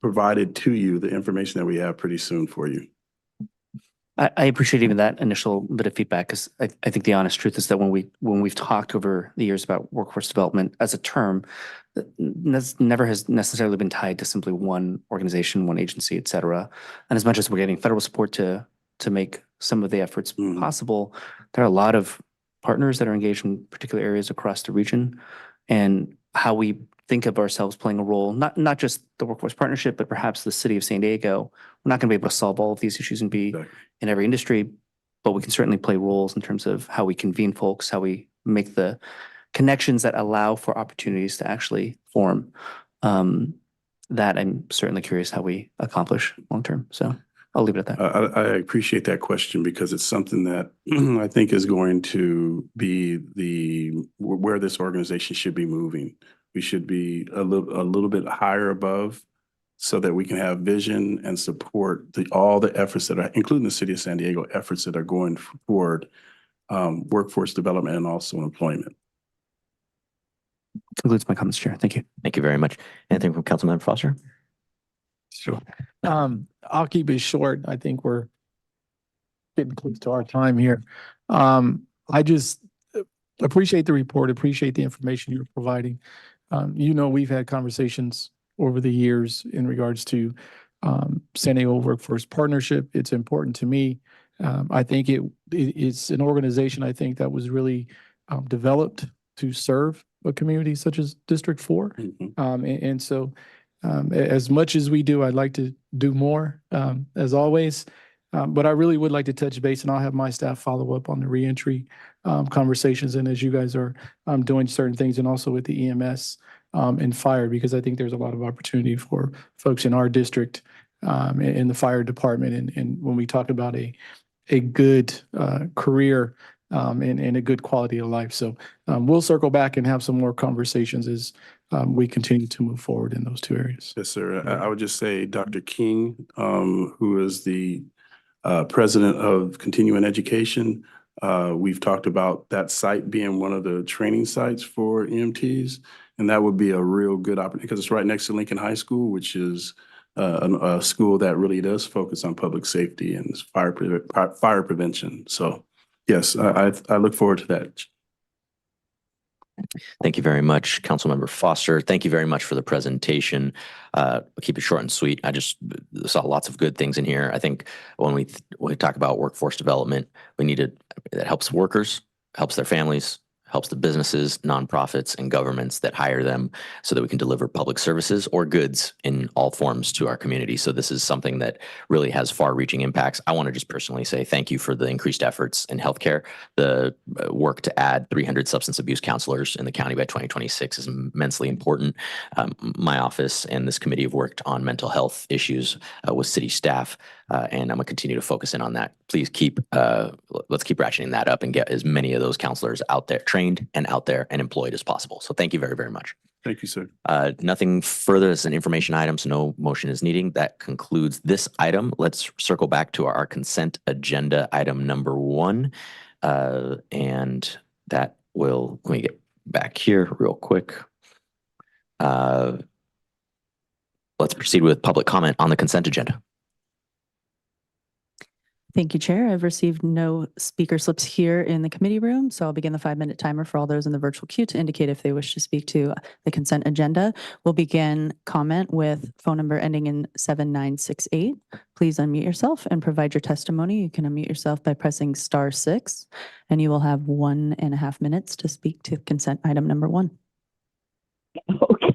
provided to you, the information that we have pretty soon for you. I appreciate even that initial bit of feedback because I think the honest truth is that when we've talked over the years about workforce development as a term, never has necessarily been tied to simply one organization, one agency, et cetera. And as much as we're getting federal support to make some of the efforts possible, there are a lot of partners that are engaged in particular areas across the region, and how we think of ourselves playing a role, not just the workforce partnership, but perhaps the city of San Diego. We're not going to be able to solve all of these issues and be in every industry, but we can certainly play roles in terms of how we convene folks, how we make the connections that allow for opportunities to actually form. That I'm certainly curious how we accomplish long term. So I'll leave it at that. I appreciate that question because it's something that I think is going to be where this organization should be moving. We should be a little bit higher above so that we can have vision and support all the efforts that are, including the city of San Diego, efforts that are going forward, workforce development and also employment. Concludes my comments, Chair. Thank you. Thank you very much. Anything from Councilmember Foster? Sure. I'll keep it short. I think we're getting close to our time here. I just appreciate the report, appreciate the information you're providing. We've had conversations over the years in regards to San Diego Workforce Partnership. It's important to me. I think it's an organization I think that was really developed to serve a community such as District 4. And so as much as we do, I'd like to do more as always. But I really would like to touch base, and I'll have my staff follow up on the reentry conversations. And as you guys are doing certain things, and also with the EMS and fire, because I think there's a lot of opportunity for folks in our district in the fire department. And when we talk about a good career and a good quality of life. So we'll circle back and have some more conversations as we continue to move forward in those two areas. Yes, sir. I would just say Dr. King, who is the president of Continuing Education. We've talked about that site being one of the training sites for EMTs, and that would be a real good opportunity because it's right next to Lincoln High School, which is a school that really does focus on public safety and fire prevention. So yes, I look forward to that. Thank you very much, Councilmember Foster. Thank you very much for the presentation. I'll keep it short and sweet. I just saw lots of good things in here. I think when we talk about workforce development, that helps workers, helps their families, helps the businesses, nonprofits, and governments that hire them so that we can deliver public services or goods in all forms to our community. So this is something that really has far-reaching impacts. I want to just personally say thank you for the increased efforts in healthcare. The work to add 300 substance abuse counselors in the county by 2026 is immensely important. My office and this committee have worked on mental health issues with city staff, and I'm going to continue to focus in on that. Please let's keep ratcheting that up and get as many of those counselors out there, trained and out there and employed as possible. So thank you very, very much. Thank you, sir. Nothing further as an information item, so no motion is needed. That concludes this item. Let's circle back to our consent agenda item number 1. And that will, let me get back here real quick. Let's proceed with public comment on the consent agenda. Thank you, Chair. I've received no speaker slips here in the committee room, so I'll begin the 5-minute timer for all those in the virtual queue to indicate if they wish to speak to the consent agenda. We'll begin comment with phone number ending in 7968. Please unmute yourself and provide your testimony. You can unmute yourself by pressing *6, and you will have 1.5 minutes to speak to consent item number 1. Okay.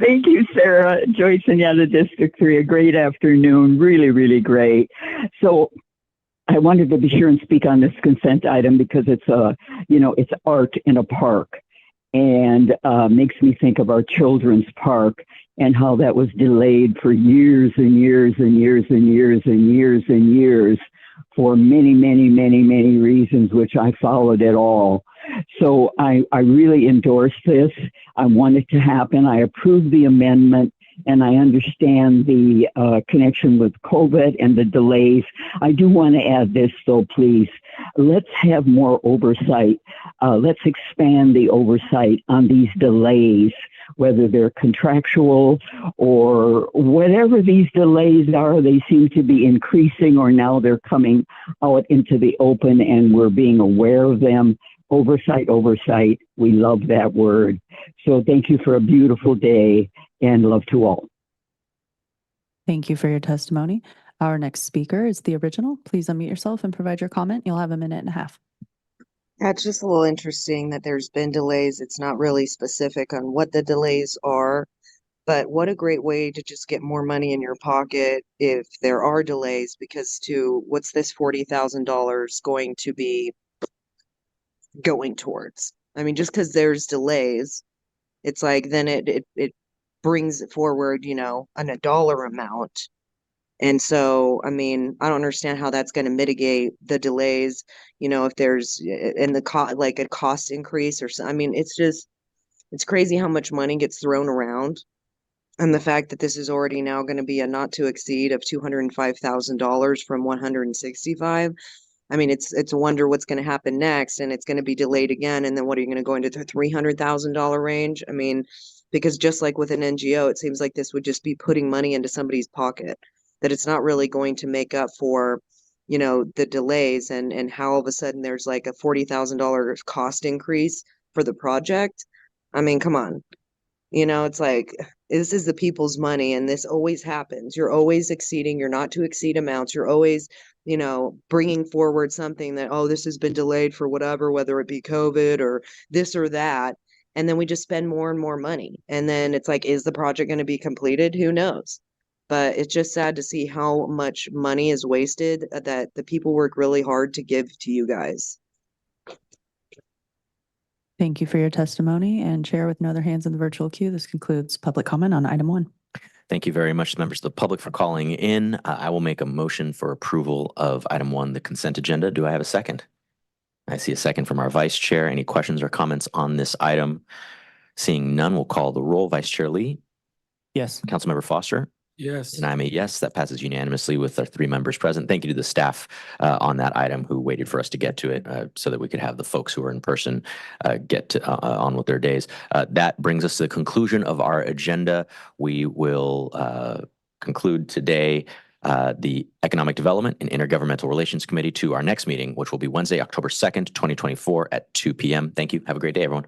Thank you, Sarah. Joyce and Yada District 3, a great afternoon. Really, really great. So I wanted to be sure and speak on this consent item because it's it's art in a park, and makes me think of our children's park and how that was delayed for years and years and years and years and years and years for many, many, many, many reasons, which I followed it all. So I really endorse this. I want it to happen. I approve the amendment, and I understand the connection with COVID and the delays. I do want to add this, though, please. Let's have more oversight. Let's expand the oversight on these delays, whether they're contractual or whatever these delays are. They seem to be increasing, or now they're coming out into the open and we're being aware of them. Oversight, oversight. We love that word. So thank you for a beautiful day, and love to all. Thank you for your testimony. Our next speaker is the original. Please unmute yourself and provide your comment. You'll have 1.5 minutes. That's just a little interesting that there's been delays. It's not really specific on what the delays are, but what a great way to just get more money in your pocket if there are delays, because what's this $40,000 going to be going towards? I mean, just because there's delays, it's like then it brings it forward, a dollar amount. And so, I mean, I don't understand how that's going to mitigate the delays, if there's in the like a cost increase or something. I mean, it's crazy how much money gets thrown around. And the fact that this is already now going to be a not to exceed of $205,000 from $165,000. I mean, it's a wonder what's going to happen next, and it's going to be delayed again. And then what are you going to go into the $300,000 range? I mean, because just like with an NGO, it seems like this would just be putting money into somebody's pocket, that it's not really going to make up for, the delays and how all of a sudden there's like a $40,000 cost increase for the project. I mean, come on. It's like, this is the people's money, and this always happens. You're always exceeding your not to exceed amounts. You're always, bringing forward something that, oh, this has been delayed for whatever, whether it be COVID or this or that. And then we just spend more and more money. And then it's like, is the project going to be completed? Who knows? But it's just sad to see how much money is wasted that the people work really hard to give to you guys. Thank you for your testimony. And Chair, with no other hands in the virtual queue, this concludes public comment on item 1. Thank you very much, members of the public, for calling in. I will make a motion for approval of item 1, the consent agenda. Do I have a second? I see a second from our vice chair. Any questions or comments on this item? Seeing none, we'll call the roll. Vice Chair Lee? Yes. Councilmember Foster? Yes. And I'm a yes. That passes unanimously with our 3 members present. Thank you to the staff on that item who waited for us to get to it so that we could have the folks who are in person get on with their days. That brings us to the conclusion of our agenda. We will conclude today the Economic Development and Intergovernmental Relations Committee to our next meeting, which will be Wednesday, October 2nd, 2024 at 2 p.m. Thank you. Have a great day, everyone.